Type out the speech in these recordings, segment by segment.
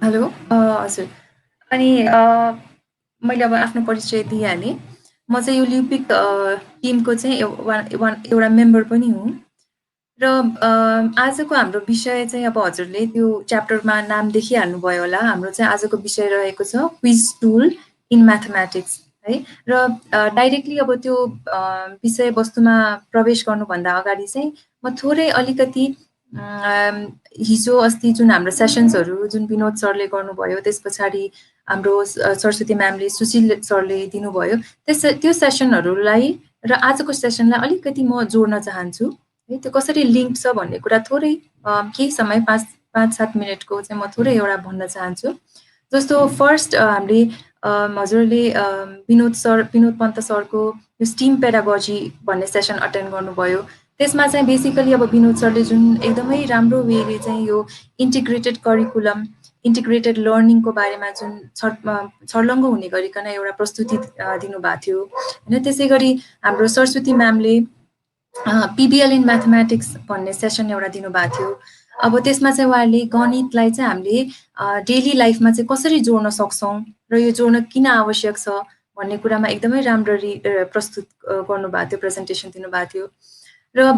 Hello हजुर अनि मैले अब आफ्नो परिचय दिइहालेँ। म चाहिँ यो लिपिक टिमको चाहिँ एउटा मेम्बर पनि हुँ र आजको हाम्रो विषय चाहिँ अब हजुरले त्यो च्याप्टरमा नाम देखिहाल्नुभयो होला। हाम्रो चाहिँ आजको विषय रहेको छ क्विज टुल इन म्याथमेटिक्स है। र डाइरेक्टली अब त्यो विषयवस्तुमा प्रवेश गर्नुभन्दा अगाडि चाहिँ म थोरै अलिकति हिजो अस्ति जुन हाम्रो सेसन्सहरू जुन विनोद सरले गर्नुभयो, त्यस पछाडि हाम्रो सरस्वती म्यामले, सुशील सरले दिनुभयो, त्यो सेसनहरूलाई र आजको सेसनलाई अलिकति म जोड्न चाहन्छु है। त्यो कसरी लिङ्क छ भन्ने कुरा थोरै केही समय 5-7 मिनटको चाहिँ म थोरै एउटा भन्न चाहन्छु। जस्तो फर्स्ट हामीले हजुरले विनोद पन्त सरको यो स्टिम पेडागोजी भन्ने सेसन अटेन्ड गर्नुभयो। त्यसमा चाहिँ बेसिकली अब विनोद सरले जुन एकदमै राम्रो वेले चाहिँ यो इन्टिग्रेटेड करिकुलम, इन्टिग्रेटेड लर्निङको बारेमा जुन छर्लङ्ग हुने गरिकन एउटा प्रस्तुति दिनुभएको थियो होइन। त्यसै गरी हाम्रो सरस्वती म्यामले पिबिएल इन म्याथमेटिक्स भन्ने सेसन एउटा दिनुभएको थियो। अब त्यसमा चाहिँ उहाँले गणितलाई चाहिँ हामीले डेली लाइफमा चाहिँ कसरी जोड्न सक्छौँ र यो जोड्न किन आवश्यक छ भन्ने कुरामा एकदमै राम्ररी प्रस्तुत गर्नुभएको थियो, प्रेजेन्टेसन दिनुभएको थियो। र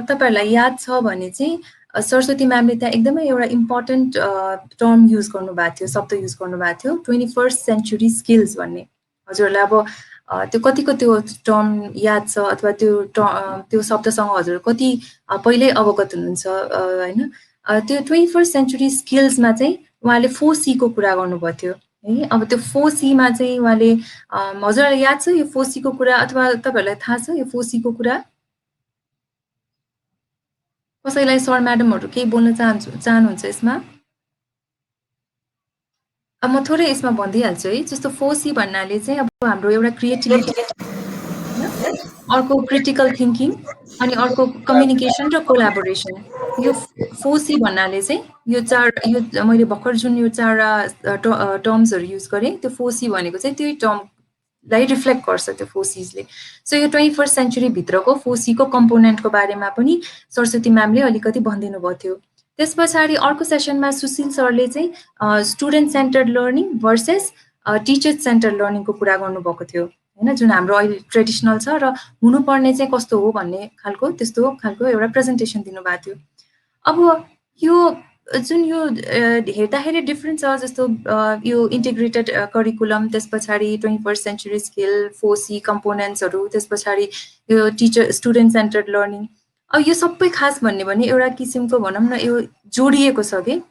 तपाईँहरूलाई याद छ भने चाहिँ सरस्वती म्यामले त्यहाँ एकदमै एउटा इम्पोर्टेन्ट टर्म युज गर्नुभएको थियो, शब्द युज गर्नुभएको थियो, 21st सेन्चुरी स्किल्स भन्ने। हजुरहरूलाई अब त्यो कतिको त्यो टर्म याद छ अथवा त्यो शब्दसँग हजुर कति पहिल्यै अवगत हुनुहुन्छ होइन। त्यो 21st सेन्चुरी स्किल्समा चाहिँ उहाँले 4C को कुरा गर्नुभएको थियो है। अब त्यो 4C मा चाहिँ उहाँले हजुरलाई याद छ यो 4C को कुरा अथवा तपाईँहरूलाई थाहा छ यो 4C को कुरा? कसैलाई सर म्याडमहरू केही बोल्न चाहनुहुन्छ यसमा? अब म थोरै यसमा भनिदिइहाल्छु है। जस्तो 4C भन्नाले चाहिँ अब हाम्रो एउटा क्रिएटिभिटी, अर्को क्रिटिकल थिङ्किङ, अनि अर्को कम्युनिकेसन र कोलाबोरेसन। यो 4C भन्नाले चाहिँ यो मैले भर्खर जुन यो चारवटा टर्म्सहरू युज गरेँ, त्यो 4C भनेको चाहिँ त्यही टर्मलाई रिफ्लेक्ट गर्छ त्यो 4Csले। सो यो 21st सेन्चुरीभित्रको 4C को कम्पोनेन्टको बारेमा पनि सरस्वती म्यामले अलिकति भनिदिनु भएको थियो। त्यस पछाडि अर्को सेसनमा सुशील सरले चाहिँ student centred learning versus teacher centred लर्निङको कुरा गर्नुभएको थियो होइन, जुन हाम्रो अहिले ट्रेडिसनल छ र हुनुपर्ने चाहिँ कस्तो हो भन्ने खालको त्यस्तो खालको एउटा प्रेजेन्टेसन दिनुभएको थियो। अब यो जुन यो हेर्दाखेरि डिफ्रेन्ट छ। जस्तो यो इन्टिग्रेटेड करिकुलम, त्यस पछाडि 21st सेन्चुरी स्किल, 4C कम्पोनेन्ट्सहरू, त्यस पछाडि यो स्टुडेन्ट सेन्टर्ड लर्निङ, अब यो सबै खास भन्ने भने एउटा किसिमको भनौँ न यो जोडिएको छ कि।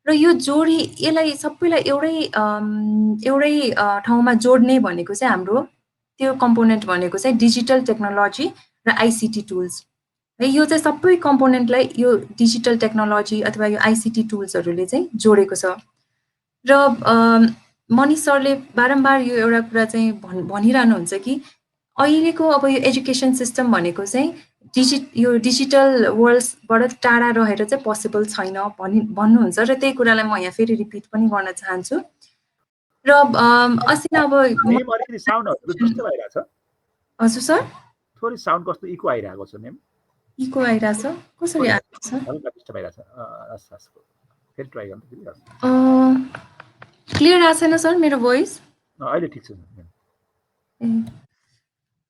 र यो यसलाई सबैलाई एउटै ठाउँमा जोड्ने भनेको चाहिँ हाम्रो त्यो कम्पोनेन्ट भनेको चाहिँ डिजिटल टेक्नोलोजी र आइसिटी टुल्स है। यो चाहिँ सबै कम्पोनेन्टलाई यो डिजिटल टेक्नोलोजी अथवा यो आइसिटी टुल्सहरूले चाहिँ जोडेको छ। र मनिष सरले बारम्बार यो एउटा कुरा चाहिँ भनिरहनुहुन्छ कि अहिलेको अब यो एजुकेसन सिस्टम भनेको चाहिँ यो डिजिटल वर्ल्डबाट टाढा रहेर चाहिँ पोसिबल छैन भन्नुहुन्छ र त्यही कुरालाई म यहाँ फेरि रिपिट पनि गर्न चाहन्छु। र अस्ति नै अब हजुर सर थोरै साउन्ड कस्तो इको आइरहेको छ नेम? इको आइरहेछ? कसरी आइरहेछ? फेरि ट्राई गर्नु। क्लियर आएन सर मेरो भोइस? अहिले ठिक छ।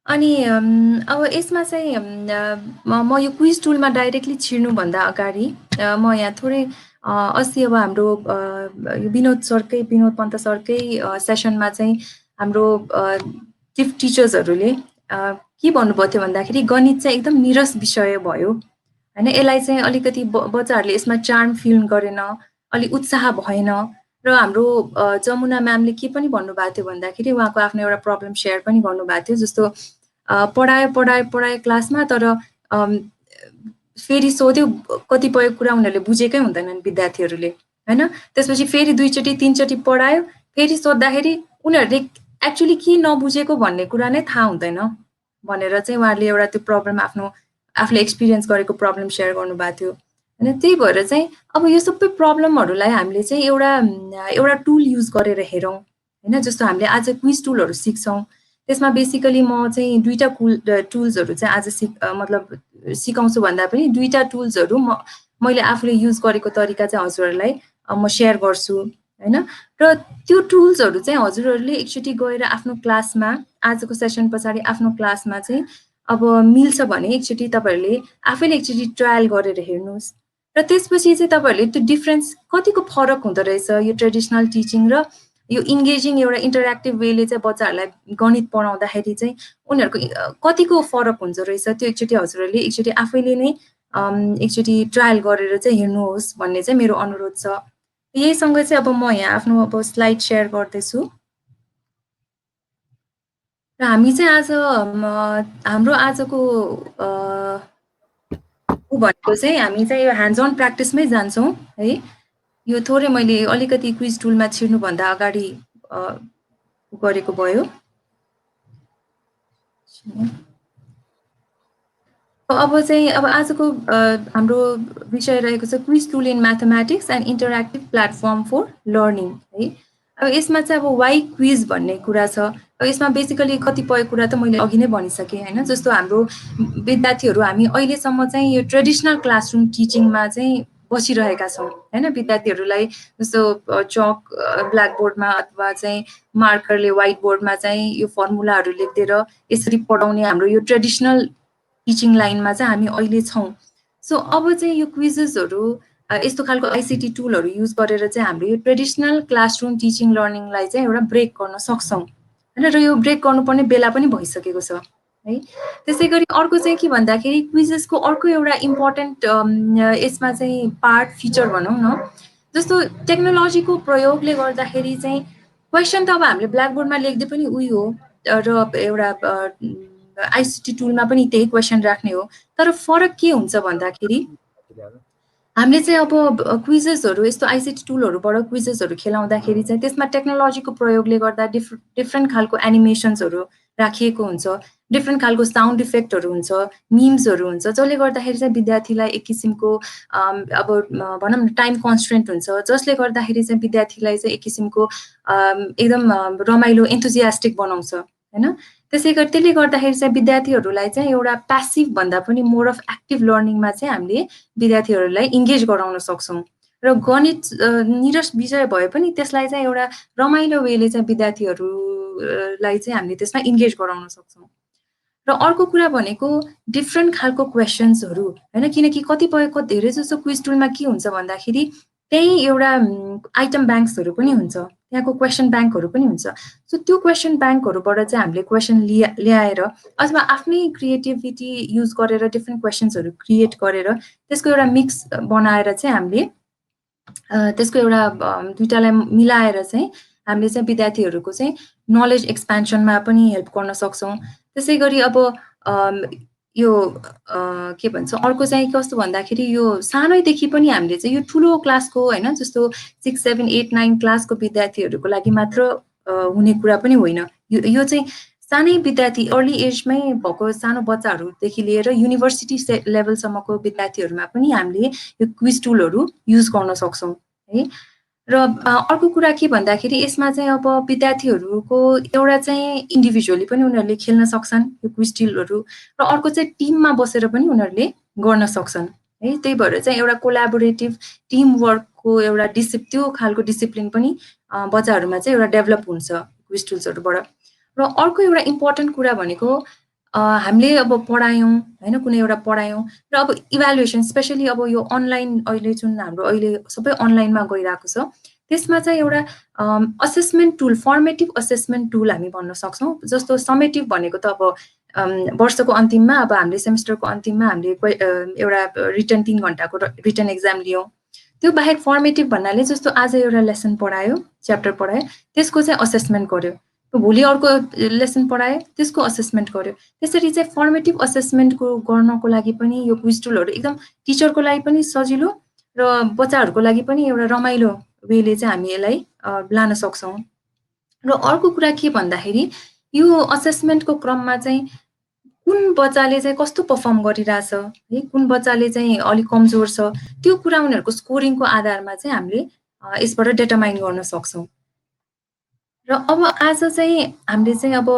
अनि अब यसमा चाहिँ म यो क्विज टुलमा डाइरेक्टली छिर्नुभन्दा अगाडि म यहाँ थोरै अस्ति अब हाम्रो विनोद पन्त सरकै सेसनमा चाहिँ हाम्रो टिचर्सहरूले के भन्नुभएको थियो भन्दाखेरि गणित चाहिँ एकदम निरस विषय भयो होइन। यसलाई चाहिँ अलिकति बच्चाहरूले यसमा चार्म फिल गरेन, अलिक उत्साह भएन। र हाम्रो जमुना म्यामले के पनि भन्नुभएको थियो भन्दाखेरि उहाँको आफ्नो एउटा प्रब्लम सेयर पनि गर्नुभएको थियो। जस्तो पढायो क्लासमा, तर फेरि सोध्यो कतिपय कुरा उनीहरूले बुझेकै हुँदैनन् विद्यार्थीहरूले होइन। त्यसपछि फेरि 2-3चोटि पढायो, फेरि सोद्धाखेरि उनीहरूले एक्चुअली के नबुझेको भन्ने कुरा नै थाहा हुँदैन भनेर चाहिँ उहाँहरूले एउटा त्यो प्रब्लम आफूले एक्सपिरियन्स गरेको प्रब्लम सेयर गर्नुभएको थियो होइन। त्यही भएर चाहिँ अब यो सबै प्रब्लमहरूलाई हामीले चाहिँ एउटा टुल युज गरेर हेरौँ होइन। जस्तो हामीले आज क्विज टुलहरू सिक्छौँ, त्यसमा बेसिकली म चाहिँ दुईटा टुल्सहरू चाहिँ आज मतलब सिकाउँछु भन्दा पनि दुईटा टुल्सहरू मैले आफूले युज गरेको तरिका चाहिँ हजुरहरूलाई म सेयर गर्छु हैन। र त्यो टुल्सहरू चाहिँ हजुरहरूले एकचोटि गएर आफ्नो क्लासमा आजको सेसन पछाडि आफ्नो क्लासमा चाहिँ अब मिल्छ भने एकचोटि तपाईँहरूले आफैले एकचोटि ट्रायल गरेर हेर्नुहोस् र त्यसपछि चाहिँ तपाईँहरूले त्यो डिफ्रेन्स कतिको फरक हुँदो रहेछ यो ट्रेडिसनल टिचिङ र यो इङ्गेजिङ एउटा इन्टरेक्टिभ वेले चाहिँ बच्चाहरूलाई गणित पढाउँदाखेरि चाहिँ उनीहरूको कतिको फरक हुन्छ रहेछ त्यो एकचोटि हजुरहरूले एकचोटि आफैले नै एकचोटि ट्रायल गरेर चाहिँ हेर्नुहोस् भन्ने चाहिँ मेरो अनुरोध छ। यहीसँग चाहिँ अब म यहाँ आफ्नो अब स्लाइड सेयर गर्दैछु र हामी चाहिँ आज हाम्रो आजको भनेको चाहिँ हामी चाहिँ यो ह्यान्ड्स अन प्र्याक्टिसमै जान्छौँ है। यो थोरै मैले अलिकति क्विज टुलमा छिर्नुभन्दा अगाडि गरेको भयो। अब चाहिँ अब आजको हाम्रो विषय रहेको छ quiz tool in mathematics and interactive platform for learning है। अब यसमा चाहिँ अब वाइ क्विज भन्ने कुरा छ। अब यसमा बेसिकली कतिपय कुरा त मैले अघि नै भनिसकेँ होइन। जस्तो हाम्रो विद्यार्थीहरू हामी अहिलेसम्म चाहिँ यो ट्रेडिसनल क्लासरुम टिचिङमा चाहिँ बसिरहेका छौँ होइन। विद्यार्थीहरूलाई जस्तो चक ब्ल्याकबोर्डमा अथवा चाहिँ मार्करले व्हाइट बोर्डमा चाहिँ यो फर्मुलाहरू लेखिदिएर यसरी पढाउने हाम्रो यो ट्रेडिसनल टिचिङ लाइनमा चाहिँ हामी अहिले छौँ। सो अब चाहिँ यो क्विजेसहरू यस्तो खालको आइसिटी टुलहरू युज गरेर चाहिँ हामीले यो ट्रेडिसनल क्लासरुम टिचिङ लर्निङलाई चाहिँ एउटा ब्रेक गर्न सक्छौँ होइन। र यो ब्रेक गर्नुपर्ने बेला पनि भइसकेको छ है। त्यसै गरी अर्को चाहिँ के भन्दाखेरि क्विजेसको अर्को एउटा इम्पोर्टेन्ट यसमा चाहिँ पार्ट फिचर भनौँ न, जस्तो टेक्नोलोजीको प्रयोगले गर्दाखेरि चाहिँ क्वेसन त अब हामीले ब्ल्याकबोर्डमा लेख्दै पनि उही हो र एउटा आइसिटी टुलमा पनि त्यही क्वेसन राख्ने हो। तर फरक के हुन्छ भन्दाखेरि हामीले चाहिँ अब क्विजेसहरू यस्तो आइसिटी टुलहरूबाट क्विजेसहरू खेलाउँदाखेरि चाहिँ त्यसमा टेक्नोलोजीको प्रयोगले गर्दा डिफ्रेन्ट खालको एनिमेसन्सहरू राखिएको हुन्छ, डिफ्रेन्ट खालको साउन्ड इफेक्टहरू हुन्छ, मिम्सहरू हुन्छ, जसले गर्दाखेरि चाहिँ विद्यार्थीलाई एक किसिमको अब भनौँ न टाइम कन्स्ट्रेन्ट हुन्छ, जसले गर्दाखेरि चाहिँ विद्यार्थीलाई चाहिँ एक किसिमको एकदम रमाइलो एन्थुजियास्टिक बनाउँछ होइन। त्यसै गरी त्यसले गर्दाखेरि चाहिँ विद्यार्थीहरूलाई चाहिँ एउटा प्यासिभ भन्दा पनि मोर अफ एक्टिभ लर्निङमा चाहिँ हामीले विद्यार्थीहरूलाई इङ्गेज गराउन सक्छौँ। र गणित निरस विषय भए पनि त्यसलाई चाहिँ एउटा रमाइलो वेले चाहिँ विद्यार्थीहरूलाई चाहिँ हामीले त्यसमा इङ्गेज गराउन सक्छौँ। र अर्को कुरा भनेको डिफ्रेन्ट खालको क्वेसन्सहरू होइन। किनकि कतिपय धेरै जस्तो क्विज टुलमा के हुन्छ भन्दाखेरि त्यही एउटा आइटम ब्याङ्क्सहरू पनि हुन्छ, त्यहाँको क्वेसन ब्याङ्कहरू पनि हुन्छ। सो त्यो क्वेसन ब्याङ्कहरूबाट चाहिँ हामीले क्वेसन ल्याएर अथवा आफ्नै क्रिएटिभिटी युज गरेर डिफ्रेन्ट क्वेसन्सहरू क्रिएट गरेर त्यसको एउटा मिक्स बनाएर चाहिँ हामीले त्यसको एउटा दुइटालाई मिलाएर चाहिँ हामीले चाहिँ विद्यार्थीहरूको चाहिँ नलेज एक्सपेन्सनमा पनि हेल्प गर्न सक्छौँ। त्यसै गरी अब यो के भन्छ अर्को चाहिँ कस्तो भन्दाखेरि यो सानैदेखि पनि हामीले चाहिँ यो ठुलो क्लासको होइन, जस्तो 6, 7, 8, 9 क्लासको विद्यार्थीहरूको लागि मात्र हुने कुरा पनि होइन। यो चाहिँ सानै विद्यार्थी अर्ली एजमै भएको सानो बच्चाहरूदेखि लिएर युनिभर्सिटी लेभलसम्मको विद्यार्थीहरूमा पनि हामीले यो क्विज टुलहरू युज गर्न सक्छौँ है। र अर्को कुरा के भन्दाखेरि यसमा चाहिँ अब विद्यार्थीहरूको एउटा चाहिँ इन्डिभिजुअली पनि उनीहरूले खेल्न सक्छन् यो क्विज टुलहरू, र अर्को चाहिँ टिममा बसेर पनि उनीहरूले गर्न सक्छन् है। त्यही भएर चाहिँ एउटा कोलाबोरेटिभ टिम वर्कको एउटा त्यो खालको डिसिप्लिन पनि बच्चाहरूमा चाहिँ एउटा डेभलप हुन्छ क्विज टुल्सहरूबाट। र अर्को एउटा इम्पोर्टेन्ट कुरा भनेको हामीले अब पढायौँ होइन, कुनै एउटा पढायौँ र अब इभ्यालुएसन स्पेसली अब यो अनलाइन अहिले जुन हाम्रो अहिले सबै अनलाइनमा गइरहेको छ त्यसमा चाहिँ एउटा assessment tool, formative assessment tool हामी भन्न सक्छौँ। जस्तो समेटिभ भनेको त अब वर्षको अन्तिममा अब हामीले सेमेस्टरको अन्तिममा हामीले एउटा रिटन 3 घन्टाको रिटन एक्जाम लियौँ। त्यो बाहेक फर्मेटिभ भन्नाले जस्तो आज एउटा लेसन पढायो, च्याप्टर पढायो, त्यसको चाहिँ असेसमेन्ट गर्यो, भोलि अर्को लेसन पढायो त्यसको असेसमेन्ट गर्यो। त्यसरी चाहिँ फर्मेटिभ असेसमेन्टको गर्नको लागि पनि यो क्विज टुलहरू एकदम टिचरको लागि पनि सजिलो र बच्चाहरूको लागि पनि एउटा रमाइलो वेले चाहिँ हामी यसलाई लान सक्छौँ। र अर्को कुरा के भन्दाखेरि यो असेसमेन्टको क्रममा चाहिँ कुन बच्चाले चाहिँ कस्तो पर्फर्म गरिरहेछ है, कुन बच्चाले चाहिँ अलिक कमजोर छ, त्यो कुरा उनीहरूको स्कोरिङको आधारमा चाहिँ हामीले यसबाट डिटरमाइन गर्न सक्छौँ। र अब आज चाहिँ हामीले चाहिँ अब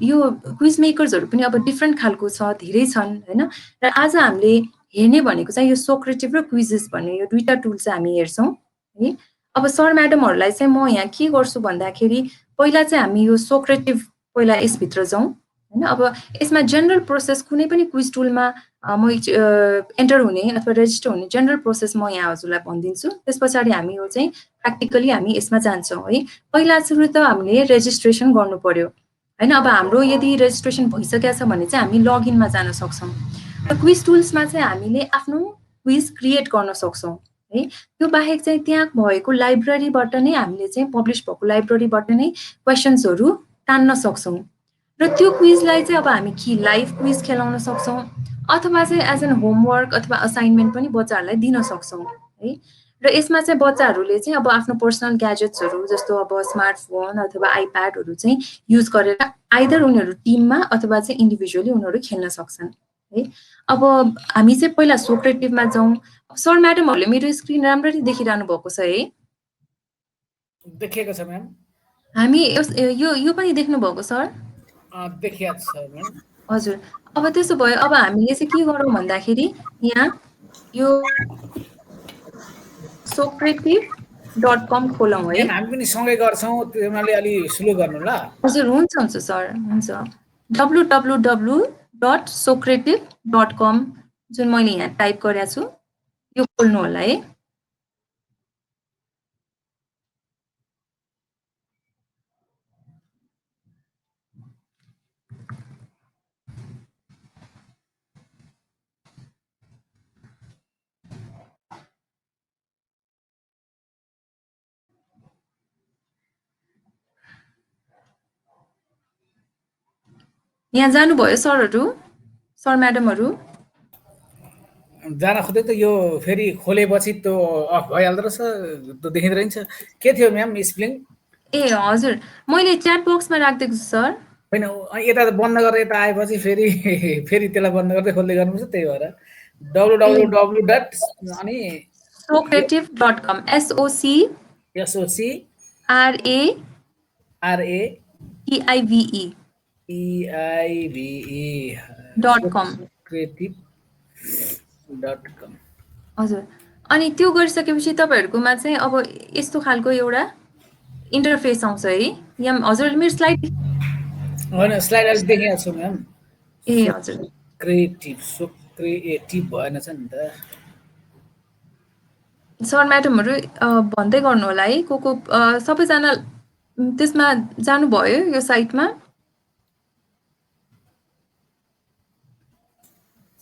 यो क्विज मेकर्सहरू पनि अब डिफ्रेन्ट खालको छ, धेरै छन् होइन। र आज हामीले हेर्ने भनेको चाहिँ यो सोक्रेटिभ र क्विजेस भन्ने यो दुईटा टुल चाहिँ हामी हेर्छौँ है। अब सर म्याडमहरूलाई चाहिँ म यहाँ के गर्छु भन्दाखेरि पहिला चाहिँ हामी यो सोक्रेटिभ पहिला यसभित्र जाउँ होइन। अब यसमा जेनरल प्रोसेस कुनै पनि क्विज टुलमा म एन्टर हुने अथवा रेजिस्टर हुने जेनरल प्रोसेस म यहाँ हजुरलाई भनिदिन्छु। त्यस पछाडि हामी यो चाहिँ प्र्याक्टिकली हामी यसमा जान्छौँ है। पहिला सुरु त हामीले रेजिस्ट्रेसन गर्नु पर्यो होइन। अब हाम्रो यदि रेजिस्ट्रेसन भइसकेको छ भने चाहिँ हामी लगइनमा जान सक्छौँ र क्विज टुल्समा चाहिँ हामीले आफ्नो क्विज क्रिएट गर्न सक्छौँ है। त्यो बाहेक चाहिँ त्यहाँ भएको लाइब्रेरीबाट नै हामीले चाहिँ पब्लिस भएको लाइब्रेरीबाट नै क्वेसन्सहरू तान्न सक्छौँ र त्यो क्विजलाई चाहिँ अब हामी कि लाइभ क्विज खेलाउन सक्छौँ अथवा चाहिँ एज एन होमवर्क अथवा असाइनमेन्ट पनि बच्चाहरूलाई दिन सक्छौँ है। र यसमा चाहिँ बच्चाहरूले चाहिँ अब आफ्नो पर्सनल ग्याजेट्सहरू जस्तो अब स्मार्टफोन अथवा आइप्याडहरू चाहिँ युज गरेर आइदर उनीहरू टिममा अथवा चाहिँ इन्डिभिजुअली उनीहरू खेल्न सक्छन् है। अब हामी चाहिँ पहिला सोक्रेटिभमा जाउँ। सर म्याडमहरूले मेरो स्क्रिन राम्ररी देखिरहनु भएको छ है? देखिएको छ म्याम। हामी यो पनि देख्नु भएको सर? देखिएको छ म्याम। हजुर। अब त्यसो भयो अब हामीले चाहिँ के गरौँ भन्दाखेरि यहाँ यो socrative.com खोलौँ है। हामी पनि सँगै गर्छौँ, त्यसले अलि स्लो गर्नु ल। हजुर हुन्छ सर हुन्छ। www.socrative.com जुन मैले यहाँ टाइप गरेको छु यो खोल्नु होला है। यहाँ जानुभयो सरहरू, सर म्याडमहरू? जान खोज्दै त यो फेरि खोलेपछि त्यो अफ भइहाल्दो रहेछ, त्यो देखिँदैन। के थियो म्याम स्पेलिङ? ए हजुर मैले च्याट बक्समा राखिदिएको छु सर। होइन यता बन्द गरेर यता आएपछि फेरि त्यसलाई बन्द गर्दै खोल्दै गर्नुपर्छ, त्यही भएर www. अनि socrative.com socrative.com creative.com। हजुर। अनि त्यो गरिसकेपछि तपाईँहरूकोमा चाहिँ अब यस्तो खालको एउटा इन्टरफेस आउँछ है। यहाँ हजुरले मेरो स्लाइड होइन स्लाइड अलि देखिरहेको छु म्याम। ए हजुर क्रिएटिभ भएन छ नि त सर म्याडमहरू भन्दै गर्नु होला है। को सबैजना त्यसमा जानुभयो यो साइटमा?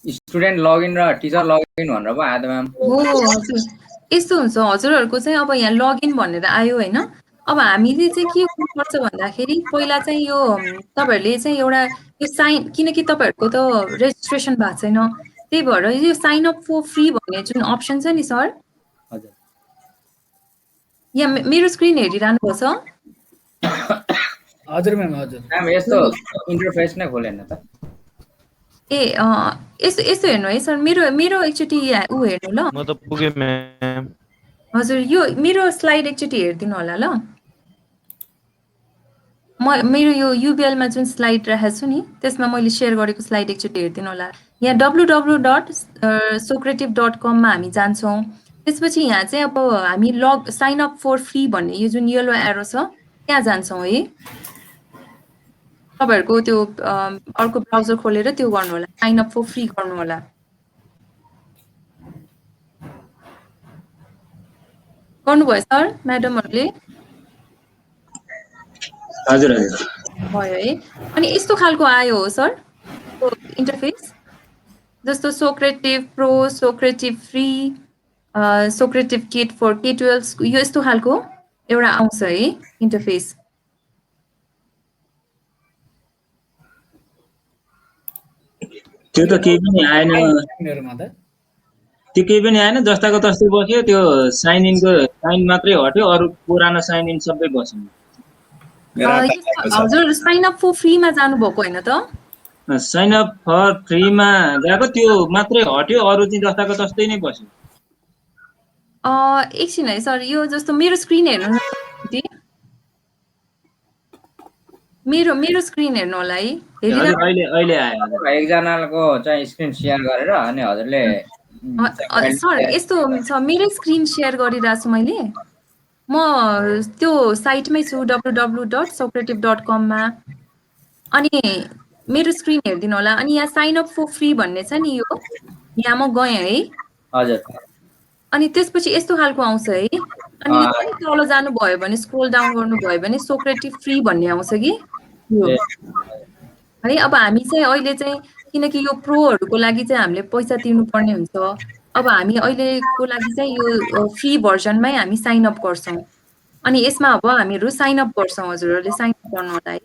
स्टुडेन्ट लगइन र टिचर लगइन भनेर पो आयो त म्याम। हो हजुर यस्तो हुन्छ हजुरहरूको चाहिँ अब यहाँ लगइन भनेर आयो होइन। अब हामीले चाहिँ के गर्नुपर्छ भन्दाखेरि पहिला चाहिँ यो तपाईँहरूले चाहिँ एउटा यो साइन, किनकि तपाईँहरूको त रेजिस्ट्रेसन भएको छैन त्यही भएर yo sign up for free भन्ने जुन अप्सन छ नि सर, हजुर यहाँ मेरो स्क्रिन हेरिरहनु भएको छ? हजुर म्याम हजुर। म्याम यस्तो इन्टरफेस नै खोलेन त। ए यस्तो हेर्नु है सर, मेरो एकचोटि ऊ हेर्नु ल। म त पुगे म्याम। हजुर यो मेरो स्लाइड एकचोटि हेरिदिनु होला ल। मेरो यो युबिएलमा जुन स्लाइड राखेको छु नि त्यसमा मैले सेयर गरेको स्लाइड एकचोटि हेरिदिनु होला। यहाँ www.socrative.com-मा हामी जान्छौँ। त्यसपछि यहाँ चाहिँ अब हामी साइन अप फर फ्री भन्ने यो जुन येलो एरो छ त्यहाँ जान्छौँ है। तपाईँहरूको त्यो अर्को ब्राउजर खोलेर त्यो गर्नु होला, साइन अप फर फ्री गर्नु होला। गर्नुभयो सर म्याडमहरूले? हजुर हजुर भयो है। अनि यस्तो खालको आयो हो सर इन्टरफेस, जस्तो Socrative pro, Socrative free, Socrative kit for K12 यो यस्तो खालको एउटा आउँछ है इन्टरफेस। त्यो त केही पनि आएन, त्यो केही पनि आएन, जस्ताको तस्तै बस्यो। त्यो साइन इनको साइन मात्रै हट्यो, अरू पुरानो साइन इन सबै बस्यो। हजुर साइन अप फर फ्रीमा जानुभएको होइन त? साइन अप फर फ्रीमा गएको त्यो मात्रै हट्यो, अरू चाहिँ जस्ताको तस्तै नै बस्यो। एकछिन है सर, यो जस्तो मेरो स्क्रिन हेर्नु न, मेरो स्क्रिन हेर्नु होला है। अहिले आयो एकजनाको चाहिँ स्क्रिन सेयर गरेर अनि हजुरले सर यस्तो छ, मेरो स्क्रिन सेयर गरिरहेको छु मैले। म त्यो साइटमै छु www.socrative.com मा। अनि मेरो स्क्रिन हेरिदिनु होला। अनि यहाँ साइन अप फर फ्री भन्ने छ नि, यो यहाँ म गएँ है। हजुर अनि त्यसपछि यस्तो खालको आउँछ है। अनि यो चाहिँ तल जानुभयो भने स्क्रोल डाउन गर्नुभयो भने सोक्रेटिभ फ्री भन्ने आउँछ कि यो ए, है। अब हामी चाहिँ अहिले चाहिँ किनकि यो प्रोहरूको लागि चाहिँ हामीले पैसा तिर्नुपर्ने हुन्छ। अब हामी अहिलेको लागि चाहिँ यो फ्री भर्जनमै हामी साइन अप गर्छौँ। अनि यसमा अब हामीहरू साइन अप गर्छौँ। हजुरहरूले साइन अप गर्नु होला है।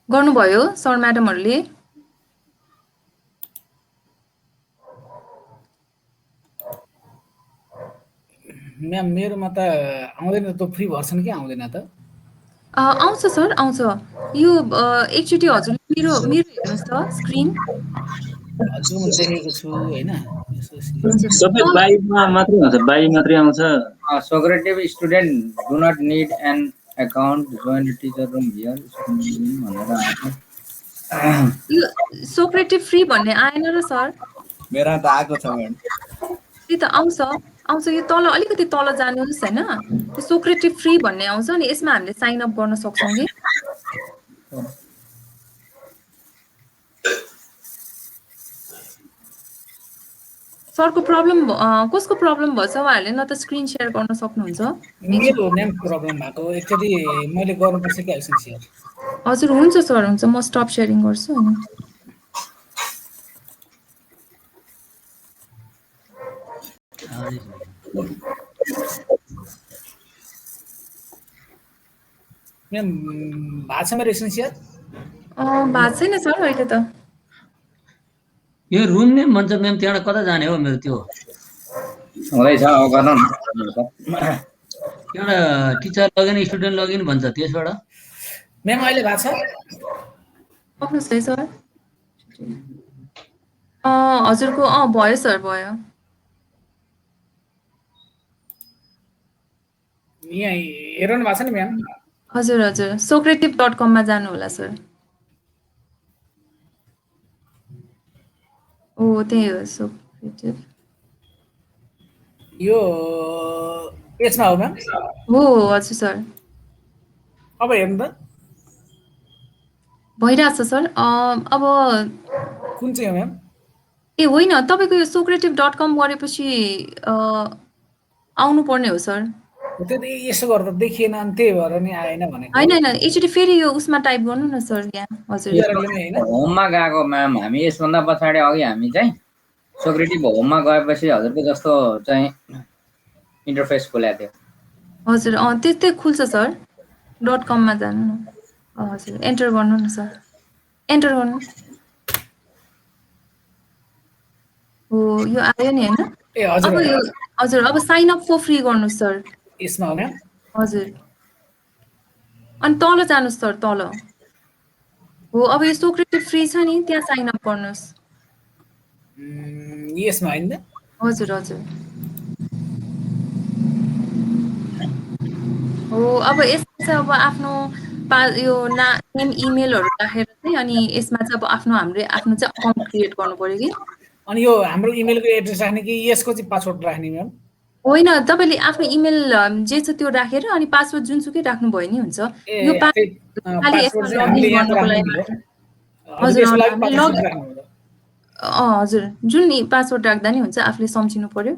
गर्नुभयो सर म्याडमहरूले? म्याम मेरोमा त आउँदैन त फ्री भर्सन के आउँदैन त। आउँछ सर, आउँछ। यो एकचोटि हजुरले मेरो मेरो हेर्नुहोस् त स्क्रिन। हजुर म देखेको छु होइन। सबै बाईमा मात्रै हुन्छ, बाई मात्रै आउँछ। Socrative student do not need an account join teacher room here भनेर आएको। यो सोक्रेटिभ फ्री भन्ने आएन र सर? मेरा त आएको छ म्याम। त्यही त आउँछ आउँछ। यो तल अलिकति तल जानुहोस् होइन, त्यो सोक्रेटिभ फ्री भन्ने आउँछ। अनि यसमा हामीले साइन अप गर्न सक्छौँ कि। सरको प्रब्लम कसको प्रब्लम भएछ? उहाँहरूले न त स्क्रिन सेयर गर्न सक्नुहुन्छ। मेरो म्याम प्रब्लम भएको एकचोटि मैले गर्नुपर्छ कि एकछिन सेयर। हजुर हुन्छ सर, हुन्छ। म स्टप सेयरिङ गर्छु होइन। म्याम भएको छ मेरो एकछिन सेयर। भएको छैन सर अहिले त। यो रुम नेम भन्छ म्याम, त्यहाँबाट कता जाने हो मेरो? त्यो हुँदैछ अब गर्नु न। त्यहाँबाट टिचर लगइन स्टुडेन्ट लगइन भन्छ, त्यसबाट म्याम अहिले भएको छ? सक्नुहोस् है सर। हजुरको भयो सर, भयो। यहाँ हेर्नु भएको छ नि म्याम? हजुर हजुर, socrative.com मा जानु होला सर। ओ त्यही हो सोक्रेटिभ। यो यसमा हो म्याम? हो हजुर सर। अब हेर्नु त भइरहेछ सर। अब कुन चाहिँ हो म्याम? ए होइन, तपाईँको यो socrative.com गरेपछि आउनुपर्ने हो सर। त्यो त यसो गर्दा देखिएन अनि त्यही भएर नि आएन भनेको। होइन होइन, एकचोटि फेरि यो उसमा टाइप गर्नु न सर यहाँ। हजुर होममा गएको म्याम हामी। यसभन्दा पछाडि अघि हामी चाहिँ सोक्रेटिभ होममा गएपछि हजुरको जस्तो चाहिँ इन्टरफेस खोलेको थियो। हजुर त्यस्तै खुल्छ सर। .com मा जानु न। हजुर एन्टर गर्नु न सर, एन्टर गर्नु। हो यो आयो नि होइन। ए हजुर अब यो हजुर, अब साइन अप फर फ्री गर्नुहोस् सर। यसमा हो म्याम? हजुर। अनि तल जानुहोस् सर, तल हो। अब यो सोक्रेटिभ फ्री छ नि, त्यहाँ साइन अप गर्नुहोस्। यसमा होइन त? हजुर हजुर हो। अब यसमा चाहिँ अब आफ्नो यो नेम इमेलहरू राखेर चाहिँ अनि यसमा चाहिँ अब हाम्रो आफ्नो चाहिँ अकाउन्ट क्रिएट गर्नु पर्यो कि। अनि यो हाम्रो इमेलको एड्रेस राख्ने कि यसको चाहिँ पासवर्ड राख्ने म्याम? होइन, तपाईँले आफ्नो इमेल जे छ त्यो राखेर अनि पासवर्ड जुनसुकै राख्नुभयो नि हुन्छ। यो खालि यसमा लगइन गर्नको लागि। हजुर हजुर, जुन नि पासवर्ड राख्दा नि हुन्छ, आफूले सम्झिनु पर्यो।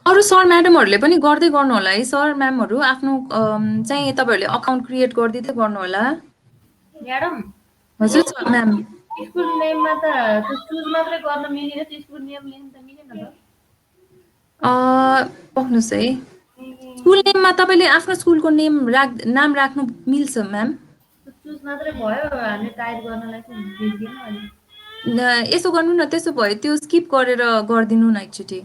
अरू सर म्याडमहरूले पनि गर्दै गर्नु होला है। सर म्यामहरू आफ्नो चाहिँ तपाईँहरूले अकाउन्ट क्रिएट गरिदिँदै गर्नु होला। म्याडम हजुर सर म्याम। स्कुल नेममा त त्यो चुज मात्रै गर्न मिलेन, त्यो स्कुल नेम लेख्न त मिलेन त? पक्नुहोस् है, स्कुल नेममा तपाईँले आफ्नो स्कुलको नाम राख्नु मिल्छ म्याम। चुज मात्रै भयो, हामीले टाइप गर्नलाई चाहिँ मिल्दैन अहिले। यसो गर्नु न, त्यसो भए त्यो स्किप गरेर गरिदिनु न एकचोटि।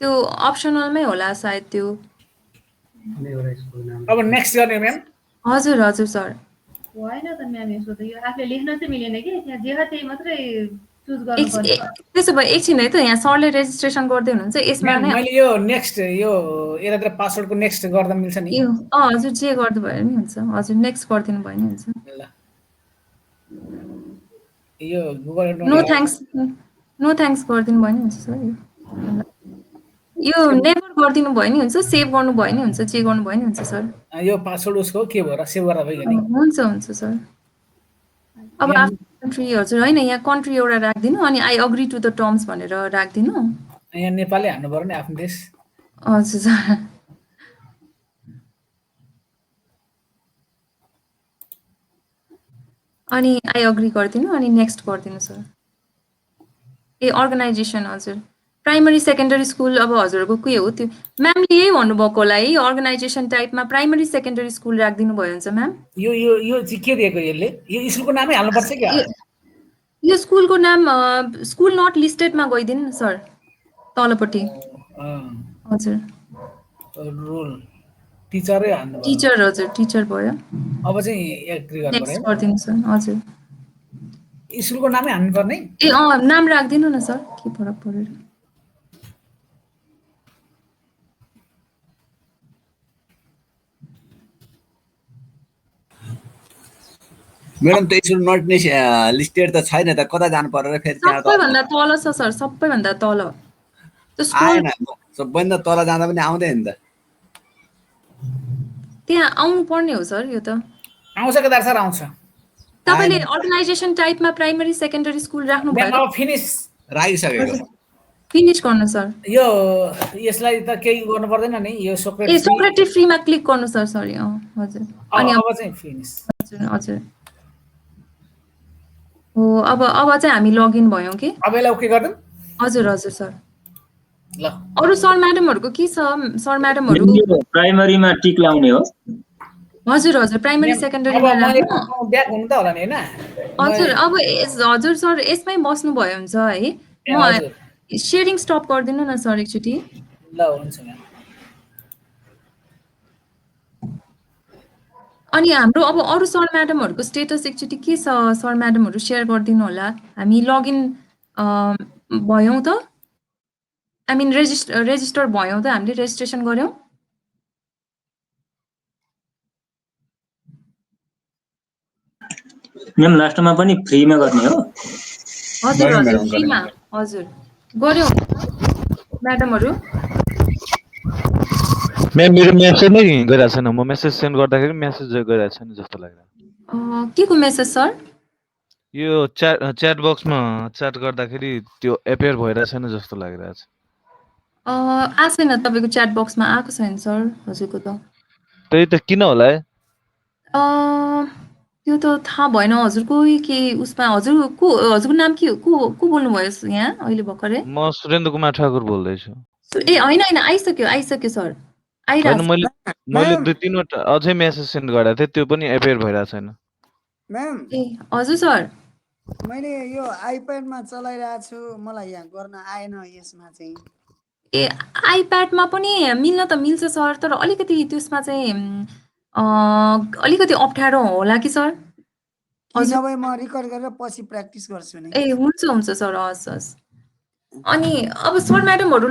त्यो अप्सनलमै होला सायद त्यो। अब नेक्स्ट गर्ने म्याम? हजुर हजुर सर। होइन त म्याम यसो त यो आफूले लेख्न चाहिँ मिलेन कि त्यहाँ जे त्यही मात्रै चुज गर्नुपर्ने भयो। त्यसो भए एकछिन है त यहाँ सरले रेजिस्ट्रेसन गर्दै हुनुहुन्छ यसमा म्याम नै मैले यो नेक्स्ट यो यतातिर पासवर्डको नेक्स्ट गर्दा मिल्छ नि? हजुर जे गर्नु भयो नि हुन्छ हजुर नेक्स्ट गरिदिनु भयो नि हुन्छ ल यो गुगल नो थ्याङ्क्स गरिदिनु भयो नि हुन्छ सर यो नेभर गरिदिनु भयो नि हुन्छ सेभ गर्नु भयो नि हुन्छ जे गर्नु भयो नि हुन्छ सर यो पासवर्ड उसको के भयो र सेभ गर्दा भयो नि? हुन्छ सर अब आफ्नो कन्ट्री हजुर होइन यहाँ कन्ट्री एउटा राखिदिनु अनि I agree to the terms भनेर राखिदिनु यहाँ नेपालै हान्नु पर्यो नि आफ्नो देश। हजुर सर अनि आई अग्री गरिदिनु अनि नेक्स्ट गरिदिनु सर ए अर्गनाइजेसन हजुर प्राइमरी सेकेन्डरी स्कुल अब हजुरको के हो त्यो म्यामले यही भन्नुभएको होला है अर्गनाइजेसन टाइपमा प्राइमरी सेकेन्डरी स्कुल राखिदिनु भयो हुन्छ म्याम यो चाहिँ के दिएको यसले? यो स्कुलको नामै हाल्नुपर्छ क्या? यो स्कुलको नाम स्कुल नट लिस्टेडमा गइदिनु न सर तलपट्टि हजुर रोल टिचरै हाल्नु पर्यो। टिचर हजुर टिचर भयो अब चाहिँ एग्री गर्नु नेक्स्ट पर्यो गरिदिनु सर हजुर स्कुलको नामै हाल्नु पर्ने? ए नाम राखिदिनु न सर के फरक परेर म्याडम त्यो स्कुल नट लिस्टेड त छैन त कता जानु पर्यो र फेरि त्यहाँ सबैभन्दा तल छ सर सबैभन्दा तल त्यो स्कुल आएन सबभन्दा तल जाँदा पनि आउँदैन त त्यहाँ आउनु पर्ने हो सर यो त आउँछ केदार सर आउँछ। तपाईले अर्गनाइजेसन टाइपमा प्राइमरी सेकेन्डरी स्कुल राख्नु म्याम भयो अब फिनिस राखिसकेको फिनिश गर्नु सर यो यसलाई त केही गर्नु पर्दैन नि यो ए सोक्रेटिस सोक्रेटिभ फ्रीमा क्लिक गर्नु सर सरी हजुर अनि अब चाहिँ फिनिस। हजुर हो अब चाहिँ हामी लगइन भयौँ कि अब यसलाई ओके गरिदिउँ? हजुर सर ल अरू सर म्याडमहरूको के छ सर म्याडमहरू प्राइमरीमा टिक लाउने हो हजुर प्राइमरी सेकेन्डरीमा राख्नु ब्याक हुनु त होला नि हैन? हजुर अब हजुर सर यसमै बस्नु भयो हुन्छ है म सेयरिङ स्टप गरिदिनु न सर एकचोटि ल हुन्छ म्याम। अनि हाम्रो अब अरू सर म्याडमहरूको स्टेटस एकचोटि के छ सर म्याडमहरू सेयर गरिदिनु होला हामी लगइन भयौँ त आई मिन रेजिस्टर भयौँ त हामीले रेजिस्ट्रेसन गऱ्यौँ म्याम लास्टमा पनि फ्रीमा गर्ने हो हजुर फ्रीमा हजुर गऱ्यौँ म्याडमहरू म्याम मेरो मेसेज नै गरिरहेको छैन म मेसेज सेन्ड गर्दाखेरि मेसेज गरिरहेको छैन जस्तो लाग्छ के को मेसेज सर यो च्याट बक्समा च्याट गर्दाखेरि त्यो एपियर भइरहेको छैन जस्तो लागिरहेछ आएको छैन तपाईँको च्याट बक्समा आएको छैन सर हजुरको त त्यही त किन होला है त्यो त थाहा भएन हजुरको के उसमा हजुरको नाम के को बोल्नुभयो यहाँ अहिले भर्खरै म सुरेन्द्र कुमार ठाकुर बोल्दैछु ए होइन आइसक्यो सर होइन मैले 2-3वटा अझै मेसेज सेन्ड गरेको थिएँ त्यो पनि एपियर भइरहेको छैन म्याम ए हजुर सर मैले यो आइप्याडमा चलाइरहेको छु मलाई यहाँ गर्न आएन यसमा चाहिँ ए आइप्याडमा पनि मिल्न त मिल्छ सर तर अलिकति त्यसमा चाहिँ अलिकति अप्ठ्यारो होला कि सर नभए म रेकर्ड गरेर पछि प्र्याक्टिस गर्छु नि ए हुन्छ सर हस् अनि अब सर म्याडमहरू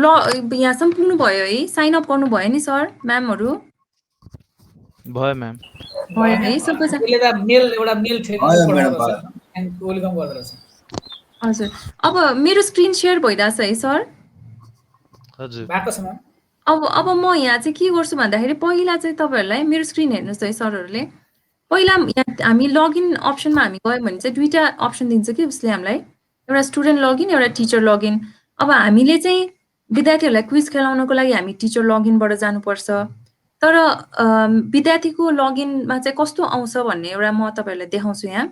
यहाँसम्म पुग्नु भयो है साइन अप गर्नु भयो नि सर म्यामहरू भयो म्याम भयो है सबैजना एउटा मेल वेलकम गर्दैछ हजुर अब मेरो स्क्रिन सेयर भइरहेछ है सर हजुर भएको छ म्याम। अब म यहाँ चाहिँ के गर्छु भन्दाखेरि पहिला चाहिँ तपाईँहरूलाई मेरो स्क्रिन हेर्नुहोस् है सरहरूले पहिला यहाँ हामी लगइन अप्सनमा हामी गयौँ भने चाहिँ दुईवटा अप्सन दिन्छ कि उसले हामीलाई एउटा स्टुडेन्ट लगइन एउटा टिचर लगइन अब हामीले चाहिँ विद्यार्थीहरूलाई क्विज खेलाउनको लागि हामी टिचर लगइनबाट जानुपर्छ तर विद्यार्थीको लगइनमा चाहिँ कस्तो आउँछ भन्ने एउटा म तपाईँहरूलाई देखाउँछु यहाँ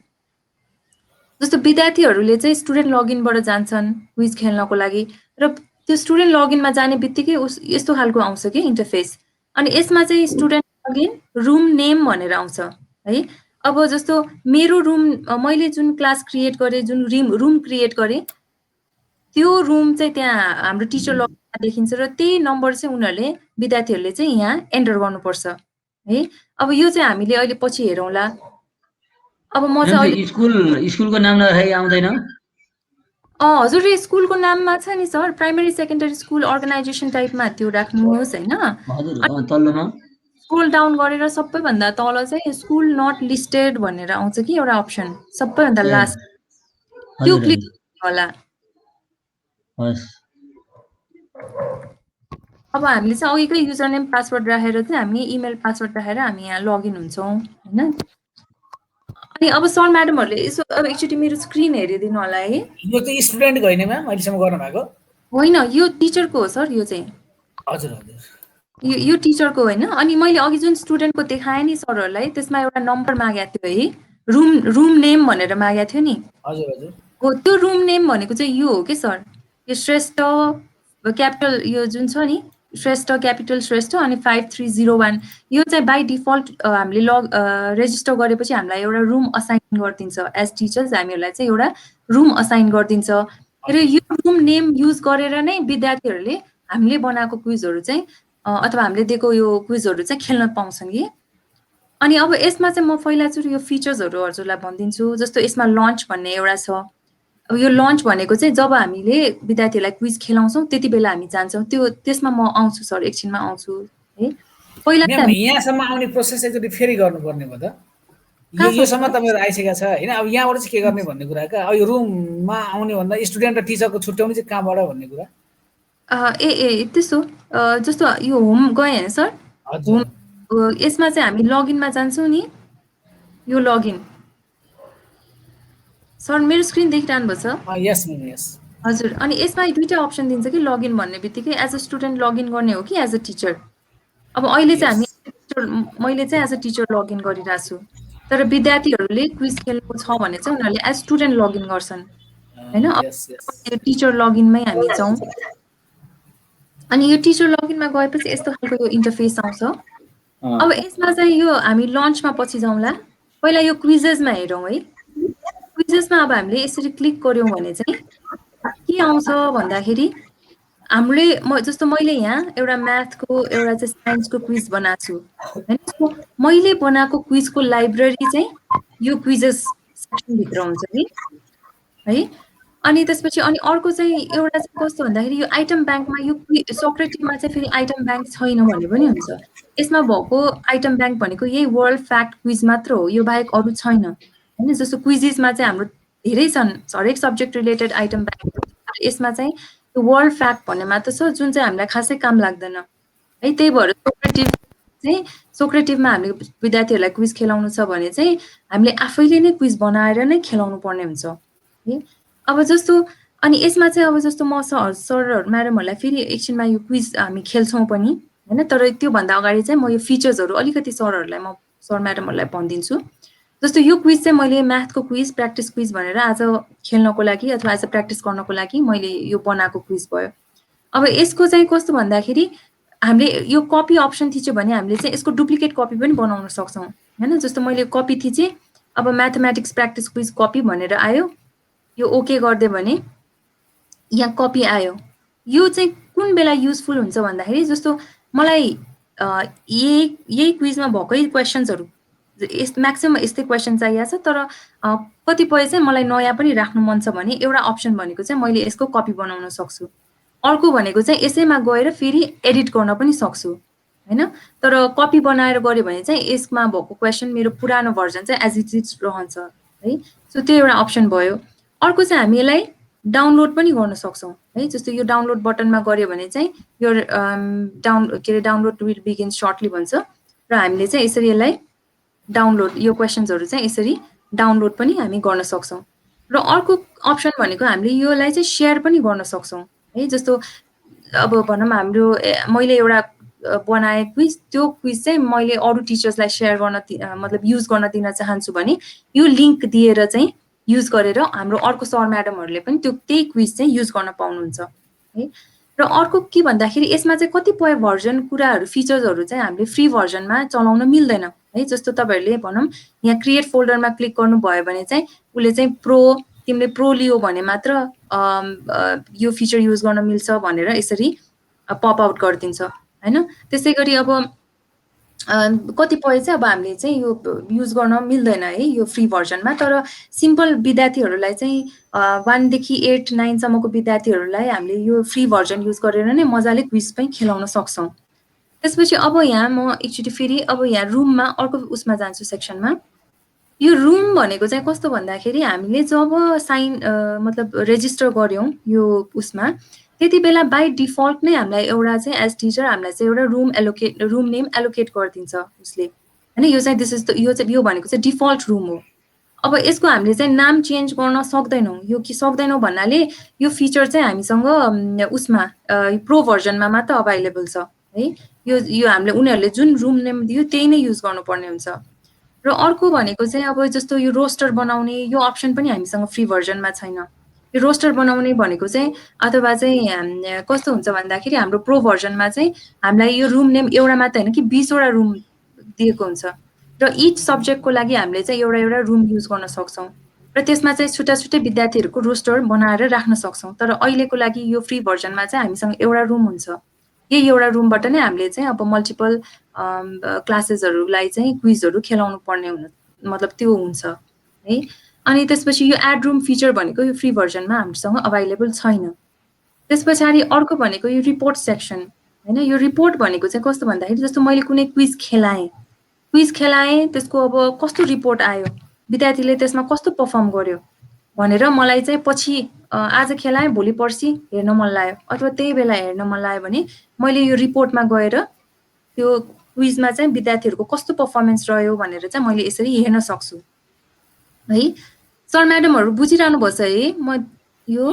जस्तो विद्यार्थीहरूले चाहिँ स्टुडेन्ट लगइनबाट जान्छन् क्विज खेल्नको लागि र त्यो स्टुडेन्ट लगइनमा जाने बित्तिकै यस्तो खालको आउँछ कि इन्टरफेस अनि यसमा चाहिँ स्टुडेन्ट लगइन रुम नेम भनेर आउँछ है अब जस्तो मेरो रुम मैले जुन क्लास क्रिएट गरेँ जुन रुम क्रिएट गरेँ त्यो रुम चाहिँ त्यहाँ हाम्रो टिचर लगइनमा देखिन्छ र त्यही नम्बर चाहिँ उनीहरूले विद्यार्थीहरूले चाहिँ यहाँ एन्टर गर्नुपर्छ है अब यो चाहिँ हामीले अहिले पछि हेरौँला अब म म्याम चाहिँ अहिले त्यो स्कुलको नाम नराखी आउँदैन? हजुर यो स्कुलको नाममा छ नि sir primary secondary school organisation टाइपमा त्यो राख्नुहोस् होइन हजुर तल्लोमा स्क्रोल डाउन गरेर सबैभन्दा तल चाहिँ स्कुल नट लिस्टेड भनेर आउँछ कि एउटा अप्सन सबैभन्दा ए, लास्ट त्यो हजुर क्लिक हजुर होला। हस् अब हामीले चाहिँ अघिकै युजर नेम पासवर्ड राखेर चाहिँ हामी इमेल पासवर्ड राखेर हामी यहाँ लगइन हुन्छौँ होइन। अनि अब सर म्याडमहरूले यसो अब एकचोटि मेरो स्क्रिन हेरिदिनु होला है। यो चाहिँ स्टुडेन्टको होइन म्याम अहिलेसम्म गर्नु भएको? होइन यो टिचरको हो सर यो चाहिँ हजुर हजुर यो टिचरको होइन। अनि मैले अघि जुन स्टुडेन्टको देखाएँ नि सरहरूलाई त्यसमा एउटा नम्बर मागेको थियो है रुम नेम भनेर मागेको थियो नि हजुर हजुर हो त्यो रुम नेम भनेको चाहिँ यो हो कि सर यो श्रेष्ठ क्यापिटल यो जुन छ नि श्रेष्ठ क्यापिटल श्रेष्ठ अनि 5301 यो चाहिँ बाई डिफल्ट हामीले रेजिस्टर गरेपछि हामीलाई एउटा रुम असाइन गरिदिन्छ एज टिचर्स हामीहरूलाई चाहिँ एउटा रुम असाइन गरिदिन्छ र यो रुम नेम युज गरेर नै विद्यार्थीहरूले हामीले बनाएको क्विजहरू चाहिँ अथवा हामीले दिएको यो क्विजहरू चाहिँ खेल्न पाउँछन् कि। अनि अब यसमा चाहिँ म पहिलाचोटि यो फिचर्सहरू हजुरलाई भनिदिन्छु जस्तो यसमा लन्च भन्ने एउटा छ। अब यो लन्च भनेको चाहिँ जब हामीले विद्यार्थीहरूलाई क्विज खेलाउँछौँ त्यति बेला हामी जान्छौँ त्यो त्यसमा म आउँछु सर एकछिनमा आउँछु है। पहिला म्याम यहाँसम्म आउने प्रोसेस एकचोटि फेरि गर्नुपर्ने भयो त योसम्म तपाईँहरू आइसकेको छ होइन। अब यहाँबाट चाहिँ के गर्ने भन्ने कुरा क्या अब यो रुममा आउने भन्दा स्टुडेन्ट र टिचरको छुट्याउने चाहिँ कहाँबाट भन्ने कुरा त्यसो जस्तो यो होम गएँ होइन सर होम यसमा चाहिँ हामी लगइनमा जान्छौँ नि यो लगइन सर मेरो स्क्रिन देखिरहनु भएको छ? यस म्याम यस हजुर। अनि यसमा दुईवटा अप्सन दिन्छ कि लगइन भन्ने बित्तिकै एज अ स्टुडेन्ट लगइन गर्ने हो कि एज अ टिचर। अब अहिले चाहिँ हामी मैले चाहिँ एज अ टिचर लगइन गरिरहेको छु तर विद्यार्थीहरूले क्विज खेल्नु छ भने चाहिँ उनीहरूले एज स्टुडेन्ट लगइन गर्छन् होइन। अब यो टिचर लगइनमै हामी जाउँ अनि यो टिचर लगइनमा गएपछि यस्तो खालको यो इन्टरफेस आउँछ। अब यसमा चाहिँ यो हामी लन्चमा पछि जाउँला पहिला यो क्विजेसमा हेरौँ है। क्विजेसमा अब हामीले यसरी क्लिक गऱ्यौँ भने चाहिँ के आउँछ भन्दाखेरि हामीले जस्तो मैले यहाँ एउटा म्याथको एउटा चाहिँ साइन्सको क्विज बनाएको छु होइन। मैले बनाएको क्विजको लाइब्रेरी चाहिँ यो क्विजेस सेक्सनभित्र हुन्छ कि है। अनि त्यसपछि अनि अर्को चाहिँ एउटा चाहिँ कस्तो भन्दाखेरि यो आइटम ब्याङ्कमा यो सोक्रेटिभमा चाहिँ फेरि आइटम ब्याङ्क छैन भने पनि हुन्छ। यसमा भएको आइटम ब्याङ्क भनेको यही वर्ल्ड फ्याक्ट क्विज मात्र हो यो बाहेक अरू छैन होइन। जस्तो क्विजेसमा चाहिँ हाम्रो धेरै छन् हरेक सब्जेक्ट रिलेटेड आइटम ब्याङ्क यसमा चाहिँ यो वर्ल्ड फ्याक्ट भन्ने मात्र छ जुन चाहिँ हामीलाई खासै काम लाग्दैन है। त्यही भएर सोक्रेटिभमा हामीले विद्यार्थीहरूलाई क्विज खेलाउनु छ भने चाहिँ हामीले आफैले नै क्विज बनाएर नै खेलाउनु पर्ने हुन्छ है। अब जस्तो अनि यसमा चाहिँ अब जस्तो म सर म्याडमहरूलाई फेरि एकछिनमा यो क्विज हामी खेल्छौँ पनि होइन। तर त्योभन्दा अगाडि चाहिँ म यो फिचर्सहरू अलिकति सरहरूलाई म सर म्याडमहरूलाई भनिदिन्छु। जस्तो यो क्विज चाहिँ मैले म्याथको क्विज प्र्याक्टिस क्विज भनेर आज खेल्नको लागि अथवा आज प्र्याक्टिस गर्नको लागि मैले यो बनाएको क्विज भयो। अब यसको चाहिँ कस्तो भन्दाखेरि हामीले यो कपी अप्सन थिच्यो भने हामीले चाहिँ यसको डुप्लिकेट कपी पनि बनाउन सक्छौँ होइन। जस्तो मैले कपी थिचेँ अब म्याथमेटिक्स प्र्याक्टिस क्विज कपी भनेर आयो यो ओके गरिदियो भने यहाँ कपी आयो। यो चाहिँ कुन बेला युजफुल हुन्छ भन्दाखेरि जस्तो मलाई यही क्विजमा भएकै क्वेसन्सहरू म्याक्सिमम यस्तै क्वेसन चाहिएको छ तर कतिपय चाहिँ मलाई नयाँ पनि राख्नु मन छ भने एउटा अप्सन भनेको चाहिँ मैले यसको कपी बनाउन सक्छु। अर्को भनेको चाहिँ यसैमा गएर फेरि एडिट गर्न पनि सक्छु होइन। तर कपी बनाएर गऱ्यो भने चाहिँ यसमा भएको क्वेसन मेरो पुरानो भर्जन चाहिँ एज इट इज रहन्छ है। सो त्यो एउटा अप्सन भयो। अर्को चाहिँ हामी यसलाई डाउनलोड पनि गर्न सक्छौँ है। जस्तो यो डाउनलोड बटनमा गऱ्यो भने चाहिँ यो डाउनलोड विल बिगिन सर्टली भन्छ र हामीले चाहिँ यसरी यसलाई डाउनलोड यो क्वेसन्सहरू चाहिँ यसरी डाउनलोड पनि हामी गर्न सक्छौँ। र अर्को अप्सन भनेको हामीले योलाई चाहिँ सेयर पनि गर्न सक्छौँ है। जस्तो अब भनौँ हाम्रो मैले एउटा बनाएँ क्विज त्यो क्विज चाहिँ मैले अरू टिचर्सलाई सेयर गर्न मतलब युज गर्न दिन चाहन्छु भने यो लिङ्क दिएर चाहिँ युज गरेर हाम्रो अर्को सर म्याडमहरूले पनि त्यही क्विज चाहिँ युज गर्न पाउनुहुन्छ है। र अर्को के भन्दाखेरि यसमा चाहिँ कतिपय भर्जन कुराहरू फिचर्सहरू चाहिँ हामीले फ्री भर्जनमा चलाउन मिल्दैन है। जस्तो तपाईँहरूले भनौँ यहाँ क्रिएट फोल्डरमा क्लिक गर्नुभयो भने चाहिँ उसले चाहिँ तिमीले प्रो लियो भने मात्र यो फिचर युज गर्न मिल्छ भनेर यसरी पप आउट गरिदिन्छ होइन। त्यसै गरी अब कतिपय चाहिँ अब हामीले चाहिँ यो युज गर्न मिल्दैन है यो फ्री भर्जनमा, तर सिम्पल विद्यार्थीहरूलाई चाहिँ 1 देखि 8, 9 सम्मको विद्यार्थीहरूलाई हामीले यो फ्री भर्जन युज गरेर नै मजाले क्विज पनि खेलाउन सक्छौँ। त्यसपछि अब यहाँ म एकचोटि फेरि अब यहाँ रुममा अर्को उसमा जान्छु सेक्सनमा। यो रुम भनेको चाहिँ कस्तो भन्दाखेरि हामीले जब मतलब रेजिस्टर गर्यौँ यो उसमा, त्यति बेला बाई डिफल्ट नै हामीलाई एउटा चाहिँ एज टिचर हामीलाई चाहिँ एउटा रुम नेम एलोकेट गरिदिन्छ उसले हैन। यो चाहिँ यो भनेको चाहिँ डिफल्ट रुम हो। अब यसको हामीले चाहिँ नाम चेन्ज गर्न सक्दैनौँ। यो के सक्दैनौँ भन्नाले यो फिचर चाहिँ हामीसँग उसमा प्रो भर्जनमा मात्र अभाइलेबल छ है। यो हामीले उनीहरूले जुन रुम नेम दियो त्यही नै युज गर्नुपर्ने हुन्छ। र अर्को भनेको चाहिँ अब जस्तो यो रोस्टर बनाउने यो अप्सन पनि हामीसँग फ्री भर्जनमा छैन। यो रोस्टर बनाउने भनेको चाहिँ अथवा चाहिँ कस्तो हुन्छ भन्दाखेरि हाम्रो प्रो भर्जनमा चाहिँ हामीलाई यो रुम नेम एउटा मात्र होइन कि 20 वटा रुम दिएको हुन्छ र इच सब्जेक्टको लागि हामीले चाहिँ एउटा रुम युज गर्न सक्छौँ र त्यसमा चाहिँ छुट्टा विद्यार्थीहरूको रोस्टर बनाएर राख्न सक्छौँ। तर अहिलेको लागि यो फ्री भर्जनमा चाहिँ हामीसँग एउटा रुम हुन्छ। यही एउटा रुमबाट नै हामीले चाहिँ अब मल्टिपल क्लासेसहरूलाई चाहिँ क्विजहरू खेलाउनु पर्ने मतलब त्यो हुन्छ है। अनि त्यसपछि यो एड रुम फिचर भनेको यो फ्री भर्जनमा हामीसँग अभाइलेबल छैन। त्यस पछाडि अर्को भनेको यो रिपोर्ट सेक्सन हैन। यो रिपोर्ट भनेको चाहिँ कस्तो भन्दाखेरि जस्तो मैले कुनै क्विज खेलाएँ त्यसको अब कस्तो रिपोर्ट आयो, विद्यार्थीले त्यसमा कस्तो परफर्म गर्यो भनेर मलाई चाहिँ पछि आज खेलाएँ भोलि पर्सि हेर्न मन लाग्यो अथवा त्यही बेला हेर्न मन लाग्यो भने मैले यो रिपोर्टमा गएर त्यो क्विजमा चाहिँ विद्यार्थीहरूको कस्तो परफर्मेन्स रह्यो भनेर चाहिँ मैले यसरी हेर्न सक्छु है। सर म्याडमहरू बुझिरहनु भएको छ है? म यो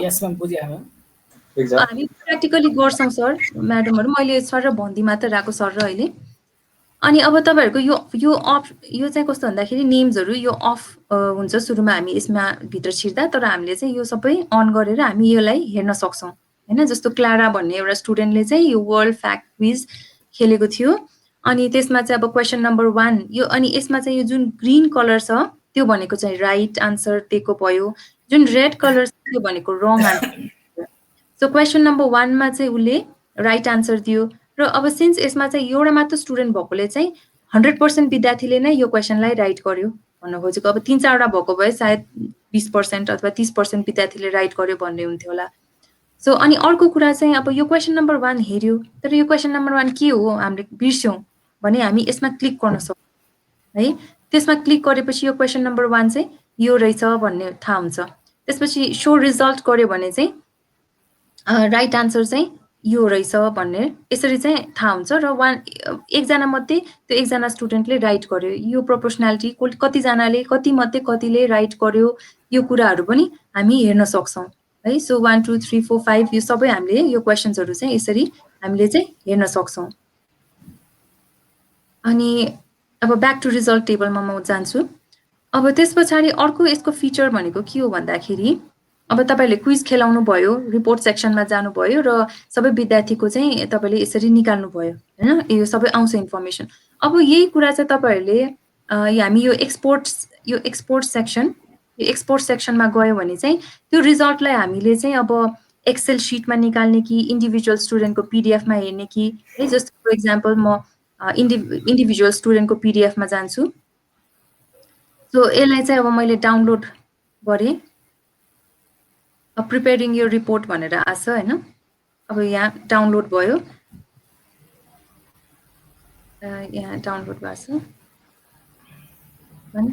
हामी प्र्याक्टिकली गर्छौँ सर म्याडमहरू। मैले सर र भन्दी मात्र राखेको सर र अहिले। अनि अब तपाईँहरूको यो चाहिँ कस्तो भन्दाखेरि नेम्सहरू यो अफ हुन्छ सुरुमा हामी यसमा भित्र छिर्दा, तर हामीले चाहिँ यो सबै अन गरेर हामी यसलाई हेर्न सक्छौँ हैन। जस्तो क्लारा भन्ने एउटा स्टुडेन्टले चाहिँ यो वर्ल्ड फ्याक्ट क्विज खेलेको थियो। अनि त्यसमा चाहिँ अब क्वेसन नम्बर 1 यो, अनि यसमा चाहिँ यो जुन ग्रीन कलर छ त्यो भनेको चाहिँ राइट आन्सर दिएको भयो, जुन रेड कलर छ त्यो भनेको रङ आन्सर। सो क्वेसन नम्बर 1 मा चाहिँ उसले राइट आन्सर दियो र अब सिन्स यसमा चाहिँ एउटा मात्र स्टुडेन्ट भएकोले चाहिँ 100% विद्यार्थीले नै यो क्वेसनलाई राइट गर्यो भन्न खोजेको। अब 3-4 वटा भएको भए सायद 20% अथवा 30% विद्यार्थीले राइट गर्यो भन्ने हुन्थ्यो होला। सो अनि अर्को कुरा चाहिँ अब यो क्वेसन नम्बर 1 हेर्यो, तर यो क्वेसन नम्बर 1 के हो हामीले बिर्स्यौँ भने हामी यसमा क्लिक गर्न सक्छौँ है। त्यसमा क्लिक गरेपछि यो क्वेसन नम्बर 1 चाहिँ यो रहेछ भन्ने थाहा हुन्छ। त्यसपछि सो रिजल्ट गर्यो भने चाहिँ राइट आन्सर चाहिँ यो रहेछ भन्ने यसरी चाहिँ थाहा हुन्छ। र एकजना मध्ये त्यो एकजना स्टुडेन्टले राइट गर्यो, यो प्रोपोर्सनालिटी कतिजनाले कतिले राइट गर्यो यो कुराहरू पनि हामी हेर्न सक्छौँ है। सो 1 2 3 4 5 यो सबै हामीले यो क्वेसन्सहरू चाहिँ यसरी हामीले चाहिँ हेर्न सक्छौँ। अनि अब ब्याक टु रिजल्ट टेबलमा म जान्छु। अब त्यस पछाडि अर्को यसको फिचर भनेको के हो भन्दाखेरि अब तपाईँले क्विज खेलाउनु भयो, रिपोर्ट सेक्सनमा जानुभयो र सबै विद्यार्थीको चाहिँ तपाईँले यसरी निकाल्नु भयो हैन। यो सबै आउँछ इन्फर्मेसन। अब यही कुरा चाहिँ तपाईँहरूले हामी यो एक्सपोर्ट सेक्सनमा गयो भने चाहिँ त्यो रिजल्टलाई हामीले चाहिँ अब एक्सेल सिटमा निकाल्ने कि इन्डिभिजुअल स्टुडेन्टको पिडिएफमा हेर्ने कि है। जस्तो फर इक्जाम्पल म इन्डिभिजुअल स्टुडेन्टको पिडिएफमा जान्छु। सो यसलाई चाहिँ अब मैले डाउनलोड गरेँ। प्रिपेयरिङ यो रिपोर्ट भनेर आछ हैन। अब यहाँ डाउनलोड भयो, यहाँ डाउनलोड भएको छ हैन।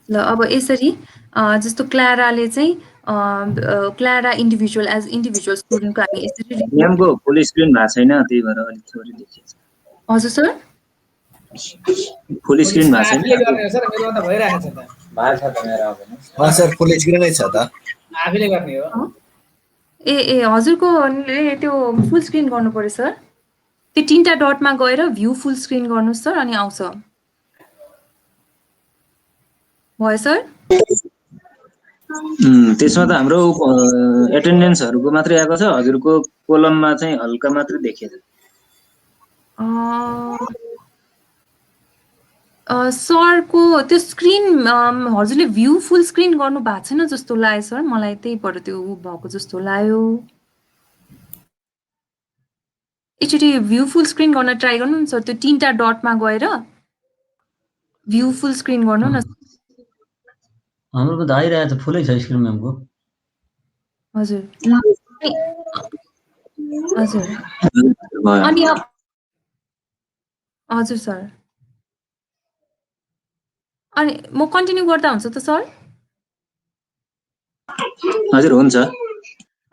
ल अब यसरी जस्तो क्लाराले चाहिँ क्लारा इन्डिभिजुअल एज इन्डिभिजुअल स्टुडेन्टको हामी यसरी म्यामको फुल स्क्रिन भएको छैन त्यही भएर अलिक थोरै देखिन्छ। हजुर सर फुल स्क्रिन भएको छैन सर मेरो त भइरहेको छ त। भएको छ त मेरो अब सर फुल स्क्रिनै छ त। आफैले गर्ने हो। ए हजुरको त्यो फुल स्क्रिन गर्नु पर्यो सर। त्यो 3टा डटमा गएर भ्यू फुल स्क्रिन गर्नुहोस् सर अनि आउँछ। भयो सर? त्यसमा त हाम्रो एटेन्डेन्सहरुको मात्रै आएको छ, हजुरको कोलममा चाहिँ हल्का मात्रै देखिन्छ। सरको त्यो स्क्रिन हजुरले भ्यू फुल स्क्रिन गर्नु भएको छैन जस्तो लाग्यो सर, मलाई त्यही भएर त्यो भएको जस्तो लाग्यो। एकचोटि भ्यू फुल स्क्रिन गर्न ट्राई गर्नु न सर, त्यो 3टा डटमा गएर भ्यू फुल स्क्रिन गर्नु न। हाम्रो त आइरहेको छ, फुलै छ स्क्रिन म्यामको। हजुर हजुर अनि हजुर सर, अनि म कन्टिन्यू गर्दा हुन्छ त सर? हजुर हुन्छ।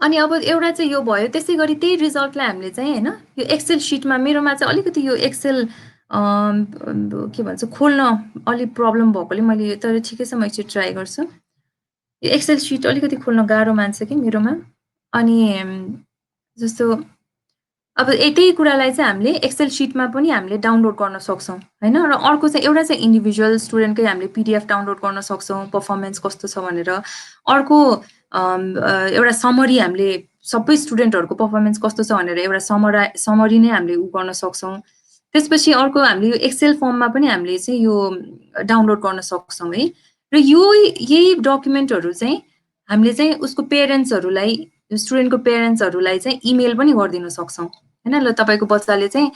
अनि अब एउटा चाहिँ यो भयो, त्यसै गरी त्यही रिजल्टलाई हामीले चाहिँ होइन यो एक्सेल सिटमा, मेरोमा चाहिँ अलिकति यो एक्सेल के भन्छ खोल्न अलिक प्रब्लम भएकोले मैले, तर ठिकै छ म एकचोटि ट्राई गर्छु। यो एक्सेल सिट अलिकति खोल्न गाह्रो मान्छ कि मेरोमा। अनि जस्तो अब त्यही कुरालाई चाहिँ हामीले एक्सेल सिटमा पनि हामीले डाउनलोड गर्न सक्छौँ होइन। र अर्को चाहिँ एउटा चाहिँ इन्डिभिजुअल स्टुडेन्टकै हामीले पिडिएफ डाउनलोड गर्न सक्छौँ पर्फर्मेन्स कस्तो छ भनेर। अर्को एउटा समरी, हामीले सबै स्टुडेन्टहरूको पर्फर्मेन्स कस्तो छ भनेर एउटा समरी नै हामीले गर्न सक्छौँ। त्यसपछि अर्को हामीले यो एक्सेल फर्ममा पनि हामीले चाहिँ यो डाउनलोड गर्न सक्छौँ है। र यही डकुमेन्टहरू चाहिँ हामीले चाहिँ उसको पेरेन्ट्सहरूलाई, स्टुडेन्टको पेरेन्ट्सहरूलाई चाहिँ इमेल पनि गरिदिन सक्छौँ होइन। ल तपाईँको बच्चाले चाहिँ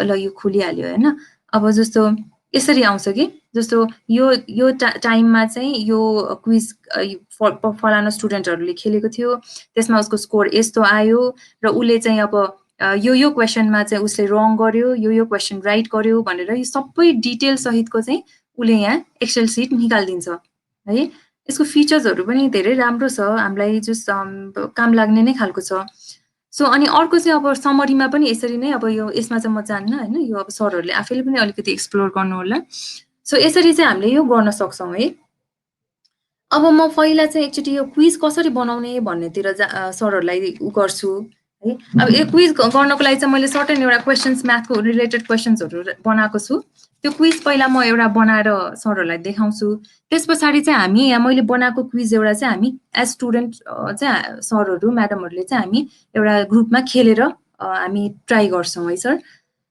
ल यो खुलिहाल्यो होइन। अब जस्तो यसरी आउँछ कि जस्तो यो टाइममा चाहिँ यो क्विज फलाना स्टुडेन्टहरूले खेलेको थियो, त्यसमा उसको स्कोर यस्तो आयो र उसले चाहिँ अब यो क्वेसनमा चाहिँ उसले रङ गर्यो, यो क्वेसन राइट गर्यो भनेर यो सबै डिटेल सहितको चाहिँ उसले यहाँ एक्सेल सिट निकालिदिन्छ है। यसको फिचर्सहरू पनि धेरै राम्रो छ, हामीलाई जस काम लाग्ने नै खालको छ। सो अनि अर्को चाहिँ अब समरीमा पनि यसरी नै, अब यो यसमा चाहिँ म जान्न होइन, यो अब सरहरूले आफैले पनि अलिकति एक्सप्लोर गर्नु होला। सो यसरी चाहिँ हामीले यो गर्न सक्छौँ है। अब म पहिला चाहिँ एकचोटि यो क्विज कसरी बनाउने भन्नेतिर सरहरूलाई गर्छु है। अब यो क्विज गर्नको लागि चाहिँ मैले सर्टेन एउटा क्वेसन्स, म्याथको रिलेटेड क्वेसन्सहरू बनाएको छु। त्यो क्विज पहिला म एउटा बनाएर सरहरूलाई देखाउँछु। त्यस पछाडि चाहिँ हामी यहाँ मैले बनाएको क्विज एउटा चाहिँ हामी एज स्टुडेन्ट चाहिँ सरहरू म्याडमहरूले चाहिँ हामी एउटा ग्रुपमा खेलेर हामी ट्राई गर्छौँ है सर।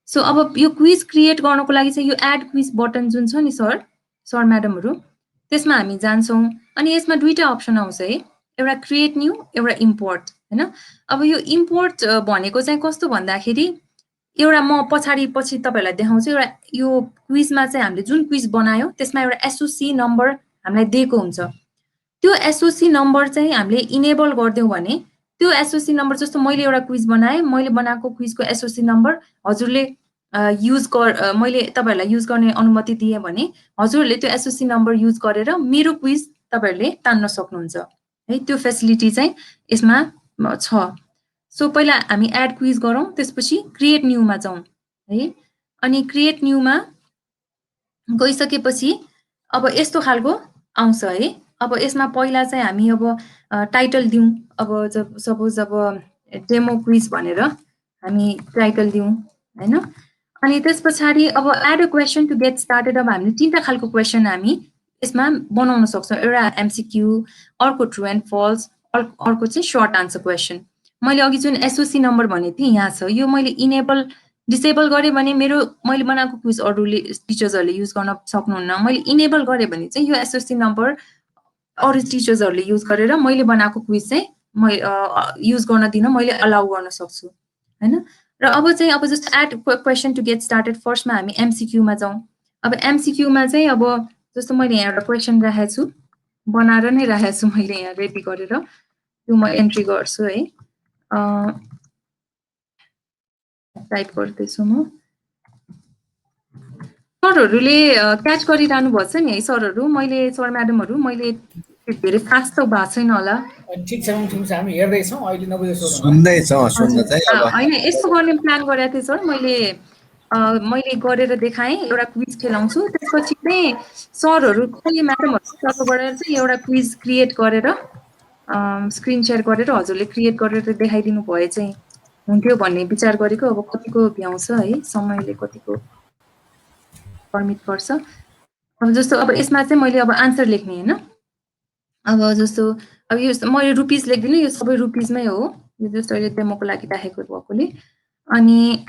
सो अब यो क्विज क्रिएट गर्नको लागि चाहिँ यो एड क्विज बटन जुन छ नि सर म्याडमहरू, त्यसमा हामी जान्छौँ। अनि यसमा दुईटा अप्सन आउँछ है, एउटा क्रिएट न्यू, एउटा इम्पोर्ट होइन। अब यो इम्पोर्ट भनेको चाहिँ कस्तो भन्दाखेरि, एउटा म पछि तपाईँहरूलाई देखाउँछु। एउटा यो क्विजमा चाहिँ हामीले जुन क्विज बनायो त्यसमा एउटा एसओसी नम्बर हामीलाई दिएको हुन्छ। त्यो एसओसी नम्बर चाहिँ हामीले इनेबल गरिदिउँ भने त्यो एसओसी नम्बर, जस्तो मैले एउटा क्विज बनाएँ, मैले बनाएको क्विजको एसओसी नम्बर हजुरले मैले तपाईँहरूलाई युज गर्ने अनुमति दिएँ भने हजुरहरूले त्यो एसओसी नम्बर युज गरेर मेरो क्विज तपाईँहरूले तान्न सक्नुहुन्छ है। त्यो फेसिलिटी चाहिँ यसमा छ। सो पहिला हामी एड क्विज गरौँ, त्यसपछि क्रिएट न्यूमा जाउँ है। अनि क्रिएट न्यूमा गइसकेपछि अब यस्तो खालको आउँछ है। अब यसमा पहिला चाहिँ हामी अब टाइटल दिउँ। अब सपोज अब डेमो क्विज भनेर हामी टाइटल दिउँ होइन। अनि त्यस पछाडि अब add a question to get started, अब हामीले 3टा खालको क्वेसन हामी यसमा बनाउन सक्छौँ। एउटा एमसिक्यू, अर्को ट्रु एन्ड फल्स, अर्को चाहिँ सर्ट आन्सर क्वेसन। मैले अघि जुन एसओसी नम्बर भनेको थिएँ यहाँ छ, यो मैले डिसेबल गरेँ भने मैले बनाएको क्विज अरूले टिचर्सहरूले युज गर्न सक्नुहुन्न। मैले इनेबल गरेँ भने चाहिँ यो एसओसी नम्बर अरू टिचर्सहरूले युज गरेर मैले बनाएको क्विज चाहिँ युज गर्न दिन मैले अलाउ गर्न सक्छु होइन। र अब जस्तो add question to get started, फर्स्टमा हामी एमसिक्यूमा जाउँ। अब एमसिक्यूमा चाहिँ अब जस्तो मैले यहाँ एउटा क्वेसन राखेको छु, बनाएर नै राखेको छु मैले यहाँ रेडी गरेर, त्यो म एन्ट्री गर्छु है। टाइप गर्दैछु म। सरहरूले क्याच गरिरहनु भएको छ नि है सरहरू, सर म्याडमहरू, मैले धेरै फास्ट त भएको छैन होला? ठिक छ, हामी हेर्दैछौँ अहिले 9 बजे सुन्दैछौँ होइन, यस्तो गर्ने प्लान गरेको थिएँ सर मैले गरेर देखाएँ, एउटा क्विज खेलाउँछु, त्यसपछि चाहिँ सरहरू म्याडमहरूको तर्फबाट चाहिँ एउटा क्विज क्रिएट गरेर स्क्रिन सेयर गरेर हजुरले क्रिएट गरेर देखाइदिनु भए चाहिँ हुन्थ्यो भन्ने विचार गरेको। अब कतिको भ्याउँछ है, समयले कतिको पर्मिट गर्छ। अब जस्तो अब यसमा चाहिँ मैले अब आन्सर लेख्ने होइन। अब जस्तो अब यो मैले रुपिस लेख्दिनँ, यो सबै रुपिसमै हो, यो जस्तो अहिले डेमोको लागि राखेको भएकोले। अनि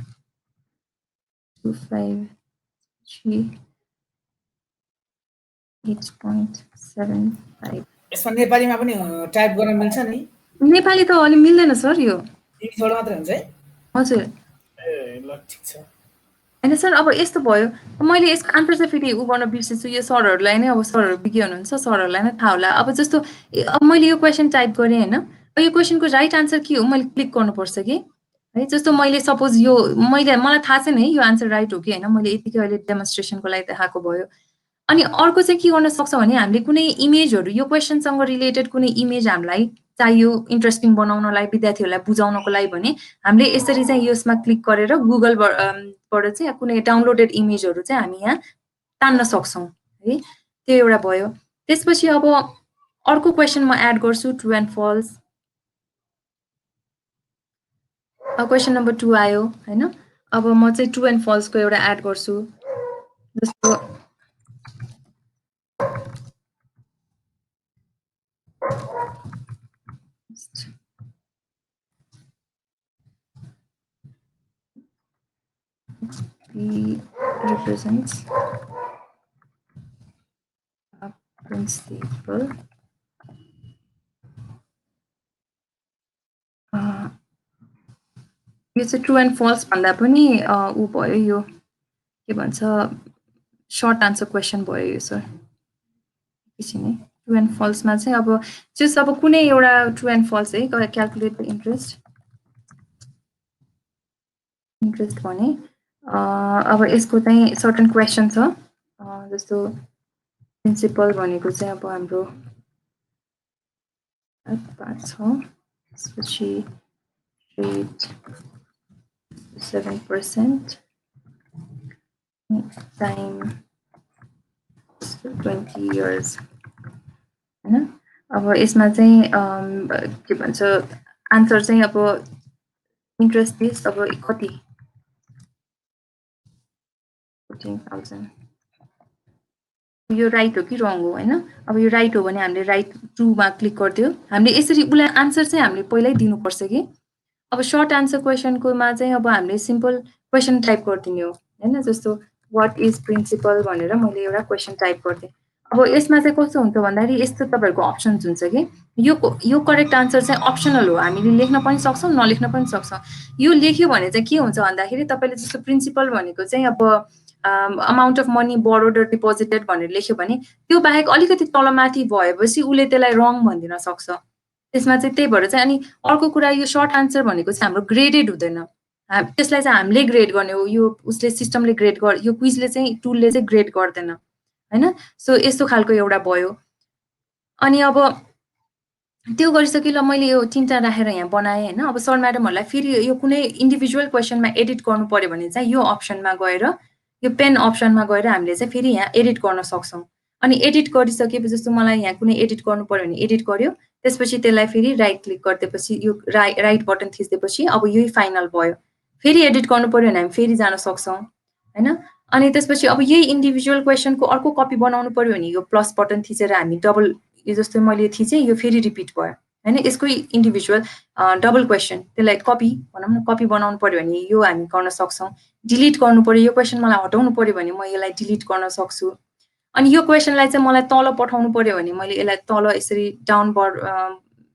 253.8.75 यसमा नेपालीमा पनि टाइप गर्न मिल्छ नि? नेपाली त अलि मिल्दैन सर, यो इङ्ग्लिसबाट मात्रै हुन्छ है? हजुर, ए ल ठिक छ होइन सर, अब यस्तो भयो, मैले यसको आन्सर चाहिँ फेरि उ गर्न बिर्सेछु, यो सरहरूलाई नै, अब सरहरू विज्ञ हुनुहुन्छ, सरहरूलाई नै थाहा होला। अब जस्तो अब मैले यो क्वेसन टाइप गरेँ होइन, अब यो क्वेसनको राइट आन्सर के हो मैले क्लिक गर्नुपर्छ कि है। जस्तो मैले सपोज यो मलाई थाहा छैन है यो आन्सर राइट हो कि होइन, मैले यतिकै अहिले डेमोन्स्ट्रेसनको लागि देखाएको भयो। अनि अर्को चाहिँ के गर्न सक्छौँ भने हामीले कुनै इमेजहरू, यो क्वेसनसँग रिलेटेड कुनै इमेज हामीलाई चाहियो इन्ट्रेस्टिङ बनाउनलाई, विद्यार्थीहरूलाई बुझाउनको लागि भने हामीले यसरी चाहिँ यसमा क्लिक गरेर गुगलबाट चाहिँ कुनै डाउनलोडेड इमेजहरू चाहिँ हामी यहाँ तान्न सक्छौँ है। त्यो एउटा भयो। त्यसपछि अब अर्को क्वेसन म एड गर्छु, true and false. Question number 2 आयो होइन। अब म चाहिँ ट्रु एन्ड फल्सको एउटा एड गर्छु। जस्तो P represents a principal यो चाहिँ ट्रु एन्ड फल्स भन्दा पनि ऊ भयो, यो के भन्छ सर्ट आन्सर क्वेसन भयो यो सर। एकैछिन है, ट्रु एन्ड फल्समा चाहिँ अब जस अब कुनै एउटा ट्रु एन्ड फल्स है, क्यालकुलेट द इन्ट्रेस्ट भने अब यसको चाहिँ सर्टन क्वेसन छ। जस्तो प्रिन्सिपल भनेको चाहिँ अब हाम्रो पार्ट छ, त्यसपछि रेट 7%, टाइम 20 years हैन। अब यसमा चाहिँ के भन्छ आन्सर चाहिँ अब इन्ट्रेस्ट बेस अब कति 14,000। यो राइट हो कि रङ हो होइन। अब यो राइट हो भने हामीले राइट ट्रुमा क्लिक गरिदियो। हामीले यसरी उसलाई आन्सर चाहिँ हामीले पहिल्यै दिनुपर्छ कि। अब सर्ट आन्सर क्वेसनकोमा चाहिँ अब हामीले सिम्पल क्वेसन टाइप गरिदिने हो होइन। जस्तो वाट इज प्रिन्सिपल भनेर मैले एउटा क्वेसन टाइप गरिदिएँ। अब यसमा चाहिँ कस्तो हुन्छ भन्दाखेरि यस्तो तपाईँहरूको अप्सन्स हुन्छ कि यो करेक्ट आन्सर चाहिँ अप्सनल हो, हामीले लेख्न पनि सक्छौँ नलेख्न पनि सक्छौँ। यो लेख्यो भने चाहिँ के हुन्छ भन्दाखेरि तपाईँले जस्तो प्रिन्सिपल भनेको चाहिँ अब अमाउन्ट अफ मनी बोरोड र डिपोजिटेड भनेर लेख्यो भने त्यो बाहेक अलिकति तलमाथि भएपछि उसले त्यसलाई रङ भनिदिन सक्छ। त्यसमा चाहिँ त्यही भएर चाहिँ। अनि अर्को कुरा यो सर्ट आन्सर भनेको चाहिँ हाम्रो ग्रेडेड हुँदैन, त्यसलाई चाहिँ हामीले ग्रेड गर्ने हो। यो उसले सिस्टमले ग्रेड यो क्विजले चाहिँ टुलले चाहिँ ग्रेड गर्दैन होइन। सो यस्तो खालको एउटा भयो। अनि अब त्यो गरिसके ल मैले यो 3टा राखेर यहाँ बनाएँ होइन। अब सर म्याडमहरूलाई फेरि यो कुनै इन्डिभिजुअल क्वेसनमा एडिट गर्नु पर्यो भने चाहिँ यो अप्सनमा गएर यो पेन अप्सनमा गएर हामीले चाहिँ फेरि यहाँ एडिट गर्न सक्छौँ। अनि एडिट गरिसकेपछि जस्तो मलाई यहाँ कुनै एडिट गर्नु पर्यो भने एडिट गर्यो, त्यसपछि त्यसलाई फेरि राइट क्लिक गरिदिएपछि यो राइट बटन थिच्दिएपछि अब यही फाइनल भयो। फेरि एडिट गर्नु पर्यो भने हामी फेरि जान सक्छौँ होइन। अनि त्यसपछि अब यही इन्डिभिजुअल क्वेसनको अर्को कपी बनाउनु पर्यो भने यो प्लस बटन थिचेर हामी डबल, यो जस्तो मैले थिचेँ यो फेरि रिपिट भयो होइन। यसको इन्डिभिजुअल डबल क्वेसन त्यसलाई कपी भनौँ न, कपी बनाउनु पर्यो भने यो हामी गर्न सक्छौँ। डिलिट गर्नु पर्यो, यो क्वेसन मलाई हटाउनु पर्यो भने म यसलाई डिलिट गर्न सक्छु। अनि यो क्वेसनलाई चाहिँ मलाई तल पठाउनु पर्यो भने मैले यसलाई तल यसरी डाउनवर्ड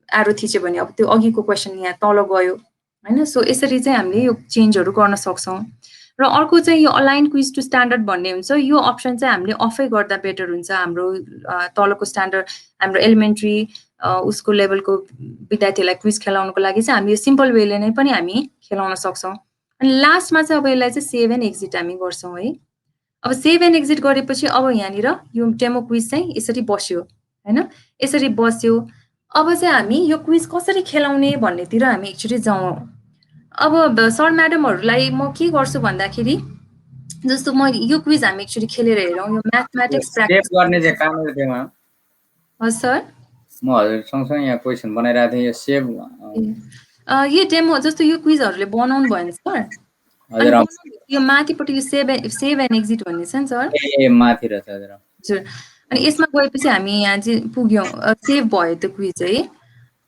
एरो थिच्यो भने अब त्यो अघिको क्वेसन यहाँ तल गयो होइन। सो यसरी चाहिँ हामीले यो चेन्जहरू गर्न सक्छौँ। र अर्को चाहिँ यो अलाइन क्विज टु स्ट्यान्डर्ड भन्ने हुन्छ, यो अप्सन चाहिँ हामीले अफै गर्दा बेटर हुन्छ। हाम्रो तलको स्ट्यान्डर्ड हाम्रो एलिमेन्ट्री उसको लेभलको विद्यार्थीहरूलाई क्विज खेलाउनुको लागि चाहिँ हामी यो सिम्पल वेले नै पनि हामी खेलाउन सक्छौँ। अनि लास्टमा चाहिँ अब यसलाई चाहिँ सेभ एन्ड एक्जिट हामी गर्छौँ है। अब सेभ एन्ड एक्जिट गरेपछि अब यहाँनिर यो डेमो क्विज चाहिँ यसरी बस्यो होइन, यसरी बस्यो। अब चाहिँ हामी यो क्विज कसरी खेलाउने भन्नेतिर हामी एकचोटि जाउँ। अब सर म्याडमहरूलाई म के गर्छु भन्दाखेरि जस्तो म यो क्विज हामी एकचोटि खेलेर हेरौँ। यो म्याथमेटिक्स सेभ गर्ने चाहिँ काम हो त्यसमा। हजुर सर, म हजुर सँगसँगै यहाँ क्वेसन बनाइरहेको थिएँ। यो सेभ यो डेमो जस्तो यो क्विजहरूले बनाउनु भयो नि सर। हजुर यो माथिपट्टि यो सेभ एन्ड एक्जिट भन्ने छ नि सर। ए माथि रहेछ हजुर। हजुर, अनि यसमा गएपछि हामी यहाँ चाहिँ पुग्यौँ, सेभ भयो त्यो क्विज है।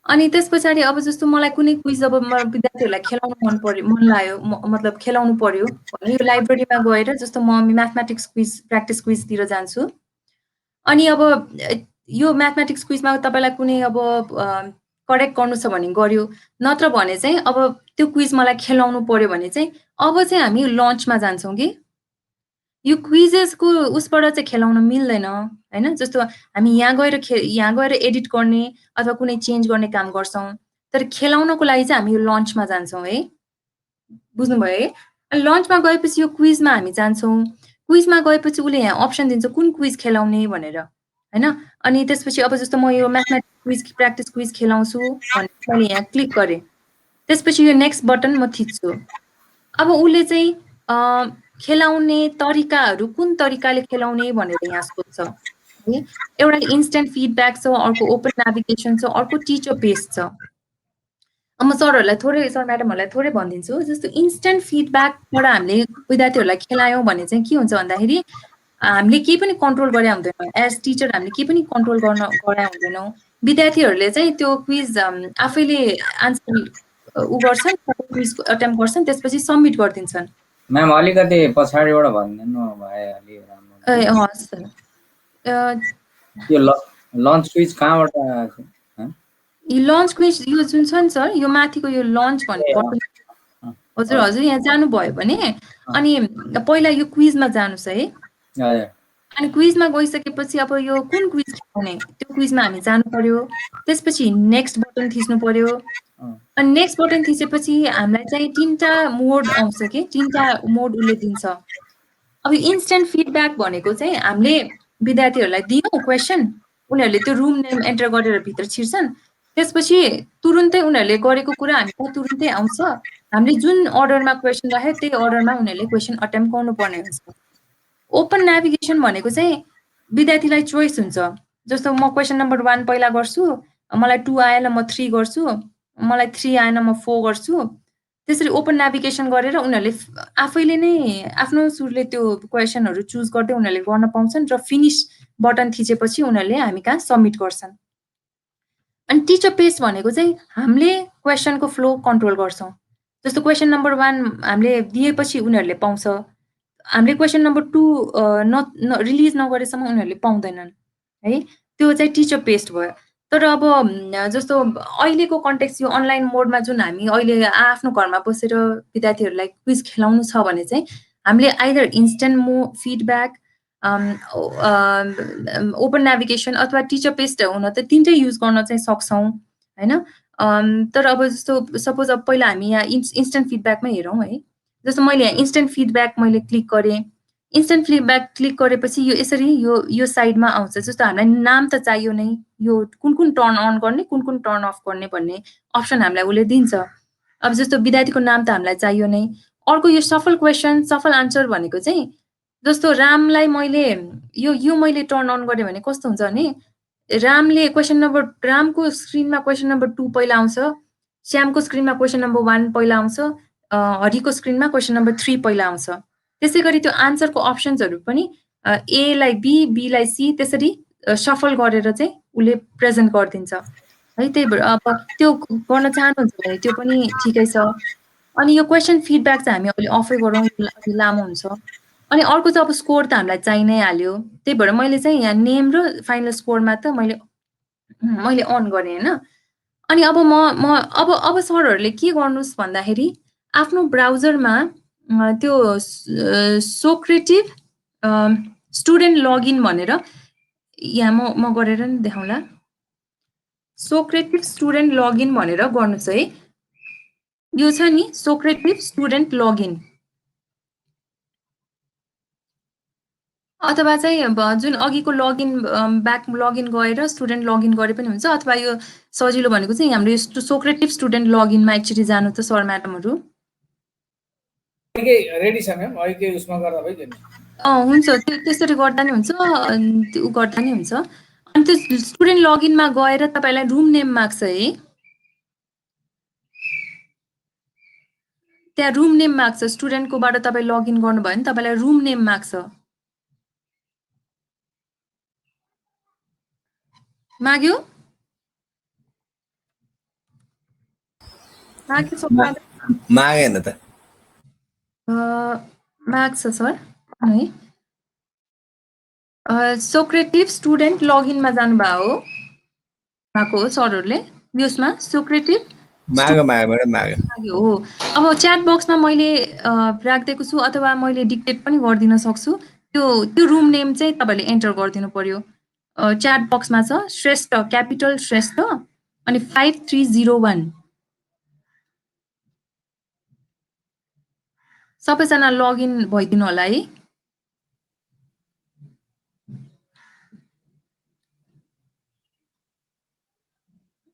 अनि त्यस पछाडि अब जस्तो मलाई कुनै क्विज अब विद्यार्थीहरूलाई खेलाउनु मन लाग्यो, मतलब खेलाउनु पर्यो भने यो लाइब्रेरीमा गएर जस्तो म म्याथमेटिक्स क्विज प्र्याक्टिस क्विजतिर जान्छु। अनि अब यो म्याथमेटिक्स क्विजमा तपाईँलाई कुनै अब करेक्ट गर्नु छ भने गर्यो, नत्र भने चाहिँ अब त्यो क्विज मलाई खेलाउनु पर्यो भने चाहिँ अब चाहिँ हामी लन्चमा जान्छौँ कि यो क्विजेसको उसबाट चाहिँ खेलाउन मिल्दैन हैन। जस्तो हामी यहाँ गएर एडिट गर्ने अथवा कुनै चेन्ज गर्ने काम गर्छौँ, तर खेलाउनको लागि चाहिँ हामी यो लन्चमा जान्छौँ है, बुझ्नुभयो है। लन्चमा गएपछि यो क्विजमा हामी जान्छौँ, क्विजमा गएपछि उसले यहाँ अप्सन दिन्छ कुन क्विज खेलाउने भनेर हैन। अनि त्यसपछि अब जस्तो म यो म्याथमेटिक्स क्विज प्र्याक्टिस क्विज खेलाउँछु भनेर मैले यहाँ क्लिक गरेँ, त्यसपछि यो नेक्स्ट बटन म थिच्छु। अब उसले चाहिँ खेलाउने तरिकाहरू कुन तरिकाले खेलाउने भनेर यहाँ सोध्छ है। एउटा इन्स्ट्यान्ट फिडब्याक छ, अर्को ओपन नेभिगेसन छ, अर्को टिचर बेस्ड छ। अब म सरहरूलाई थोरै सर म्याडमहरूलाई थोरै भनिदिन्छु। जस्तो इन्स्ट्यान्ट फिडब्याकबाट हामीले विद्यार्थीहरूलाई खेलायौँ भने चाहिँ के हुन्छ भन्दाखेरि हामीले केही पनि कन्ट्रोल गरे हुँदैन, एज टिचर हामीले केही पनि कन्ट्रोल गरे हुँदैनौँ। विद्यार्थीहरूले चाहिँ त्यो क्विज आफैले आन्सर गर्छन्, क्विज अटेम्प्ट गर्छन्, त्यसपछि सबमिट गरिदिन्छन्। म्याम अलिकति पछाडिबाट भनिदिनु भए अलि राम्रो। ए हस् सर। यो लन्च क्विज कहाँबाट छ? लन्च क्विज यो जुन छ नि सर, यो माथिको यो लन्च भन्ने बटन, हजुर यहाँ जानुभयो भने अनि पहिला यो क्विजमा जानुहोस् है। अनि क्विजमा गइसकेपछि अब यो कुन क्विज खेलाउने त्यो क्विजमा हामी जानु पर्यो, त्यसपछि नेक्स्ट बटन थिच्नु पर्यो। अनि नेक्स्ट बटन थिचेपछि हामीलाई चाहिँ 3टा मोड आउँछ कि 3टा मोड उसले दिन्छ। अब इन्स्ट्यान्ट फिडब्याक भनेको चाहिँ हामीले विद्यार्थीहरूलाई दियौँ क्वेसन, उनीहरूले त्यो रुम नेम एन्टर गरेर भित्र छिर्छन्, त्यसपछि तुरुन्तै उनीहरूले गरेको कुरा हामीलाई तुरुन्तै आउँछ। हामीले जुन अर्डरमा क्वेसन राख्यो त्यही अर्डरमा उनीहरूले क्वेसन अटेम्प्ट गर्नुपर्ने हुन्छ। ओपन नेभिगेसन भनेको चाहिँ विद्यार्थीलाई चोइस हुन्छ। जस्तो म क्वेसन नम्बर 1 पहिला गर्छु, मलाई 2 आएन म 3 गर्छु, मलाई 3 आएन म 4 गर्छु। त्यसरी ओपन नेभिगेसन गरेर उनीहरूले आफैले नै आफ्नो सुरले त्यो क्वेसनहरू चुज गर्दै उनीहरूले गर्न पाउँछन् र फिनिश बटन थिचेपछि उनीहरूले हामी कहाँ सबमिट गर्छन्। अनि टिचर पेस्ट भनेको चाहिँ हामीले क्वेसनको फ्लो कन्ट्रोल गर्छौँ। जस्तो क्वेसन नम्बर 1 हामीले दिएपछि उनीहरूले पाउँछ, हामीले क्वेसन नम्बर 2 रिलिज नगरेसम्म उनीहरूले पाउँदैनन् है। त्यो चाहिँ टिचर पेस्ट भयो। तर अब जस्तो अहिलेको कन्टेक्स्ट यो अनलाइन मोडमा जुन हामी अहिले आफ्नो घरमा बसेर विद्यार्थीहरूलाई क्विज खेलाउनु छ भने चाहिँ हामीले either instant feedback, open navigation अथवा टिचर पेस्ट हुन त 3टै युज गर्न चाहिँ सक्छौँ हैन। तर अब जस्तो सपोज अब पहिला हामी यहाँ इन्स्ट्यान्ट फिडब्याकमै हेरौँ है। जस्तो मैले यहाँ इन्स्ट्यान्ट फिडब्याक मैले क्लिक गरेँ, इन्स्ट्यान्ट फिडब्याक क्लिक गरेपछि यो यसरी यो साइडमा आउँछ। जस्तो हामीलाई नाम त चाहियो नै, यो कुन टर्न अन गर्ने कुन टर्न अफ गर्ने भन्ने अप्सन हामीलाई उसले दिन्छ। अब जस्तो विद्यार्थीको नाम त हामीलाई चाहियो नै। अर्को यो सफल क्वेसन सफल आन्सर भनेको चाहिँ जस्तो रामलाई मैले यो मैले टर्न अन गरेँ भने कस्तो हुन्छ भने रामले रामको स्क्रिनमा क्वेसन नम्बर 2 पहिला आउँछ, श्यामको स्क्रिनमा क्वेसन नम्बर 1 पहिला आउँछ, हरिको स्क्रिनमा क्वेसन नम्बर 3 पहिला आउँछ। त्यसै गरी त्यो आन्सरको अप्सन्सहरू पनि ए लाई बी, बी लाई सी त्यसरी सफल गरेर चाहिँ उसले प्रेजेन्ट गरिदिन्छ है। त्यही भएर अब त्यो गर्न चाहनुहुन्छ भने त्यो पनि ठिकै छ। अनि यो क्वेसन फिडब्याक चाहिँ हामी अहिले अफै गरौँ, लामो हुन्छ। अनि अर्को चाहिँ अब स्कोर त हामीलाई चाहि नै हाल्यो, त्यही भएर मैले चाहिँ यहाँ नेम र फाइनल स्कोरमा त मैले अन गरेँ हैन। अनि अब अब सरहरूले के गर्नुहोस् भन्दाखेरि आफ्नो ब्राउजरमा त्यो सोक्रेटिभ स्टुडेन्ट लगइन भनेर यहाँ म गरेर नि देखाउँला। सोक्रेटिभ स्टुडेन्ट लगइन भनेर गर्नुहोस् है। यो छ नि सोक्रेटिभ स्टुडेन्ट लगइन, अथवा चाहिँ जुन अघिको लगइन ब्याक लगइन गएर स्टुडेन्ट लगइन गरे पनि हुन्छ, अथवा यो सजिलो भनेको चाहिँ हाम्रो यो सोक्रेटिभ स्टुडेन्ट लगइनमा एकचोटि जानु त सर म्याडमहरू। रेडी छ म्याम, अहिले उसमा गर्दा भइगयो नि। हुन्छ, त्यसरी गर्दा नि हुन्छ, त्यो गर्दा नि हुन्छ। अनि त्यो स्टुडेन्ट लगइनमा गएर तपाईँलाई रुम नेम माग्छ है, त्यहाँ रुम नेम माग्छ। स्टुडेन्टकोबाट तपाईँ लगइन गर्नुभयो भने तपाईँलाई रुम नेम माग्छ। माग्यो मागेन त माग्छ सर है। सोक्रेटिभ स्टुडेन्ट लगइनमा जानुभएको हो सरहरूले। यसमा सोक्रेटिभ माग म्याडम माग। हो। अब च्याट बक्समा मैले राखिदिएको छु अथवा मैले डिक्टेट पनि गरिदिन सक्छु। त्यो रुम नेम चाहिँ तपाईँले एन्टर गरिदिनु पर्यो। च्याट बक्समा छ श्रेष्ठ, क्यापिटल श्रेष्ठ अनि 5301। सबैजना लगइन भइदिनु होला है।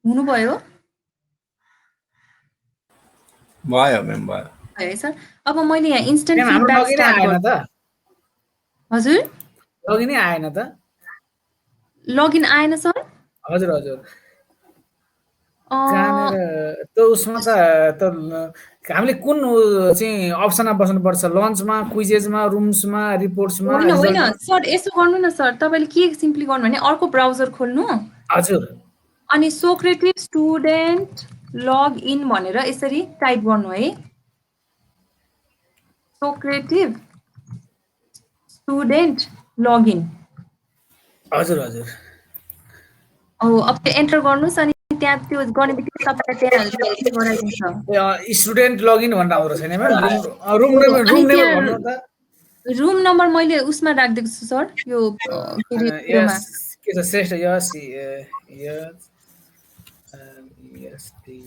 हुनुभयो भयो म्याम भयो। है सर। अब मैले यहाँ इन्स्टेन्ट म्याम हाम्रो फिडब्याक लगइनै स्टार्ट आएन त, हजुर लगइनै आएन त। लगइन आएन सर? हजुर हजुर अ, कहाँनिर त्यो उसमा त हामीले कुन चाहिँ अप्सनमा बस्नुपर्छ? लन्चमा, क्विजेसमा, रुम्समा, रिपोर्ट्समा, होइन होइन रिजल्टमा? सर यसो गर्नु न सर, तपाईँले के सिम्पली गर्नु भने अर्को ब्राउजर खोल्नु हजुर अनि सोक्रेटिभ स्टुडेन्ट लग इन भनेर यसरी टाइप गर्नु है। सोक्रेटिभ स्टुडेन्ट लगइन। हजुर हजुर हो अब त्यो एन्टर गर्नुहोस् अनि त्यहाँ त्यो गर्ने बित्तिकै तपाईँलाई त्यहाँ गराइदिन्छ। स्टुडेन्ट लगइन भनेर आउँदो छैन म्याम? रुम हो, नेम अनि भन्नु त्यहाँ त। रुम नम्बर मैले उसमा राखिदिएको छु सर, यो के अरे त्योमा। के छ श्रेष्ठ? यस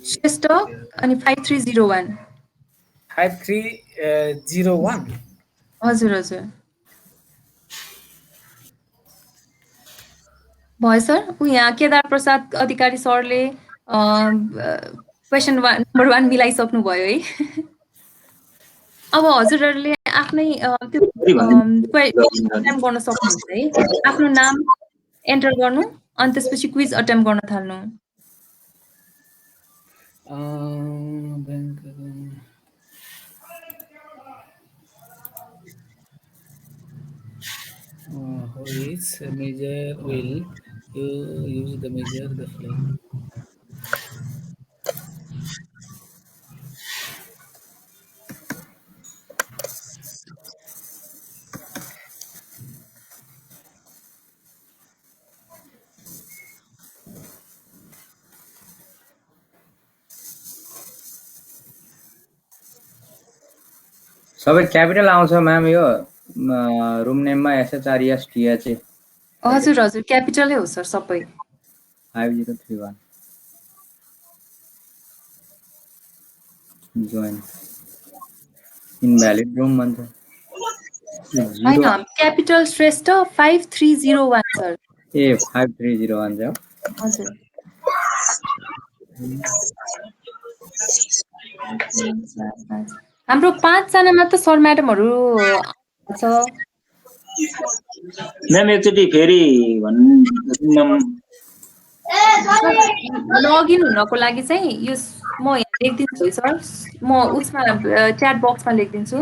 श्रेष्ठ अनि 5301। 5301। हजुर हजुर भयो सर। ऊ यहाँ केदार प्रसाद अधिकारी सरले क्वेसन नम्बर 1 मिलाइसक्नु भयो है। अब हजुरहरूले आफ्नै त्यो अटेम्प गर्न सक्नुहुन्छ है। आफ्नो नाम एन्टर गर्नु अनि त्यसपछि क्विज अटेम्प गर्न थाल्नु। Which measure will you use the measure the flame? सबै क्यापिटल आउँछ म्याम यो रुम नेममा SHRESTH। हजुर हजुर क्यापिटलै हो सर सबै। 5031 जोइन इनभ्यालिड रुम भन्छ। होइन क्यापिटल श्रेष्ठ 5301 सर। ए 5301 छ। हजुर हाम्रो 5 जनामा त सर म्याडमहरू छ। म्याम एकचोटि फेरि लगइन हुनको लागि चाहिँ यो म यहाँ लेखिदिन्छु है सर। म उसमा च्याट बक्समा लेखिदिन्छु।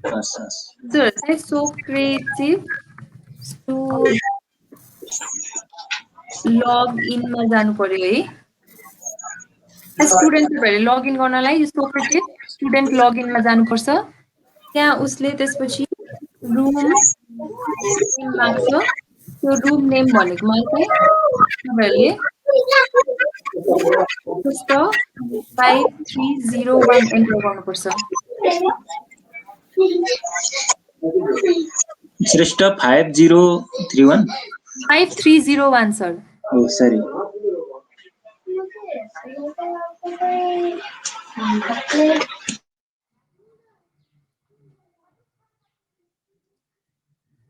हजुर चाहिँ सोक्रेटिभ लग इनमा जानु पर्यो है। स्टुडेन्टहरूले लगइन गर्नलाई यो सोक्रेटिभ स्टुडेन्ट लगइनमा जानुपर्छ। त्यहाँ उसले त्यसपछि रुम नेम माग्छ। त्यो रुम नेम भनेकोमा चाहिँ तपाईँहरूले 5301 एन्टर गर्नुपर्छ। श्रेष्ठ 5031 5301 सर। ओ सरी।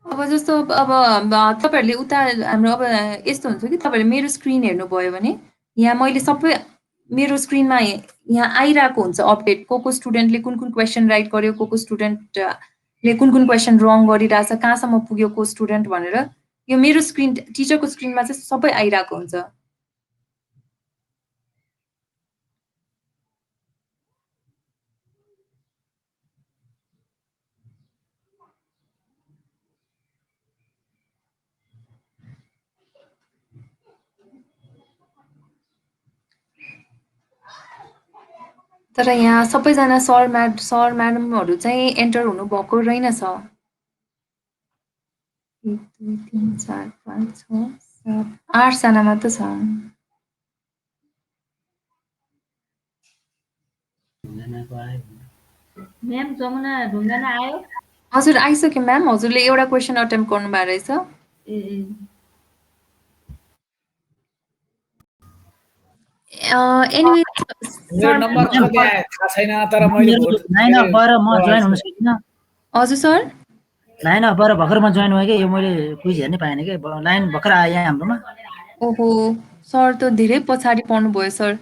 अब जस्तो अब तपाईँहरूले उता हाम्रो अब यस्तो हुन्छ कि तपाईँहरूले मेरो स्क्रिन हेर्नुभयो भने यहाँ मैले सबै मेरो स्क्रिनमा यहाँ आइरहेको हुन्छ अपडेट। को स्टुडेन्टले कुन कुन क्वेसन राइट गर्यो, को स्टुडेन्टले कुन कुन क्वेसन रङ गरिरहेछ, कहाँसम्म पुग्यो को स्टुडेन्ट भनेर यो मेरो स्क्रिन टिचरको स्क्रिनमा चाहिँ सबै आइरहेको हुन्छ। तर यहाँ सबैजना सर म्याडमहरू चाहिँ एन्टर हुनुभएको रहेनछ। 1 2 3 4 5 6 7 8 जना मात्र छ। ढुङ्गानाको आयो म्याम जमुना ढुङ्गाना आयो हजुर आइसक्यो म्याम हजुरले एउटा क्वेसन अटेम्प्ट गर्नुभएको रहेछ ए एनिवे मेरो नम्बर छ त्यहाँ थाहा छैन तर मैले भोट लाइन अफबाट म जोइन हुन सकिनँ हजुर सर लाइन अफबाट भर्खर म जोइन भएँ कि यो मैले क्विज हेर्नै पाएन कि लाइन भर्खर आयो यहाँ हाम्रोमा ओहो सर त धेरै पछाडि पर्नुभयो सर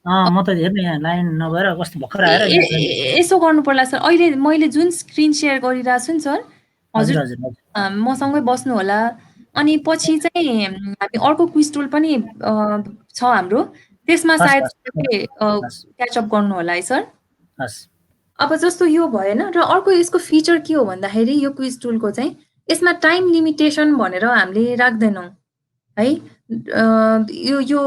म त हेर्नु यहाँ लाइन नभएर कस्तो भर्खर आएर यहाँ join गरेँ। यसो गर्नु पर्ला सर अहिले मैले जुन स्क्रिन सेयर गरिरहेको छु नि सर हजुर हजुर हजुर मसँगै बस्नु होला अनि पछि चाहिँ हामी अर्को क्विज टुल पनि छ हाम्रो त्यसमा हस्, सायद हस्, हस्। क्याचअप गर्नु होला है सर हस् अब जस्तो यो भएन र अर्को यसको फिचर के हो भन्दाखेरि यो क्विज टुलको चाहिँ यसमा टाइम लिमिटेसन भनेर हामीले राख्दैनौँ है यो यो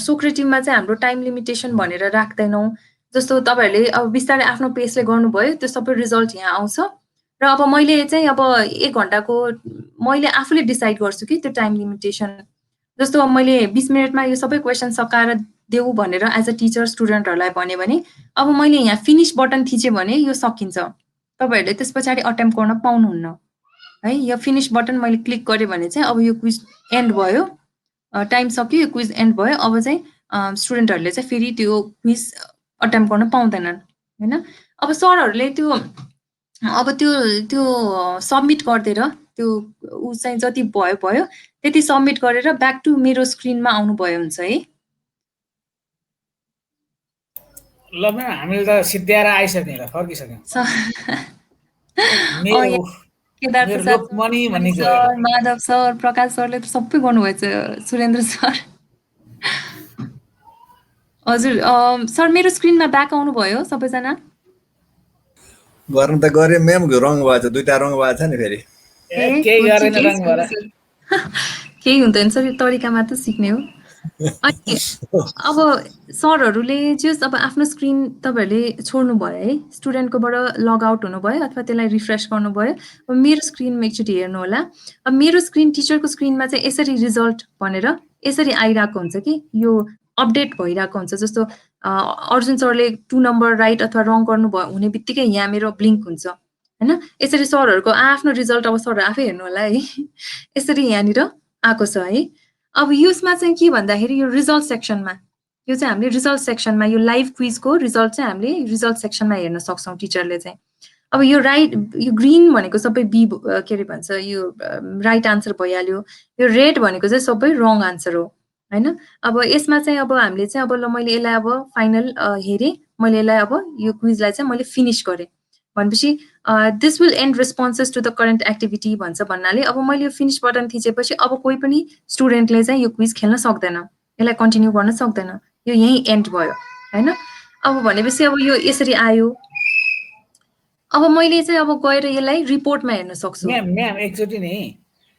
सोक्रेटिभमा चाहिँ हाम्रो टाइम लिमिटेसन भनेर राख्दैनौँ जस्तो तपाईँहरूले अब बिस्तारै आफ्नो पेसले गर्नुभयो त्यो सबै रिजल्ट यहाँ आउँछ र अब मैले चाहिँ अब 1 घन्टाको मैले आफूले डिसाइड गर्छु कि त्यो टाइम लिमिटेसन जस्तो अब मैले 20 मिनटमा यो सबै क्वेसन सकाएर देऊ भनेर एज अ टिचर स्टुडेन्टहरूलाई भने अब मैले यहाँ फिनिस बटन थिचेँ भने यो सकिन्छ तपाईँहरूले त्यस पछाडि अटेम्प्ट गर्न पाउनुहुन्न है यो फिनिस बटन मैले क्लिक गरेँ भने चाहिँ अब यो क्विज एन्ड भयो टाइम सक्यो यो क्विज एन्ड भयो अब चाहिँ स्टुडेन्टहरूले चाहिँ फेरि त्यो क्विज अटेम्प्ट गर्न पाउँदैनन् होइन अब सरहरूले त्यो अब त्यो त्यो सबमिट गरिदिएर त्यो ऊ चाहिँ जति भयो भयो त्यति सबमिट गरेर ब्याक टु मेरो स्क्रिनमा आउनुभयो हुन्छ है ल म्याम हामीले त सिद्ध्याएर आइसक्यौँ ल फर्किसक्यौँ मेरो केदार मेरो प्रसाद लोकमणि भन्ने सर गयो माधव सर प्रकाश सरले त सबै गर्नुभएछ सुरेन्द्र सर हजुर सर मेरो स्क्रिनमा ब्याक आउनुभयो सबैजना गर्नु त गरे म्याम रङ भएछ दुईटा रङ भएछ नि फेरि केही गरेन रङ भएर केही हुँदैन सर यो तरिका मात्र सिक्ने हो अनि अब सरहरूले जस अब आफ्नो स्क्रिन तपाईँहरूले छोड्नु भयो है स्टुडेन्टकोबाट लग आउट हुनुभयो अथवा त्यसलाई रिफ्रेस गर्नुभयो अब मेरो स्क्रिनमा एकचोटि हेर्नु होला अब मेरो स्क्रिन टिचरको स्क्रिनमा चाहिँ यसरी रिजल्ट भनेर यसरी आइरहेको हुन्छ कि यो अपडेट भइरहेको हुन्छ जस्तो अर्जुन सरले 2 नम्बर राइट अथवा रङ गर्नुभयो हुने बित्तिकै यहाँ मेरो ब्लिङ्क हुन्छ होइन यसरी सरहरूको आफ्नो रिजल्ट अब सरहरू आफै हेर्नु होला है यसरी यहाँनिर आएको छ है अब यसमा चाहिँ के भन्दाखेरि यो रिजल्ट सेक्सनमा यो चाहिँ हामीले रिजल्ट सेक्सनमा यो लाइभ क्विजको रिजल्ट चाहिँ हामीले रिजल्ट सेक्सनमा हेर्न सक्छौँ टिचरले चाहिँ अब यो यो ग्रिन भनेको सबै बी के अरे भन्छ यो राइट आन्सर भइहाल्यो यो रेड भनेको चाहिँ सबै रङ आन्सर हो होइन अब यसमा चाहिँ अब हामीले चाहिँ अब ल मैले यसलाई अब फाइनल हेरेँ मैले यसलाई अब यो क्विजलाई चाहिँ मैले फिनिस गरेँ भनेपछि this will end responses to the current activity भन्छ भन्नाले अब मैले यो फिनिस बटन थिचेपछि अब कोही पनि स्टुडेन्टले चाहिँ यो क्विज खेल्न सक्दैन यसलाई कन्टिन्यू गर्न सक्दैन यो यहीँ एन्ड भयो होइन अब भनेपछि अब यो यसरी आयो अब मैले चाहिँ अब गएर यसलाई रिपोर्टमा हेर्न सक्छु म्याम एकचोटि नि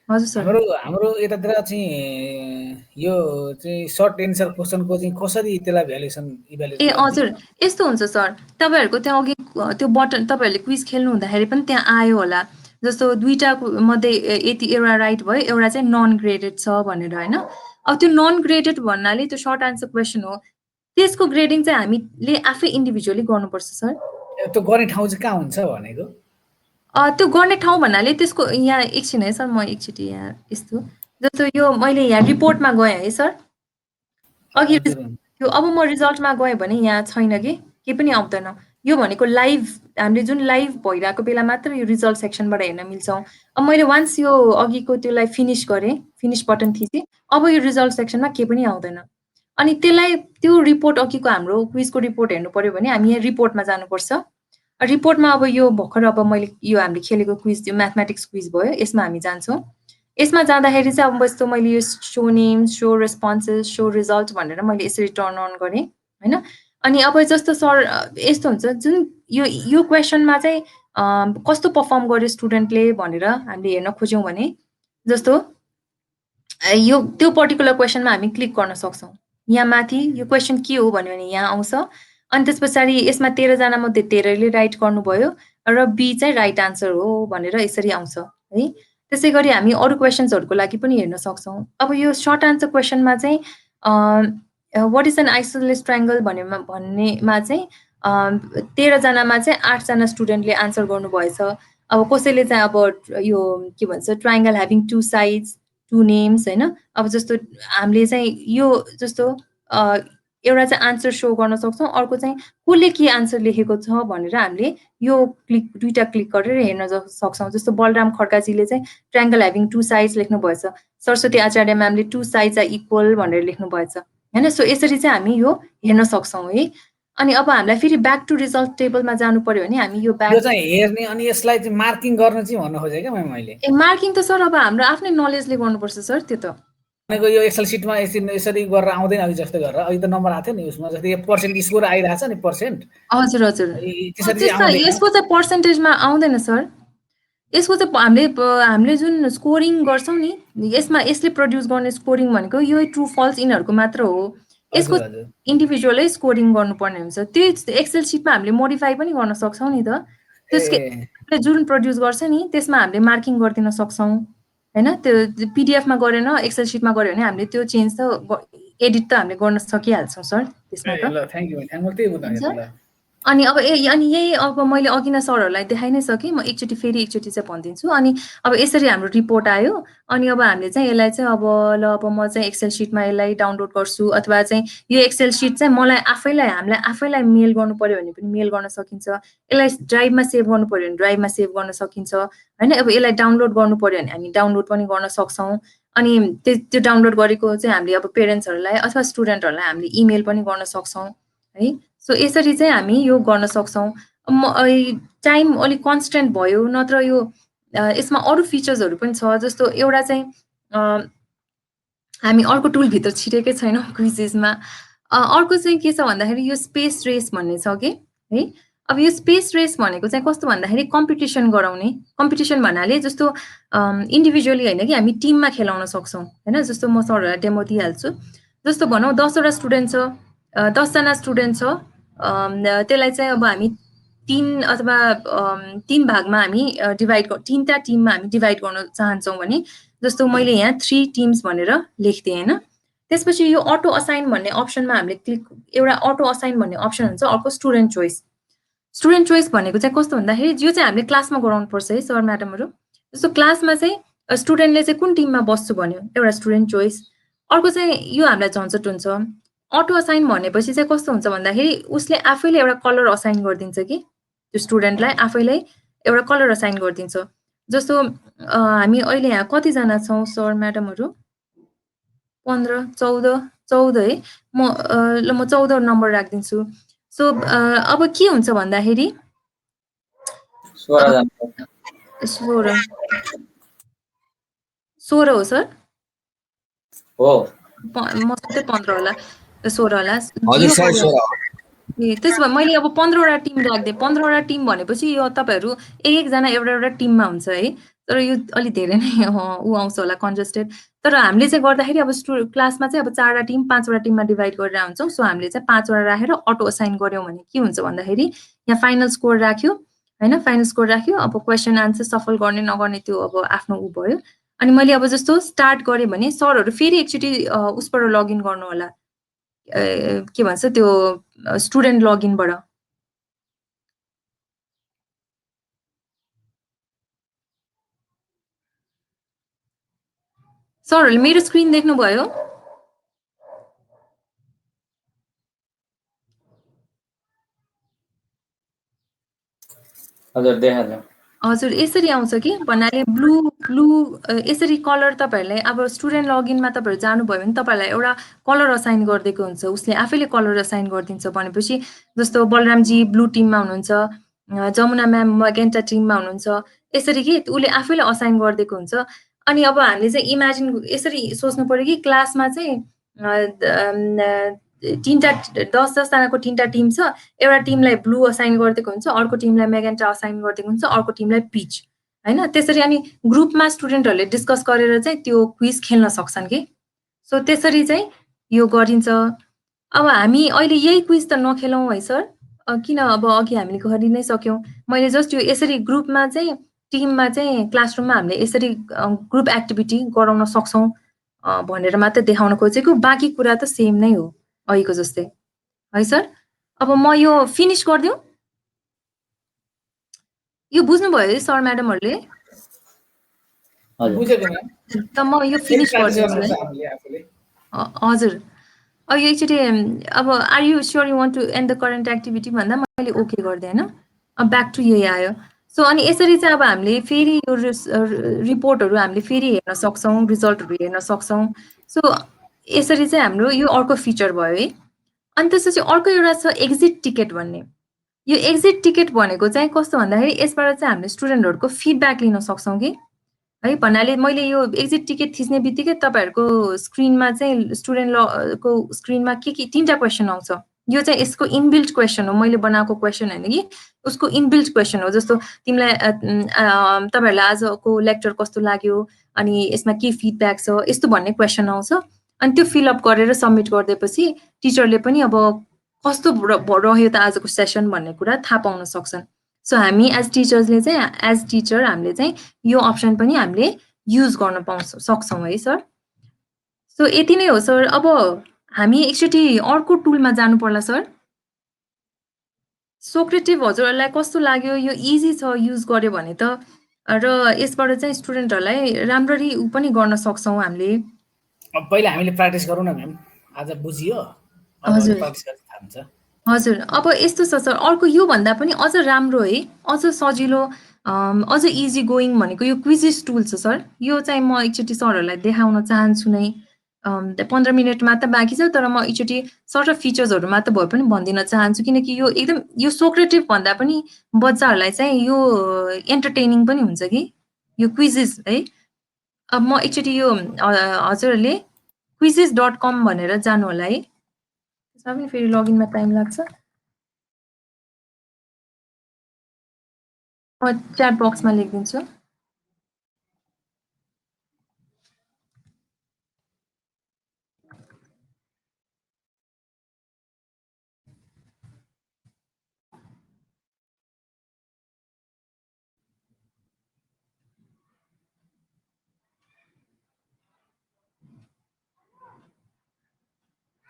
हजुर सर हाम्रो यतातिर चाहिँ यो चाहिँ सर्ट एन्सर क्वेसनको चाहिँ कसरी त्यसलाई भ्यालुएसन इभ्यालुएट ए हजुर यस्तो हुन्छ सर तपाईँहरूको त्यहाँ अघि त्यो बटन तपाईँहरूले क्विज खेल्नु हुँदाखेरि पनि त्यहाँ आयो होला जस्तो दुईटा मध्ये यति एउटा राइट भयो एउटा चाहिँ नन ग्रेडेड छ भनेर होइन अब त्यो नन ग्रेडेड भन्नाले त्यो सर्ट आन्सर क्वेसन हो त्यसको ग्रेडिङ चाहिँ हामीले आफै इन्डिभिजुअली गर्नुपर्छ सर त्यो गर्ने ठाउँ चाहिँ कहाँ हुन्छ भनेको त्यो गर्ने ठाउँ भन्नाले त्यसको यहाँ एकछिन है सर म एकचोटि यहाँ यस्तो जस्तो यो मैले यहाँ रिपोर्टमा गएँ है सर अघि त्यो अब म रिजल्टमा गएँ भने यहाँ छैन कि केही पनि आउँदैन यो भनेको लाइभ हामीले जुन लाइभ भइरहेको बेला मात्र यो रिजल्ट सेक्सनबाट हेर्न मिल्छौँ अब मैले वान्स यो अघिको त्यसलाई फिनिस गरेँ फिनिस बटन थिचेँ अब यो रिजल्ट सेक्सनमा केही पनि आउँदैन अनि त्यसलाई त्यो रिपोर्ट अघिको हाम्रो क्विजको रिपोर्ट हेर्नु पर्यो भने हामी यहाँ रिपोर्टमा जानुपर्छ रिपोर्टमा अब यो भर्खर अब मैले यो हामीले खेलेको क्विज त्यो म्याथमेटिक्स क्विज भयो यसमा हामी जान्छौँ यसमा जाँदाखेरि चाहिँ अब यस्तो मैले यो so name so responses so result भनेर मैले यसरी टर्न अन गरेँ होइन अनि अब जस्तो सर यस्तो हुन्छ जुन यो क्वेसनमा चाहिँ कस्तो पर्फर्म गर्यो स्टुडेन्टले भनेर हामीले हेर्न खोज्यौँ भने जस्तो यो त्यो पर्टिकुलर क्वेसनमा हामी क्लिक गर्न सक्छौँ यहाँ माथि यो क्वेसन के हो भन्यो भने यहाँ आउँछ अनि त्यस पछाडि यसमा 13 जना मध्ये 13ले राइट गर्नुभयो र बी चाहिँ राइट आन्सर हो भनेर यसरी आउँछ है त्यसै गरी हामी अरू क्वेसन्सहरूको लागि पनि हेर्न सक्छौँ अब यो सर्ट आन्सर क्वेसनमा चाहिँ what is an isosceles triangle भन्नेमा चाहिँ 13 जनामा चाहिँ 8 जना स्टुडेन्टले आन्सर गर्नुभएछ। अब कसैले चाहिँ अब यो के भन्छ ट्रायंगल ह्याभिङ 2 साइड्स 2 नेम्स हैन। अब जस्तो हामीले चाहिँ यो जस्तो एउटा चाहिँ आन्सर शो गर्न सक्छौँ, अर्को चाहिँ कसले के आन्सर लेखेको छ भनेर हामीले यो दुईटा क्लिक गरेर हेर्न सक्छौँ। जस्तो बलराम खड्काजीले चाहिँ ट्रायंगल ह्याभिङ 2 साइड्स लेख्नु भएछ, सरस्वती आचार्य म्यामले 2 साइड्स आर इक्वल भनेर लेख्नु भएछ हैन। सो यसरी चाहिँ हामी यो हेर्न सक्छौँ है। अनि अब हामीलाई फेरि ब्याक टु रिजल्ट टेबलमा जानु पर्यो भने हामी यो ब्याक यो चाहिँ हेर्ने अनि यसलाई चाहिँ मार्किङ गर्न चाहिँ भन्न खोजेँ क्या मैले। मार्किङ त सर अब हाम्रो आफ्नै नलेजले गर्नुपर्छ सर। त्यो त भनेको यो एक्सेल सिटमा यसरी गरेर आउँदैन अघि जस्तै गरेर। अघि त नम्बर आएको थियो नि उसमा, जस्तै पर्सेन्ट स्कोर आइरहेछ नि पर्सेन्ट। हजुर हजुर त्यसरी आउँदैन। यसको चाहिँ पर्सेन्टेजमा आउँदैन सर। यसको चाहिँ हामीले जुन स्कोरिङ गर्छौँ नि यसले प्रड्युस गर्ने स्कोरिङ भनेको यो ट्रु फल्स यिनीहरूको मात्र हो। यसको इन्डिभिजुअलै स्कोरिङ गर्नुपर्ने हुन्छ। त्यो एक्सेल सिटमा हामीले मोडिफाई पनि गर्न सक्छौँ नि त। त्यसले जुन प्रड्युस गर्छ नि त्यसमा हामीले मार्किङ गरिदिन सक्छौँ हैन। त्यो पिडिएफमा गरेन एक्सेल सिटमा गऱ्यो भने हामीले त्यो चेन्ज त एडिट त हामीले गर्न सकिहाल्छौँ सर त्यसमा त। ल थ्यांक यू। अनि अब यही अब मैले अघि नै सरहरूलाई देखाइ नै सकेँ। म फेरि एकचोटि चाहिँ भनिदिन्छु। अनि अब यसरी हाम्रो रिपोर्ट आयो। अनि अब हामीले चाहिँ यसलाई चाहिँ अब म चाहिँ एक्सेल सिटमा यसलाई डाउनलोड गर्छु, अथवा चाहिँ यो एक्सेल सिट चाहिँ हामीलाई आफैलाई मेल गर्नु पर्यो भने पनि मेल गर्न सकिन्छ। यसलाई ड्राइभमा सेभ गर्नु पर्यो भने ड्राइभमा सेभ गर्न सकिन्छ हैन। अब यसलाई डाउनलोड गर्नु पर्यो भने हामी डाउनलोड पनि गर्न सक्छौँ। अनि त्यो डाउनलोड गरेको चाहिँ हामीले अब पेरेन्ट्सहरूलाई अथवा स्टुडेन्टहरूलाई हामीले इमेल पनि गर्न सक्छौँ है। सो यसरी चाहिँ हामी यो गर्न सक्छौँ। टाइम अलिक कन्स्टेन्ट भयो, नत्र यो यसमा अरू फिचर्सहरू पनि छ। जस्तो एउटा चाहिँ हामी अर्को टुलभित्र छिरेकै छैनौँ क्विजेसमा। अर्को चाहिँ के छ भन्दाखेरि यो स्पेस रेस भन्ने छ कि है। अब यो स्पेस रेस भनेको चाहिँ कस्तो भन्दाखेरि कम्पिटिसन गराउने। कम्पिटिसन भन्नाले जस्तो इन्डिभिजुअली होइन कि हामी टिममा खेलाउन सक्छौँ हैन। जस्तो म सरहरूलाई डेमो दिइहाल्छु। जस्तो भनौँ 10वटा स्टुडेन्ट छ, 10 जना स्टुडेन्ट छ। त्यसलाई चाहिँ अब हामी 3 अथवा 3 भागमा हामी तीनटा टिममा हामी डिभाइड गर्न चाहन्छौँ भने जस्तो मैले यहाँ 3 टिम्स भनेर लेख्थेँ हैन। त्यसपछि यो अटो असाइन भन्ने अप्सनमा हामीले एउटा अटो असाइन भन्ने अप्सन हुन्छ, अर्को स्टुडेन्ट चोइस। स्टुडेन्ट चोइस भनेको चाहिँ कस्तो भन्दाखेरि यो चाहिँ हामीले क्लासमा गराउनु पर्छ है सर म्याडमहरू। जस्तो क्लासमा चाहिँ स्टुडेन्टले चाहिँ कुन टिममा बस्छु भन्यो, एउटा स्टुडेन्ट चोइस। अर्को चाहिँ यो हामीलाई झन्झट हुन्छ। अटो असाइन भनेपछि चाहिँ कस्तो हुन्छ भन्दाखेरि उसले आफैले एउटा कलर असाइन गरिदिन्छ कि त्यो स्टुडेन्टलाई आफैले एउटा कलर असाइन गरिदिन्छ। जस्तो हामी अहिले यहाँ कतिजना छौँ सर म्याडमहरू? 15, 14 है। म 14 नम्बर राखिदिन्छु। सो अब के हुन्छ भन्दाखेरि 16 हो सर हो। म चाहिँ 15 होला 16 होला। हजुर सर 16। त्यसो भए मैले अब 15वटा टिम राख्दिएँ। 15वटा टिम भनेपछि यो तपाईँहरू एकजना एउटा टिममा हुन्छ है। तर यो अलिक धेरै नै ऊ आउँछ होला कन्जेस्टेड। तर हामीले चाहिँ गर्दाखेरि अब क्लासमा चाहिँ अब 4वटा टिम 5वटा टिममा डिभाइड गरेर हुन्छौँ। सो हामीले चाहिँ 5वटा राखेर अटो असाइन गऱ्यौँ भने के हुन्छ भन्दाखेरि यहाँ फाइनल स्कोर राख्यो हैन। फाइनल स्कोर राख्यो। अब क्वेसन आन्सर सफल गर्ने नगर्ने त्यो अब आफ्नो ऊ भयो। अनि मैले अब जस्तो स्टार्ट गरेँ भने सरहरू फेरि एकचोटि उसबाट लगइन गर्नु होला, के भन्छ त्यो स्टुडेन्ट लगइनबाट। सरहरूले मेरो स्क्रिन देख्नुभयो? हजुर देखायो। हजुर यसरी आउँछ कि भन्नाले ब्लू यसरी कलर तपाईँहरूले अब स्टुडेन्ट लगइनमा तपाईँहरू जानुभयो भने तपाईँहरूलाई एउटा कलर असाइन गरिदिएको हुन्छ। उसले आफैले कलर असाइन गरिदिन्छ भनेपछि जस्तो बलरामजी ब्लू टिममा हुनुहुन्छ, जमुना म्याम म्यागेन्टा टिममा हुनुहुन्छ, यसरी कि उसले आफैले असाइन गरिदिएको हुन्छ। अनि अब हामीले चाहिँ इमेजिन यसरी सोच्नु पर्यो कि क्लासमा चाहिँ 10 जनाको 3टा टिम छ। एउटा टिमलाई ब्लू असाइन गरिदिएको हुन्छ, अर्को टिमलाई म्यागेन्टा असाइन गरिदिएको हुन्छ, अर्को टिमलाई पिच हैन। त्यसरी अनि ग्रुपमा स्टुडेन्टहरूले डिस्कस गरेर चाहिँ त्यो क्विज खेल्न सक्छन् कि। सो त्यसरी चाहिँ यो गरिन्छ। अब हामी अहिले यही क्विज त नखेलौँ है सर, किन अब अघि हामीले गरि नै सक्यौँ। मैले जस्ट यो यसरी ग्रुपमा चाहिँ टिममा चाहिँ क्लासरुममा हामीले यसरी ग्रुप एक्टिभिटी गराउन सक्छौँ भनेर मात्र देखाउन खोजेको। बाँकी कुरा त सेम नै हो अहिलेको जस्तै है सर। अब म यो फिनिश गरिदिउँ? यो बुझ्नुभयो है सर म्याडमहरूले? हजुर बुझेको म्याम त म यो फेरि फिनिश प्र्याक्टिस गरिदिन्छु है। गर्नुपर्छ हामीले आफूले हजुर। यो एकचोटि अब are you sure you want to end the current activity भन्दा मैले ओके गरिदिएँ होइन। अब ब्याक टु यही आयो। सो अनि यसरी चाहिँ अब हामीले फेरि यो रिपोर्टहरू हामीले फेरि हेर्न सक्छौँ, रिजल्टहरू हेर्न सक्छौँ। सो यसरी चाहिँ हाम्रो यो अर्को फिचर भयो है। अनि त्यसपछि अर्को एउटा छ एक्जिट टिकट भन्ने। यो एक्जिट टिकट भनेको चाहिँ कस्तो भन्दाखेरि यसबाट चाहिँ हामीले स्टुडेन्टहरूको फिडब्याक लिन सक्छौँ कि है। भन्नाले मैले यो एक्जिट टिकट थिच्ने बित्तिकै तपाईँहरूको स्क्रिनमा चाहिँ स्टुडेन्ट को स्क्रिनमा के 3टा क्वेसन आउँछ। यो चाहिँ यसको इनबिल्ट क्वेसन हो, मैले बनाएको क्वेसन होइन कि उसको इनबिल्ट क्वेसन हो। जस्तो तिमीलाई तपाईँहरूलाई आजको लेक्चर कस्तो लाग्यो, अनि यसमा के फिडब्याक छ, यस्तो भन्ने क्वेसन आउँछ। अनि त्यो फिलअप गरेर सबमिट गरिदिएपछि टिचरले पनि अब कस्तो रह्यो त आजको सेसन भन्ने कुरा थाहा पाउन सक्छन्। सो हामी एज टिचर्सले चाहिँ एज टिचर हामीले चाहिँ यो अप्सन पनि हामीले युज गर्न सक्छौँ है सर। सो यति नै हो सर। अब हामी एकचोटि अर्को टुलमा जानु पर्ला सर। सोक्रेटिभ हजुरहरूलाई कस्तो लाग्यो? यो इजी छ युज गर्यो भने त, र यसबाट चाहिँ स्टुडेन्टहरूलाई राम्ररी पनि गर्न सक्छौँ हामीले। अब पहिला हामीले प्र्याक्टिस गरौँ न म्याम। आज बुझियो, अब हजुर प्र्याक्टिस गरेर थाहा हुन्छ। हजुर। अब यस्तो छ सर, अर्को योभन्दा पनि अझ राम्रो है, अझ सजिलो, अझ इजी गोइङ भनेको यो क्विजिस टुल छ सर। यो चाहिँ म एकचोटि सरहरूलाई देखाउन चाहन्छु नै। 15 मिनटमा त बाँकी छ, तर म एकचोटि सर्ट फिचर्सहरूमा त भए पनि भनिदिन चाहन्छु, किनकि यो एकदम यो सोक्रेटिभ भन्दा पनि बच्चाहरूलाई चाहिँ यो एन्टरटेनिङ पनि हुन्छ कि यो क्विजिस है। अब म एकचोटि यो हजुरहरूले quizzes.com भनेर जानु होला है। त्यसमा पनि फेरि लगइनमा टाइम लाग्छ। म च्याट बक्समा लेखिदिन्छु।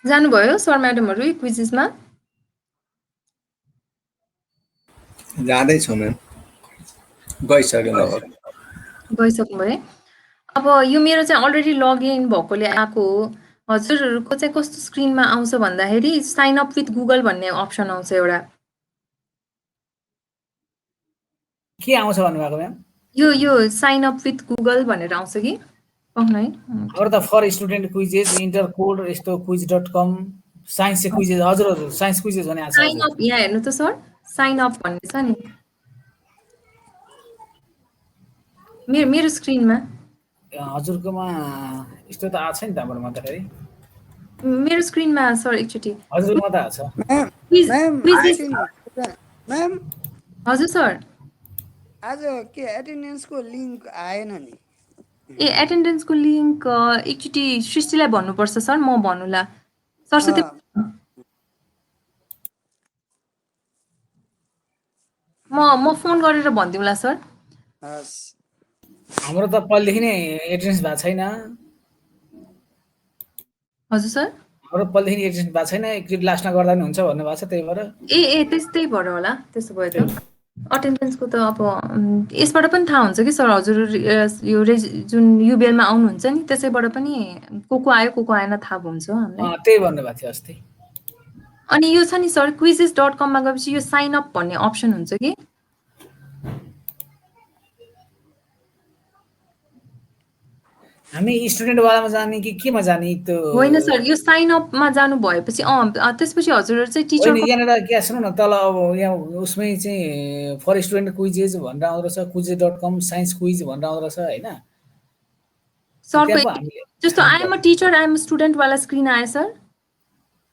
जानुभयो सर म्याडमहरू क्विजिसमा? जाँदैछु म्याम, गइसक्यो लगभग। गइसक्नुभयो। अब यो मेरो चाहिँ अलरेडी लगइन भएकोले आएको हो। हजुरहरूको चाहिँ कस्तो स्क्रिनमा आउँछ भन्दाखेरि साइन अप विथ गुगल भन्ने अप्सन आउँछ एउटा। के आउँछ भन्नुभएको ma'am? Yo sign up with Google भनेर आउँछ कि पाउनु है। हाम्रो त for student quizzes, enter code यस्तो क्विज.com, साइन्स क्विजेस। हजुर साइन्स क्विजेस भने आएको छ। साइन अप यहाँ हेर्नु त सर, साइन अप भन्ने छ नि मेरो स्क्रिनमा। हजुरकोमा यस्तो त आएको छैन त हाम्रोमा त फेरि। मेरो स्क्रिनमा सर एकचोटि हजुरमा त आएको छ। म्याम म्याम हजुर सर। आज के एटेन्डेन्सको लिङ्क आएन नि? ए एटेन्डेन्सको लिङ्क एकचोटि सृष्टिलाई भन्नुपर्छ सर, म भन्नुला। सरस्वती म फोन गरेर भनिदिउँला सर। हस्। हाम्रो त पहिलेदेखि नै एटेन्डेन्स भएको छैन। हजुर सर। हाम्रो पहिलेदेखि एटेन्डेन्स भएको छैन, एकचोटि लास्टमा गर्दा पनि हुन्छ भन्नुभएको छ, त्यही भएर। ए त्यस्तै भएर होला त्यसो भए त। अटेन्डेन्सको त अब यसबाट पनि थाहा हुन्छ कि सर, हजुर यो जुन युबिएलमा आउनुहुन्छ नि त्यसैबाट पनि को आयो को आएन थाहा हुन्छ हामीलाई। त्यही भन्नुभएको थियो अस्ति। अनि यो छ नि सर quizzes.com मा गएपछि यो साइन अप भन्ने अप्सन हुन्छ कि? हामी स्टुडेन्टवालामा जाने कि केमा जाने त्यो? होइन सर, यो साइन अपमा जानु भएपछि त्यसपछि हजुरहरू चाहिँ टिचर यहाँनिर के सुन्नु न, तल अब यहाँ उसमै चाहिँ फर स्टुडेन्ट क्विजेस भनेर आउँदो रहेछ, quiz.com साइन्स क्विज भनेर आउँदो रहेछ होइन? सरको जस्तो I am a teacher I am student वाला स्क्रिन आयो सर?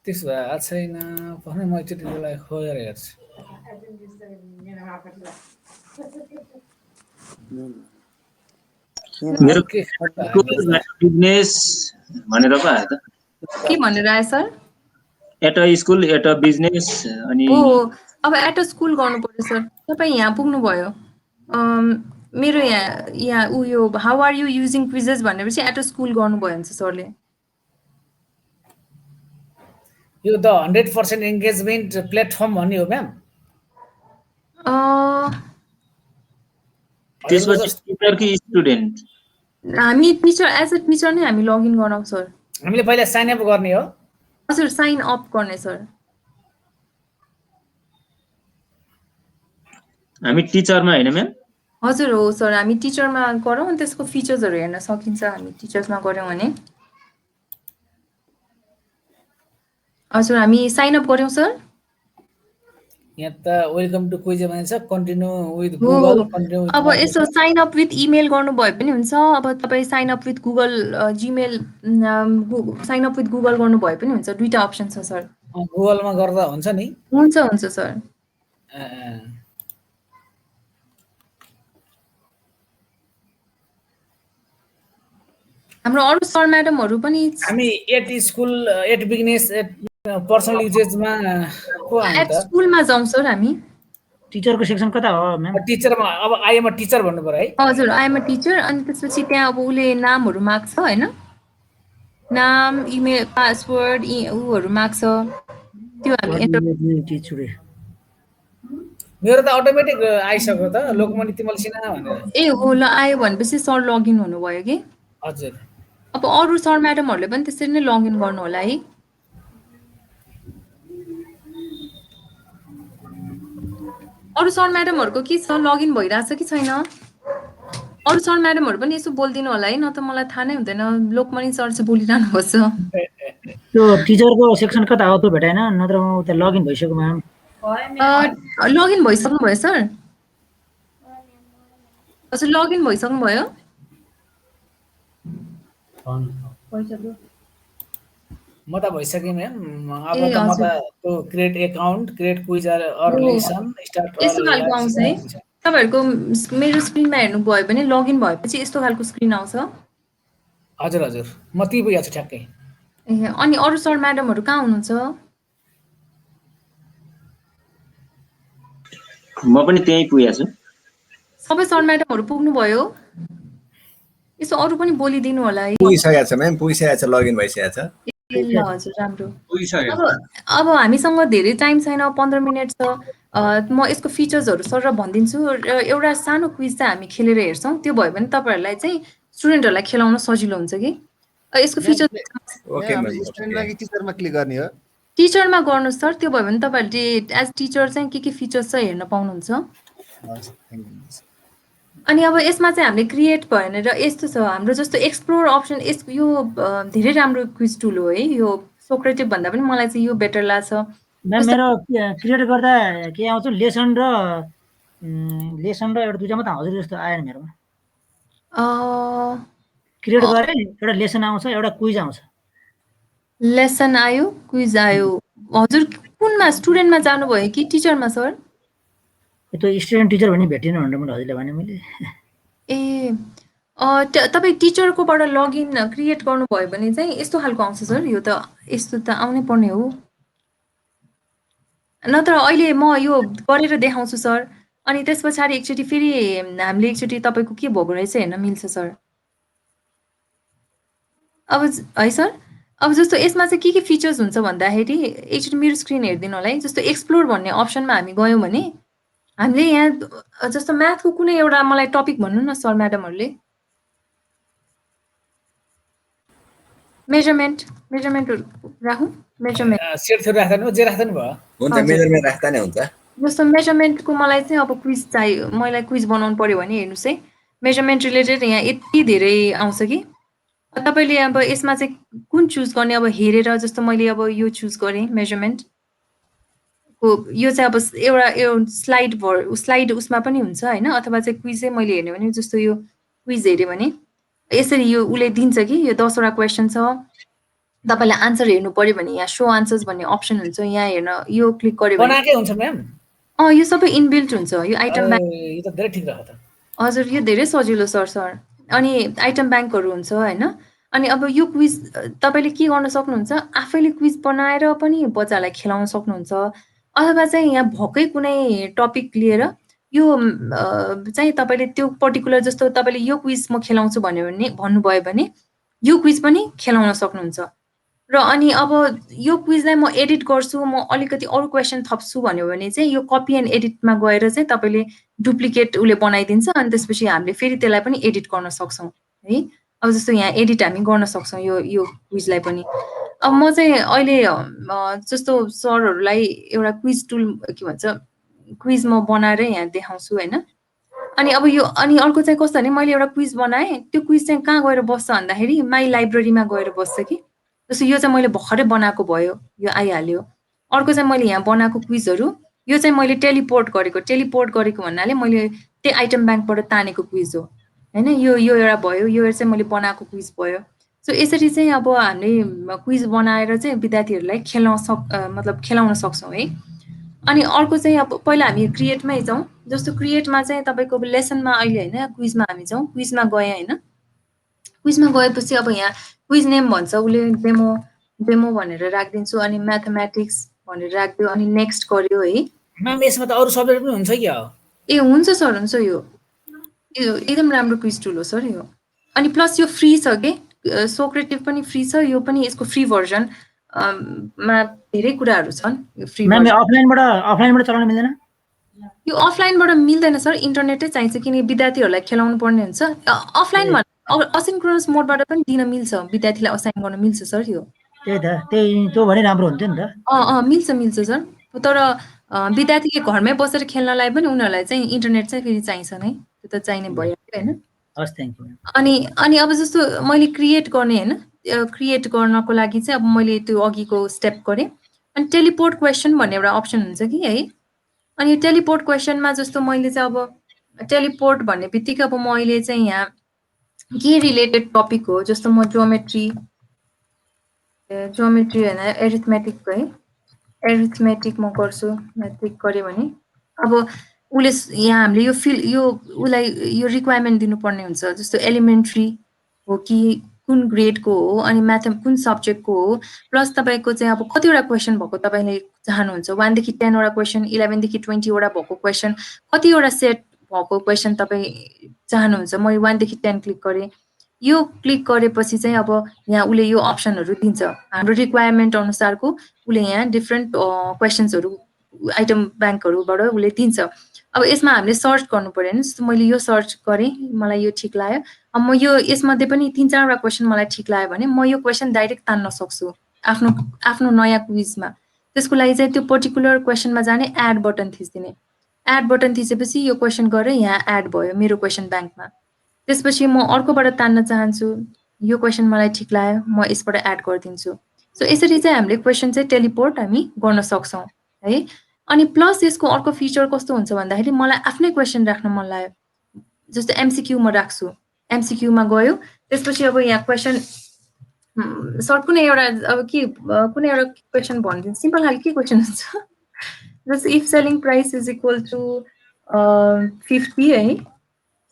त्यसो भए आएको छैन, भने म एकचोटि त्यसलाई खोजेर हेर्छु। मेरो बिजनेस भनेर पो आयो त। के भनेर आयो sir? At a school at a business अनि अब एट अ स्कुल गर्नु पर्यो सर। तपाईँ यहाँ पुग्नुभयो। मेरो यहाँ उयो how are you using quizzes भनेपछि एट अ स्कुल गर्नुभयो भने सरले। यो द 100% एङ्गेजमेन्ट प्लेटफर्म भन्ने हो म्याम? त्यसपछि टिचर कि स्टुडेन्ट? हामी टिचर एज अ टिचर नै हामी लगइन गरौँ सर। हामीले पहिला साइन अप गर्ने हो? हजुर साइन अप गर्ने सर। हामी टिचरमा होइन म्याम? हजुर हो सर, हामी टिचरमा गरौँ अनि त्यसको फिचर्सहरू हेर्न सकिन्छ हामी टिचर्समा गऱ्यौँ भने। हजुर हामी साइन अप गऱ्यौँ सर। यहाँ त वेलकम टु क्विज भन्छ, continue with Google, continue with अब यसो साइन अप विथ इमेल गर्नुभयो पनि हुन्छ। अब तपाईँ sign up with Google Gmail sign up with Google गर्नुभयो पनि हुन्छ, दुईटा अप्सन छ सर। गुगलमा गर्दा हुन्छ नि? हुन्छ सर। हाम्रो अरू सर म्याडमहरू पनि हामी at school, at business, at personal युजेजमा को एट स्कुलमा जाउँ सर हामी। टिचरको सेक्सन कता हो म्याम? टिचरमा अब आइएम अ टिचर भन्नु पर्यो है? हजुर आइएम अ टिचर। अनि त्यसपछि त्यहाँ अब उसले नामहरू माग्छ होइन, नाम, इमेल, पासवर्ड ऊहरू माग्छ, त्यो हामी एन्टर। मेरो त अटोमेटिक आइसक्यो त, लोकमणि तिमल सिन्हा भनेर। ए हो ल, आयो भनेपछि सर लगइन हुनुभयो कि? हजुर। अब अरू सर म्याडमहरूले पनि त्यसरी नै लगइन गर्नु होला है। अरू सर म्याडमहरूको के छ, लगइन भइरहेछ कि छैन? अरू सर म्याडमहरू पनि यसो बोलिदिनु होला है, न त मलाई थाहा नै हुँदैन। लोकमणि सर चाहिँ बोलिरहनु पर्छ। त्यो टिचरको सेक्सन कता हो त्यो भेटाएन, नत्र म उता लगइन भइसक्यो म्याम। लगइन भइसक्नु भयो सर? हजुर लगइन भइसक्नु भयो? म त भइसकेँ म्याम। अब त म त त्यो create account, create quiz or lesson, start यस्तो खालको आउँछ है। तपाईँहरूको मेरो स्क्रिनमा हेर्नु भयो भने लगइन भएपछि यस्तो खालको स्क्रिन आउँछ। हजुर हजुर, म त्यही पुगेको छु ठ्याक्कै। ए अनि अरू सर म्याडमहरू कहाँ हुनुहुन्छ? म पनि त्यही पुगेको छु। सबै सर म्याडमहरू पुग्नुभयो? यसो अरू पनि बोलिदिनु होला है। पुगिसकेको छ म्याम, पुगिसकेको छ, लगइन भइसकेको छ। ल हजुर राम्रो। अब हामीसँग धेरै टाइम छैन, 15 मिनट छ। म यसको फिचर्सहरू सर भनिदिन्छु र एउटा सानो क्विज चाहिँ हामी खेलेर हेर्छौँ। त्यो भयो भने तपाईँहरूलाई चाहिँ स्टुडेन्टहरूलाई खेलाउन सजिलो हुन्छ कि। यसको फिचर्स स्टुडेन्टमा कि टिचरमा क्लिक गर्ने हो? टिचरमा गर्नुहोस् सर। त्यो भयो भने तपाईँहरूले एज टिचर चाहिँ के फिचर्स छ हेर्न पाउनुहुन्छ। अनि अब यसमा चाहिँ हामीले क्रिएट भनेर यस्तो छ, हाम्रो जस्तो एक्सप्लोर अप्सन, यो धेरै राम्रो क्विज टुल हो है। यो सोक्रेटिभ भन्दा पनि मलाई चाहिँ यो बेटर लाग्छ। मेरो क्रिएट गर्दा के आउँछ, लेसन र एउटा दुईटा मात्रै हजुर जस्तो आएन मेरोमा। क्रिएट गरे एउटा लेसन आउँछ, एउटा क्विज आउँछ। लेसन आयो, क्विज आयो। हजुर कुनमा, स्टुडेन्टमा जानुभयो कि टिचरमा सर? त्यो स्टुडेन्ट टिचर भन्ने भेटिनु भनेर मैले हजुरले भने मैले। ए तपाईँ टिचरकोबाट लगइन क्रिएट गर्नुभयो भने चाहिँ यस्तो खालको आउँछ सर। यो त यस्तो त आउनै पर्ने हो, नत्र अहिले म यो गरेर देखाउँछु सर। अनि त्यस पछाडि एकचोटि फेरि हामीले एकचोटि तपाईँको के भएको रहेछ हेर्न मिल्छ सर। अब है सर, अब जस्तो यसमा चाहिँ के फिचर्स हुन्छ भन्दाखेरि एकचोटि मेरो स्क्रिन हेरिदिनु होला है। जस्तो एक्सप्लोर भन्ने अप्सनमा हामी गयौँ भने हामीले यहाँ जस्तो म्याथको कुनै एउटा मलाई टपिक भन्नु न सर म्याडमहरूले। मेजरमेन्टहरू राखौँ। मेजरमेन्ट जस्तो मेजरमेन्टको मलाई चाहिँ अब क्विज चाहियो, मलाई क्विज बनाउनु पर्यो भने हेर्नुहोस् है, मेजरमेन्ट रिलेटेड यहाँ यति धेरै आउँछ कि तपाईँले अब यसमा चाहिँ कुन चुज गर्ने अब हेरेर। जस्तो मैले अब यो चुज गरेँ मेजरमेन्टको, यो चाहिँ अब एउटा स्लाइड उसमा पनि हुन्छ होइन, अथवा चाहिँ क्विजै मैले हेर्ने भने जस्तो यो क्विज हेऱ्यो भने यसरी यो उसले दिन्छ कि यो 10वटा क्वेसन छ, तपाईँले आन्सर हेर्नु पर्यो भने यहाँ सो आन्सर्स भन्ने अप्सन हुन्छ, यहाँ हेर्न यो क्लिक गर्यो भने हुन्छ म्याम। यो सबै इनबिल्ट हुन्छ यो आइटम ब्याङ्क। यो त धेरै ठिक रह्यो त। हजुर यो धेरै सजिलो सर। अनि आइटम ब्याङ्कहरू हुन्छ होइन। अनि अब यो क्विज तपाईँले के गर्न सक्नुहुन्छ, आफैले क्विज बनाएर पनि बच्चालाई खेलाउन सक्नुहुन्छ, अथवा चाहिँ यहाँ भएकै कुनै टपिक लिएर यो चाहिँ तपाईँले त्यो पर्टिकुलर जस्तो तपाईँले यो क्विज म खेलाउँछु भन्नुभयो भने यो क्विज पनि खेलाउन सक्नुहुन्छ। र अनि अब यो क्विजलाई म एडिट गर्छु, म अलिकति अरू क्वेसन थप्छु भन्यो भने चाहिँ यो कपी एन्ड एडिटमा गएर चाहिँ तपाईँले डुप्लिकेट उसले बनाइदिन्छ अनि त्यसपछि हामीले फेरि त्यसलाई पनि एडिट गर्न सक्छौँ है। अब जस्तो यहाँ एडिट हामी गर्न सक्छौँ यो क्विजलाई पनि। अब म चाहिँ अहिले जस्तो सरहरूलाई एउटा क्विज टुल के भन्छ क्विज म बनाएर यहाँ देखाउँछु होइन। अनि अब यो अनि अर्को चाहिँ कस्तो भने मैले एउटा क्विज बनाएँ, त्यो क्विज चाहिँ कहाँ गएर बस्छ भन्दाखेरि माई लाइब्रेरीमा गएर बस्छ कि। जस्तो यो चाहिँ मैले भर्खरै बनाएको भयो, यो आइहाल्यो। अर्को चाहिँ मैले यहाँ बनाएको क्विजहरू, यो चाहिँ मैले टेलिपोर्ट गरेको भन्नाले मैले त्यही आइटम ब्याङ्कबाट तानेको क्विज हो होइन। यो एउटा भयो, यो चाहिँ मैले बनाएको क्विज भयो। सो यसरी चाहिँ अब हामीले क्विज बनाएर चाहिँ विद्यार्थीहरूलाई मतलब खेलाउन सक्छौँ है। अनि अर्को चाहिँ अब पहिला हामी क्रिएटमै जाउँ। जस्तो क्रिएटमा चाहिँ तपाईँको लेसनमा अहिले होइन क्विजमा हामी जाउँ। क्विजमा गएँ होइन, क्विजमा गएपछि अब यहाँ क्विज नेम भन्छ उसले, डेमो भनेर राखिदिन्छु अनि म्याथमेटिक्स भनेर राखिदियो अनि नेक्स्ट गर्यो है। म्याम यसमा त अरू सब्जेक्ट पनि हुन्छ क्या? ए हुन्छ सर, हुन्छ। यो एकदम राम्रो क्विज टुल हो सर यो। अनि प्लस यो फ्री छ कि, सोक्रेटिभ पनि फ्री छ, यो पनि यसको फ्री भर्जन मा धेरै कुराहरू छन्। फ्री म्याम अफलाइनबाट चलाउन मिल्दैन? यो अफलाइनबाट मिल्दैन सर, इन्टरनेटै चाहिन्छ किनकि विद्यार्थीहरूलाई खेलाउनु पर्ने हुन्छ। अफलाइन असिन्क्रोनस मोडबाट पनि दिन मिल्छ, विद्यार्थीलाई असाइन गर्न मिल्छ सर यो। त्यही त, त्यो भने राम्रो हुन्थ्यो नि त। मिल्छ सर, तर विद्यार्थीले घरमै बसेर खेल्नलाई पनि उनीहरूलाई चाहिँ इन्टरनेट चाहिँ फेरि चाहिन्छ नै, त्यो त चाहिने भइहाल्यो होइन। हस्, थ्याङ्क यू। अनि अब जस्तो मैले क्रिएट गर्ने होइन, क्रिएट गर्नको लागि चाहिँ अब मैले त्यो अघिको स्टेप गरेँ। अनि टेलिपोर्ट क्वेसन भन्ने एउटा अप्सन हुन्छ कि है। अनि टेलिपोर्ट क्वेसनमा जस्तो मैले चाहिँ अब टेलिपोर्ट भन्ने बित्तिकै अब मैले चाहिँ यहाँ के रिलेटेड टपिक हो, जस्तो म ज्योमेट्री होइन एरिथमेटिक है, एरिथमेटिक म गर्छु। म्याट्रिक गरेँ भने अब उसले यहाँ हामीले यो उसलाई यो रिक्वायरमेन्ट दिनुपर्ने हुन्छ। जस्तो एलिमेन्ट्री हो कि कुन ग्रेडको हो, अनि कुन सब्जेक्टको हो, प्लस तपाईँको चाहिँ अब कतिवटा क्वेसन भएको तपाईँले चाहनुहुन्छ। 1 देखि 10 वटा क्वेसन, 11 देखि 20 वटा भएको क्वेसन, कतिवटा सेट भएको क्वेसन तपाईँ चाहनुहुन्छ। मैले 1 देखि 10 क्लिक गरेँ। यो क्लिक गरेपछि चाहिँ अब यहाँ उसले यो अप्सनहरू दिन्छ, हाम्रो रिक्वायरमेन्ट अनुसारको उसले यहाँ डिफ्रेन्ट क्वेसन्सहरू आइटम ब्याङ्कहरूबाट उसले दिन्छ। अब यसमा हामीले सर्च गर्नु पर्यो होइन। जस्तो मैले यो सर्च गरेँ, मलाई यो ठिक लाग्यो। अब म यो यसमध्ये पनि 3-4 वटा क्वेसन मलाई ठिक लाग्यो भने म यो क्वेसन डाइरेक्ट तान्न सक्छु आफ्नो नयाँ क्विजमा। त्यसको लागि चाहिँ त्यो पर्टिकुलर क्वेसनमा जाने एड बटन थिचिदिने। एड बटन थिचेपछि यो क्वेसन गरेर यहाँ एड भयो मेरो क्वेसन ब्याङ्कमा। त्यसपछि म अर्कोबाट तान्न चाहन्छु, यो क्वेसन मलाई ठिक लाग्यो, म यसबाट एड गरिदिन्छु। सो यसरी चाहिँ हामीले क्वेसन चाहिँ टेलिपोर्ट हामी गर्न सक्छौँ है। अनि प्लस यसको अर्को फिचर कस्तो हुन्छ भन्दाखेरि मलाई आफ्नै क्वेसन राख्न मन लाग्यो, जस्तो एमसिक्यू म राख्छु। एमसिक्यूमा गयो, त्यसपछि अब यहाँ क्वेसन सर कुनै एउटा अब कुनै एउटा क्वेसन भनिदिनु, सिम्पल खालको के क्वेसन हुन्छ। जस्तो if selling price is equal to 50 है।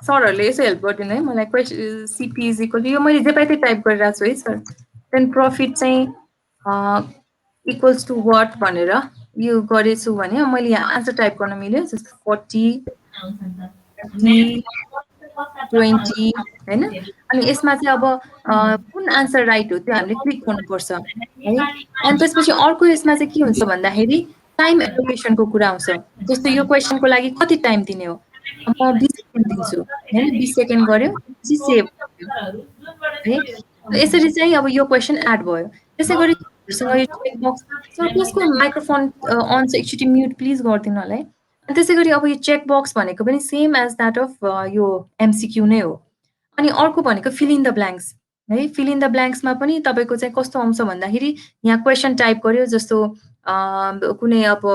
सरहरूले यसो हेल्प गरिदिनु है मलाई। Question CP is equal to यो मैले जे पाए त्यही टाइप गरिरहेको छु है सर। देन प्रफिट चाहिँ इक्वल्स टु वाट भनेर यो गरेछु भने मैले यहाँ आन्सर टाइप गर्न मिल्यो। जस्तो 40, 20 होइन। अनि यसमा चाहिँ अब कुन आन्सर राइट हो त्यो हामीले क्लिक गर्नुपर्छ है। अनि त्यसपछि अर्को यसमा चाहिँ के हुन्छ भन्दाखेरि टाइम एलोकेसनको कुरा आउँछ। जस्तो यो क्वेसनको लागि कति टाइम दिने हो, म 20 सेकेन्ड दिन्छु होइन। 20 सेकेन्ड गऱ्यो सेभ है। यसरी चाहिँ अब यो क्वेसन एड भयो। त्यसै गरी चेकबक्स, सर कसको माइक्रोफोन अन छ एकचोटि म्युट प्लिज गरिदिनु होला है। अनि त्यसै गरी अब यो चेकबक्स भनेको पनि सेम एज द्याट अफ यो एमसिक्यू नै हो। अनि अर्को भनेको फिल इन द ब्ल्याङ्क्स है। फिल इन द ब्ल्याङ्क्समा पनि तपाईँको चाहिँ कस्तो आउँछ भन्दाखेरि यहाँ क्वेसन टाइप गर्यो, जस्तो कुनै अब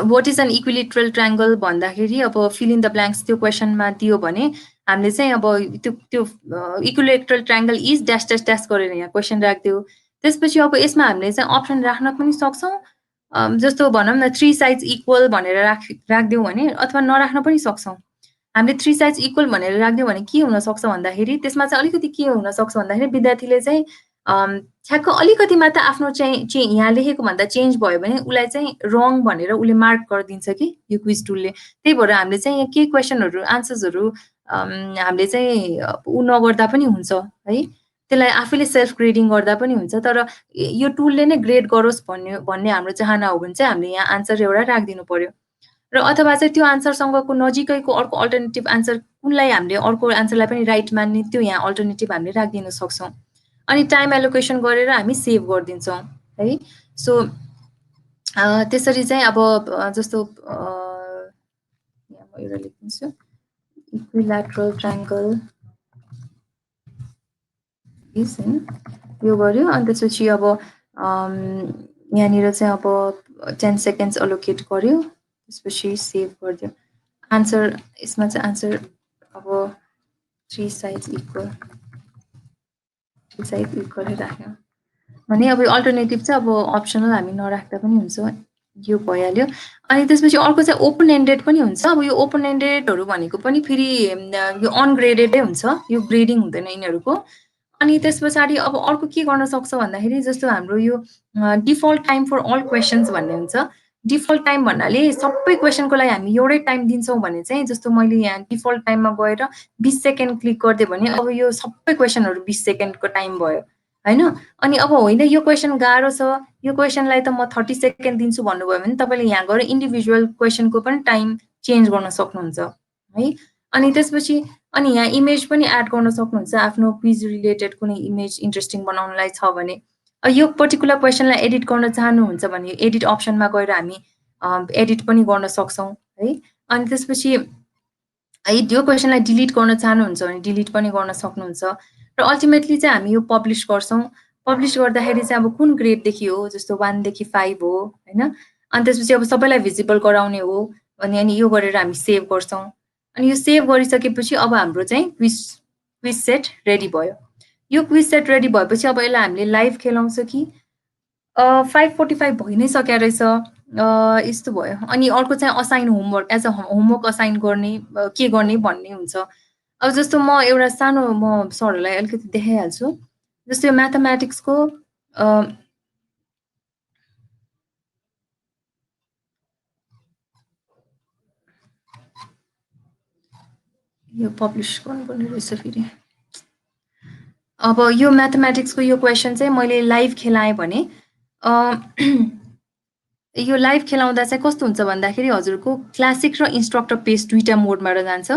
what is an equilateral triangle भन्दाखेरि अब फिल इन द ब्ल्याङ्क्स त्यो क्वेसनमा दियो भने हामीले चाहिँ अब त्यो equilateral triangle is dash dash dash गरेर यहाँ क्वेसन राखिदियो। त्यसपछि अब यसमा हामीले चाहिँ अप्सन राख्न पनि सक्छौँ। जस्तो भनौँ न 3 साइड्स इक्वल भनेर राखिदिउँ भने, अथवा नराख्न पनि सक्छौँ। हामीले 3 साइड्स इक्वल भनेर राखिदिउँ भने के हुनसक्छ भन्दाखेरि त्यसमा चाहिँ अलिकति के हुनसक्छ भन्दाखेरि विद्यार्थीले चाहिँ ठ्याक्क अलिकति मात्र आफ्नो चाहिँ यहाँ लेखेको भन्दा चेन्ज भयो भने उसलाई चाहिँ रङ भनेर उसले मार्क गरिदिन्छ कि यो क्विज टुलले। त्यही भएर हामीले चाहिँ यहाँ के क्वेसनहरू आन्सर्सहरू हामीले चाहिँ ऊ नगर्दा पनि हुन्छ है। त्यसलाई आफैले सेल्फ ग्रेडिङ गर्दा पनि हुन्छ, तर यो टुलले नै ग्रेड गरोस् भन्ने हाम्रो चाहना हो भने चाहिँ हामीले यहाँ आन्सर एउटा राखिदिनु पर्यो। र अथवा चाहिँ त्यो आन्सरसँगको नजिकैको अर्को अल्टरनेटिभ आन्सर कुनलाई हामीले अर्को आन्सरलाई पनि राइट मान्ने त्यो यहाँ अल्टरनेटिभ हामीले राखिदिन सक्छौँ। अनि टाइम एलोकेसन गरेर हामी सेभ गरिदिन्छौँ है। सो त्यसरी चाहिँ अब जस्तो यहाँ म एउटा लेखिदिन्छु, इक्विल्याटरल ट्रायङ्गल होइन, यो गर्यो। अनि त्यसपछि अब यहाँनिर चाहिँ अब 10 सेकेन्ड्स अलोकेट गर्यो, त्यसपछि सेभ गरिदियो। आन्सर यसमा चाहिँ आन्सर अब 3 साइड्स इक्वल राख्यो भने अब अल्टरनेटिभ चाहिँ अब अप्सनल हामी नराख्दा पनि हुन्छ, यो भइहाल्यो। अनि त्यसपछि अर्को चाहिँ ओपन एन्डेड पनि हुन्छ। अब यो ओपन एन्डेडहरू भनेको पनि फेरि यो अनग्रेडेडै हुन्छ, यो ग्रेडिङ हुँदैन यिनीहरूको। अनि त्यस पछाडि अब अर्को के गर्न सक्छ भन्दाखेरि जस्तो हाम्रो यो default time for all questions भन्ने हुन्छ। डिफल्ट टाइम भन्नाले सबै क्वेसनको लागि हामी एउटै टाइम दिन्छौँ भने चाहिँ जस्तो मैले यहाँ डिफल्ट टाइममा गएर 20 सेकेन्ड क्लिक गरिदिएँ भने अब यो सबै क्वेसनहरू 20 सेकेन्डको टाइम भयो होइन। अनि अब होइन यो क्वेसन गाह्रो छ, यो क्वेसनलाई त म 30 सेकेन्ड दिन्छु भन्नुभयो भने तपाईँले यहाँ गएर इन्डिभिजुअल क्वेसनको पनि टाइम चेन्ज गर्न सक्नुहुन्छ है। अनि त्यसपछि अनि यहाँ इमेज पनि एड गर्न सक्नुहुन्छ, आफ्नो क्विज रिलेटेड कुनै इमेज इन्ट्रेस्टिङ बनाउनलाई छ भने। यो पर्टिकुलर क्वेसनलाई एडिट गर्न चाहनुहुन्छ भने एडिट अप्सनमा गएर हामी एडिट पनि गर्न सक्छौँ है। अनि त्यसपछि यो क्वेसनलाई डिलिट गर्न चाहनुहुन्छ भने डिलिट पनि गर्न सक्नुहुन्छ। र अल्टिमेटली चाहिँ हामी यो पब्लिस गर्छौँ। पब्लिस गर्दाखेरि चाहिँ अब कुन ग्रेडदेखि हो, जस्तो 1 देखि 5 हो होइन। अनि त्यसपछि अब सबैलाई भिजिबल गराउने हो भने अनि यो गरेर हामी सेभ गर्छौँ। अनि यो सेभ गरिसकेपछि अब हाम्रो चाहिँ क्विज सेट रेडी भयो। यो क्विज सेट रेडी भएपछि अब यसलाई हामीले लाइभ खेलाउँछ कि 5:45 भइ नै सकेको रहेछ, यस्तो भयो। अनि अर्को चाहिँ assign homework, as a homework assign गर्ने के गर्ने भन्ने हुन्छ। अब जस्तो म एउटा सानो म सरहरूलाई अलिकति देखाइहाल्छु। जस्तो यो म्याथमेटिक्सको यो पब्लिस गर्नुपर्ने रहेछ फेरि। अब यो म्याथमेटिक्सको यो क्वेसन चाहिँ मैले लाइभ खेलाएँ भने यो लाइभ खेलाउँदा चाहिँ कस्तो हुन्छ भन्दाखेरि हजुरको क्लासिक र इन्स्ट्रक्टर पेज दुईटा मोडबाट जान्छ।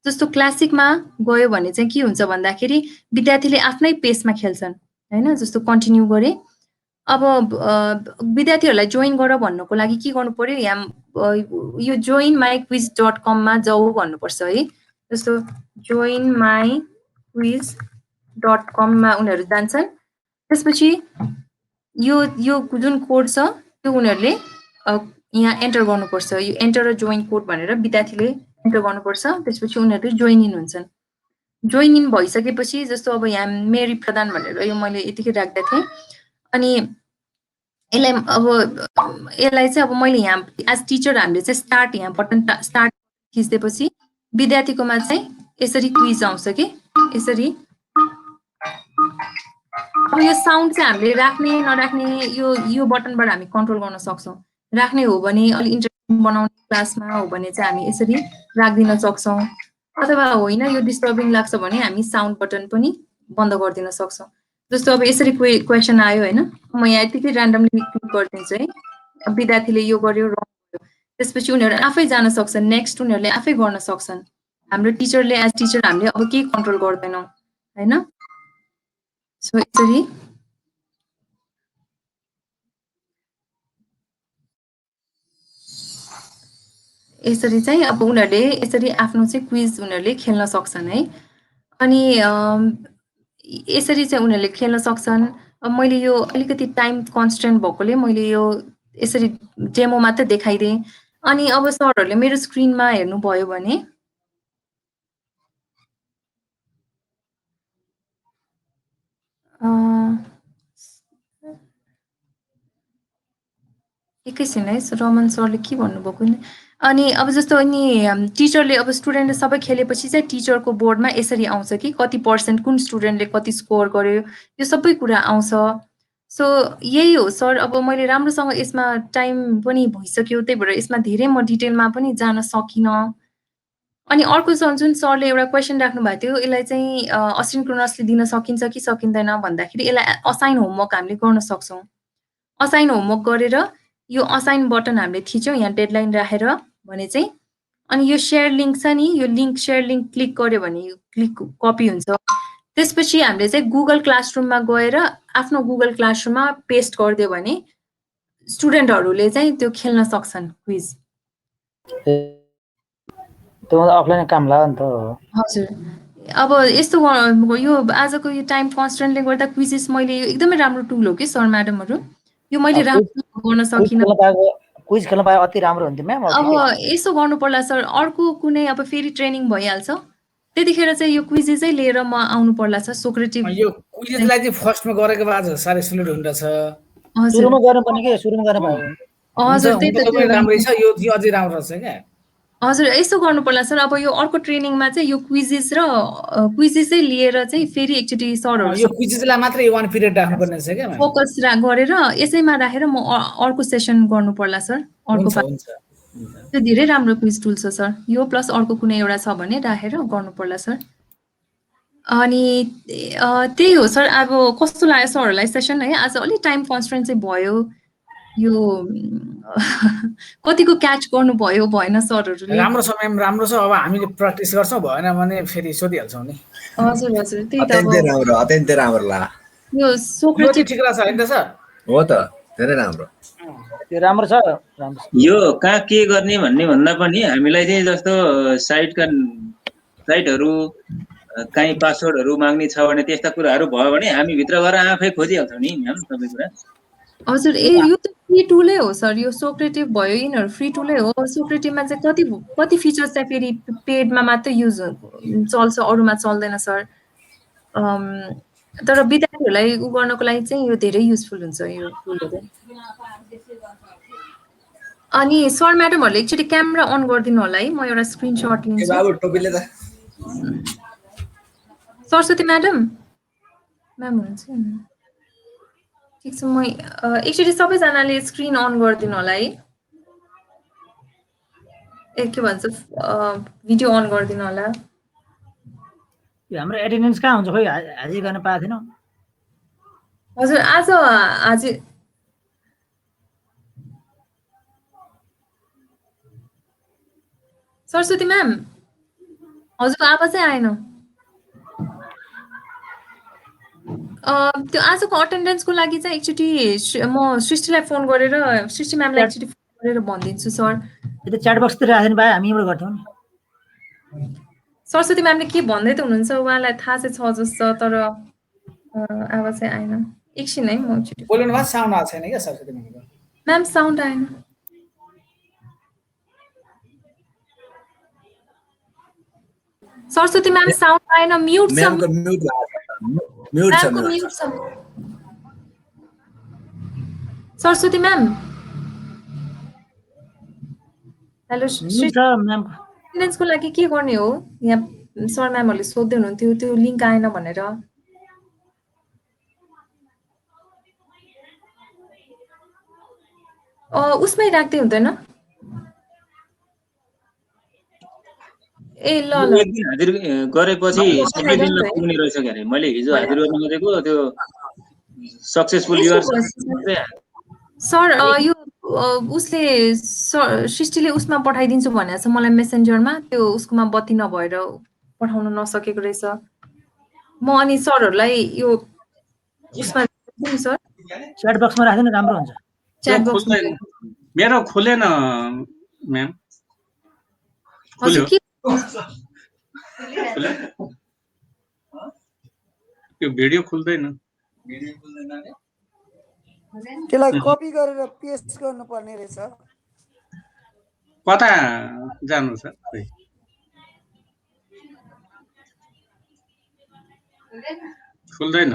जस्तो क्लासिकमा गयो भने चाहिँ के हुन्छ भन्दाखेरि विद्यार्थीले आफ्नै पेसमा खेल्छन् होइन। जस्तो कन्टिन्यू गरेँ। अब विद्यार्थीहरूलाई जोइन गर भन्नको लागि के गर्नु पर्यो, यहाँ यो joinmyquiz.com मा जाऊ भन्नुपर्छ है। जस्तो joinmyquiz.com मा उनीहरू जान्छन्। त्यसपछि यो जुन कोड छ त्यो उनीहरूले यहाँ एन्टर गर्नुपर्छ। यो एन्टर र जोइन कोड भनेर विद्यार्थीले एन्टर गर्नुपर्छ। त्यसपछि उनीहरू जोइन इन हुन्छन्। जोइन इन भइसकेपछि जस्तो अब यहाँ मेरी प्रधान भनेर यो मैले यतिकै राख्दा थिएँ। अनि यसलाई चाहिँ अब मैले यहाँ एज टिचर हामीले चाहिँ स्टार्ट यहाँ बटन स्टार्ट थिच्देपछि विद्यार्थीकोमा चाहिँ यसरी क्विज आउँछ कि यसरी। अब यो साउन्ड चाहिँ हामीले राख्ने नराख्ने यो बटनबाट हामी कन्ट्रोल गर्न सक्छौँ। राख्ने हो भने अलिक इन्ट्रेस्टिङ बनाउने क्लासमा हो भने चाहिँ हामी यसरी राखिदिन सक्छौँ। अथवा होइन यो डिस्टर्बिङ लाग्छ भने हामी साउन्ड बटन पनि बन्द गरिदिन सक्छौँ। जस्तो अब यसरी क्वेसन आयो होइन, म यहाँ यतिकै ऱ्यान्डमली क्लिक गरिदिन्छु है। विद्यार्थीले यो गर्यो रङ गर्यो, त्यसपछि उनीहरू आफै जान सक्छन्, नेक्स्ट उनीहरूले आफै गर्न सक्छन्। हाम्रो टिचरले एज टिचर हामीले अब केही कन्ट्रोल गर्दैनौँ होइन। सो यसरी चाहिँ अब उनीहरूले यसरी आफ्नो चाहिँ क्विज उनीहरूले खेल्न सक्छन् है। अनि यसरी चाहिँ उनीहरूले खेल्न सक्छन्। अब मैले यो अलिकति टाइम कन्स्टेन्ट भएकोले मैले यो यसरी डेमो मात्रै देखाइदिएँ। अनि अब सरहरूले मेरो स्क्रिनमा हेर्नुभयो भने एकैछिन है, रमन सरले के भन्नुभएको नि। अनि अब जस्तो अनि टिचरले अब स्टुडेन्टले सबै खेलेपछि चाहिँ टिचरको बोर्डमा यसरी आउँछ कि कति पर्सेन्ट कुन स्टुडेन्टले कति स्कोर गर्यो, यो सबै कुरा आउँछ। सो यही हो सर। अब मैले राम्रोसँग यसमा टाइम पनि भइसक्यो, त्यही भएर यसमा धेरै म डिटेलमा पनि जान सकिनँ। अनि अर्को जुन सरले एउटा क्वेसन राख्नु भएको थियो यसलाई चाहिँ असिन्क्रोनसली दिन सकिन्छ कि सकिँदैन भन्दाखेरि यसलाई असाइन होमवर्क हामीले गर्न सक्छौँ। असाइन होमवर्क गरेर यो असाइन बटन हामीले थिच्यौँ यहाँ डेडलाइन राखेर भने चाहिँ अनि यो सेयर लिङ्क छ नि यो लिङ्क सेयर लिङ्क क्लिक गर्यो भने क्लिक कपी हुन्छ। त्यसपछि हामीले चाहिँ गुगल क्लासरुममा गएर आफ्नो गुगल क्लासरुममा पेस्ट गरिदियो भने स्टुडेन्टहरूले चाहिँ त्यो खेल्न सक्छन् क्विज। त्यो अफलाइन काम लाग्यो नि त। हजुर अब यस्तो यो आजको यो टाइम कन्स्ट्रेन्टले गर्दा क्विजेस मैले एकदमै राम्रो टुल हो कि सर म्याडमहरू यो मैले राम्रो गर्न सकिनँ। क्विज खेल्न पाए अति राम्रो हुन्थ्यो म्याम। अब यसो गर्नु पर्ला सर अर्को कुनै अब फेरि ट्रेनिङ भइहाल्छ त्यतिखेर चाहिँ यो क्विजेसै लिएर म आउनु पर्ला सर सोक्रेटिभ। यो क्विजलाई चाहिँ फर्स्टमा गरेको भए आज साह्रै सुलभ हुँदछ। सुरुमा गर्नुपर्ने के सुरुमा गर्न पायो। हजुर त्यही त राम्रै छ यो अझै राम्रो छ क्या। हजुर यसो गर्नु पर्ला सर अब यो अर्को ट्रेनिङमा चाहिँ यो क्विजेसै लिएर चाहिँ फेरि एकचोटि सरहरू यो क्विजेसलाई मात्रै 1 पिरियड राख्नुपर्ने छ क्या फोकस गरेर यसैमा राखेर म अर्को सेसन गर्नु पर्ला सर अर्को त्यो धेरै राम्रो क्विज टुल छ सर यो प्लस अर्को कुनै एउटा छ भने राखेर गर्नु पर्ला सर। अनि त्यही हो सर अब कस्तो लाग्यो सरहरूलाई सेसन है आज अलि टाइम कन्स्ट्रेन्ट चाहिँ भयो यो कतिको क्याच गर्नु भयो भएन सरहरूले। राम्रो छ म्याम राम्रो छ अब हामीले प्र्याक्टिस गर्छौँ भएन भने फेरि सोधिहाल्छौँ नि। हजुर हजुर त्यही त अत्यन्तै राम्रो ला यो सोक्रेटिभ ठिक रहेछ हैन त सर। हो त धेरै राम्रो त्यो राम्रो छ राम्रो। यो कहाँ के गर्ने भन्ने भन्दा पनि हामीलाई चाहिँ जस्तो साइटहरू कहीँ पासवर्डहरू माग्ने छ भने त्यस्ता कुराहरू भयो भने हामी भित्र गएर आफै खोजिहाल्छौँ नि म्याम सबै कुरा। हजुर यो त फ्री टुलै हो सर यो सोक्रेटिभ भयो यिनीहरू फ्री टुलै हो। सोक्रेटिभमा चाहिँ कति फिचर्स चाहिँ फेरि पेडमा मात्रै युज चल्छ अरूमा चल्दैन सर। तर विद्यार्थीहरूलाई उ गर्नको लागि चाहिँ यो धेरै युजफुल हुन्छ यो टुलहरू। अनि सर म्याडमहरूले एकचोटि क्यामेरा अन गरिदिनु होला है म एउटा स्क्रिनसट लिन्छु। सरस्वती म्याडम हुनुहुन्छ ठिक छ म एकचोटि सबैजनाले स्क्रिन अन गरिदिनु होला है के भन्छ भिडियो अन गरिदिनु होला। हाम्रो एटेन्डेन्स कहाँ हुन्छ खोइ हाजिर गर्न पाएको थिएन। हजुर आज हाजिर सरस्वती म्याम हजुरको आवाजै आएन। त्यो आजको अटेन्डेन्सको लागि चाहिँ एकचोटि म सृष्टिलाई फोन गरेर सृष्टि म्यामलाई एकचोटि फोन गरेर भनिदिन्छु सर। त्यो च्याट बक्सतिर राख्दिनु भए हामी यहाँबाट गर्थ्यौँ नि। सरस्वती म्यामले के भन्दै त हुनुहुन्छ उहाँलाई थाहा चाहिँ छ जस्तो तर आवाज चाहिँ आएन। एकछिन है म एकचोटि बोल्नु भएको साउन्ड आएको छैन क्या सरस्वती म्यामको। म्याम साउन्ड आएन। सरस्वती म्याम साउन्ड आएन म्युट छ। म्युट छ सरस्वती म्याम। हेलो म्याम अटेन्डेन्सको लागि के गर्ने हो यहाँ सर म्यामहरूले सोध्दै हुनुहुन्थ्यो त्यो लिङ्क आएन भनेर। उसमै राख्दै हुँदैन ए ल ल एक दिन हाजिर गरेपछि सबै दिनलाई पुग्ने रहेछ के अरे मैले हिजो हाजिर गर्न खोजेको त्यो सक्सेसफुल युआर सर यो उसले सृष्टिले उसमा पठाइदिन्छु भनेको छ मलाई मेसेन्जरमा त्यो उसकोमा बत्ती नभएर पठाउन नसकेको रहेछ। म अनि सरहरूलाई यो उसमा सर च्याट बक्समा राख्दिनु राम्रो हुन्छ। च्याट बक्स मेरो खुलेन म्याम। हजुर के यो भिडियो खुल्दैन। त्यसलाई कपी गरेर पेस्ट गर्नुपर्ने रहेछ। कता जानु छ खुल्दैन।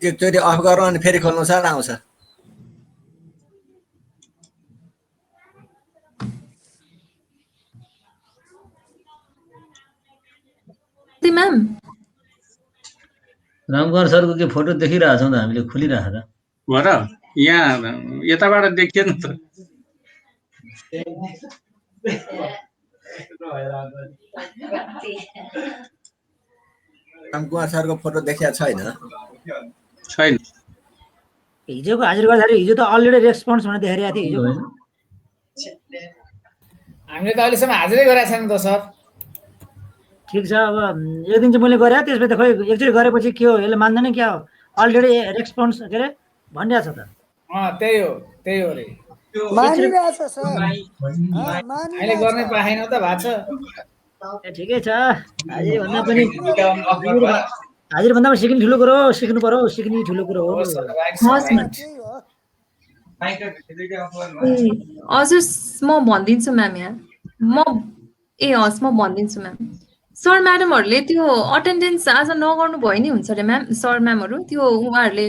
एकचोटि अफ गरौँ अनि फेरि खोल्नु छ आउँछ। म्याम रामकुमार सरको के फोटो देखिरहेको छौँ त हामीले खुलिरहेको छ। हो र यहाँ यताबाट देखिएन त। रामकुमार सरको फोटो देखिया छैन। छैन। हिजोको हाजिर गर्दाखेरि हिजो त अलरेडी रेस्पोन्स भनेर देखाइरहेको थियो हिजो। हामीले त अहिलेसम्म हाजिरै गरेका छैन त सर। ठिक छ, अब एक दिन चाहिँ मैले गरेँ, त्यसपछि त खोइ एकचोटि गरेपछि के हो यसले मान्दैन क्या हो, अलरेडी रेस्पोन्स के अरे भनिरहेको छ त। त्यही हो रे। मानिरहेछ सर, अहिले गर्ने पाएन त भएको छ। ठिकै छ, हाजिरभन्दा पनि सिक्ने ठुलो कुरो हो, सिक्नु पर्यो, सिक्ने ठुलो कुरो हो। हजुर म भनिदिन्छु म्याम यहाँ हस् म भनिदिन्छु म्याम। सर म्याडमहरूले त्यो अटेन्डेन्स आज नगर्नु भयो नि हुन्छ अरे म्याम, सर म्यामहरू त्यो उहाँहरूले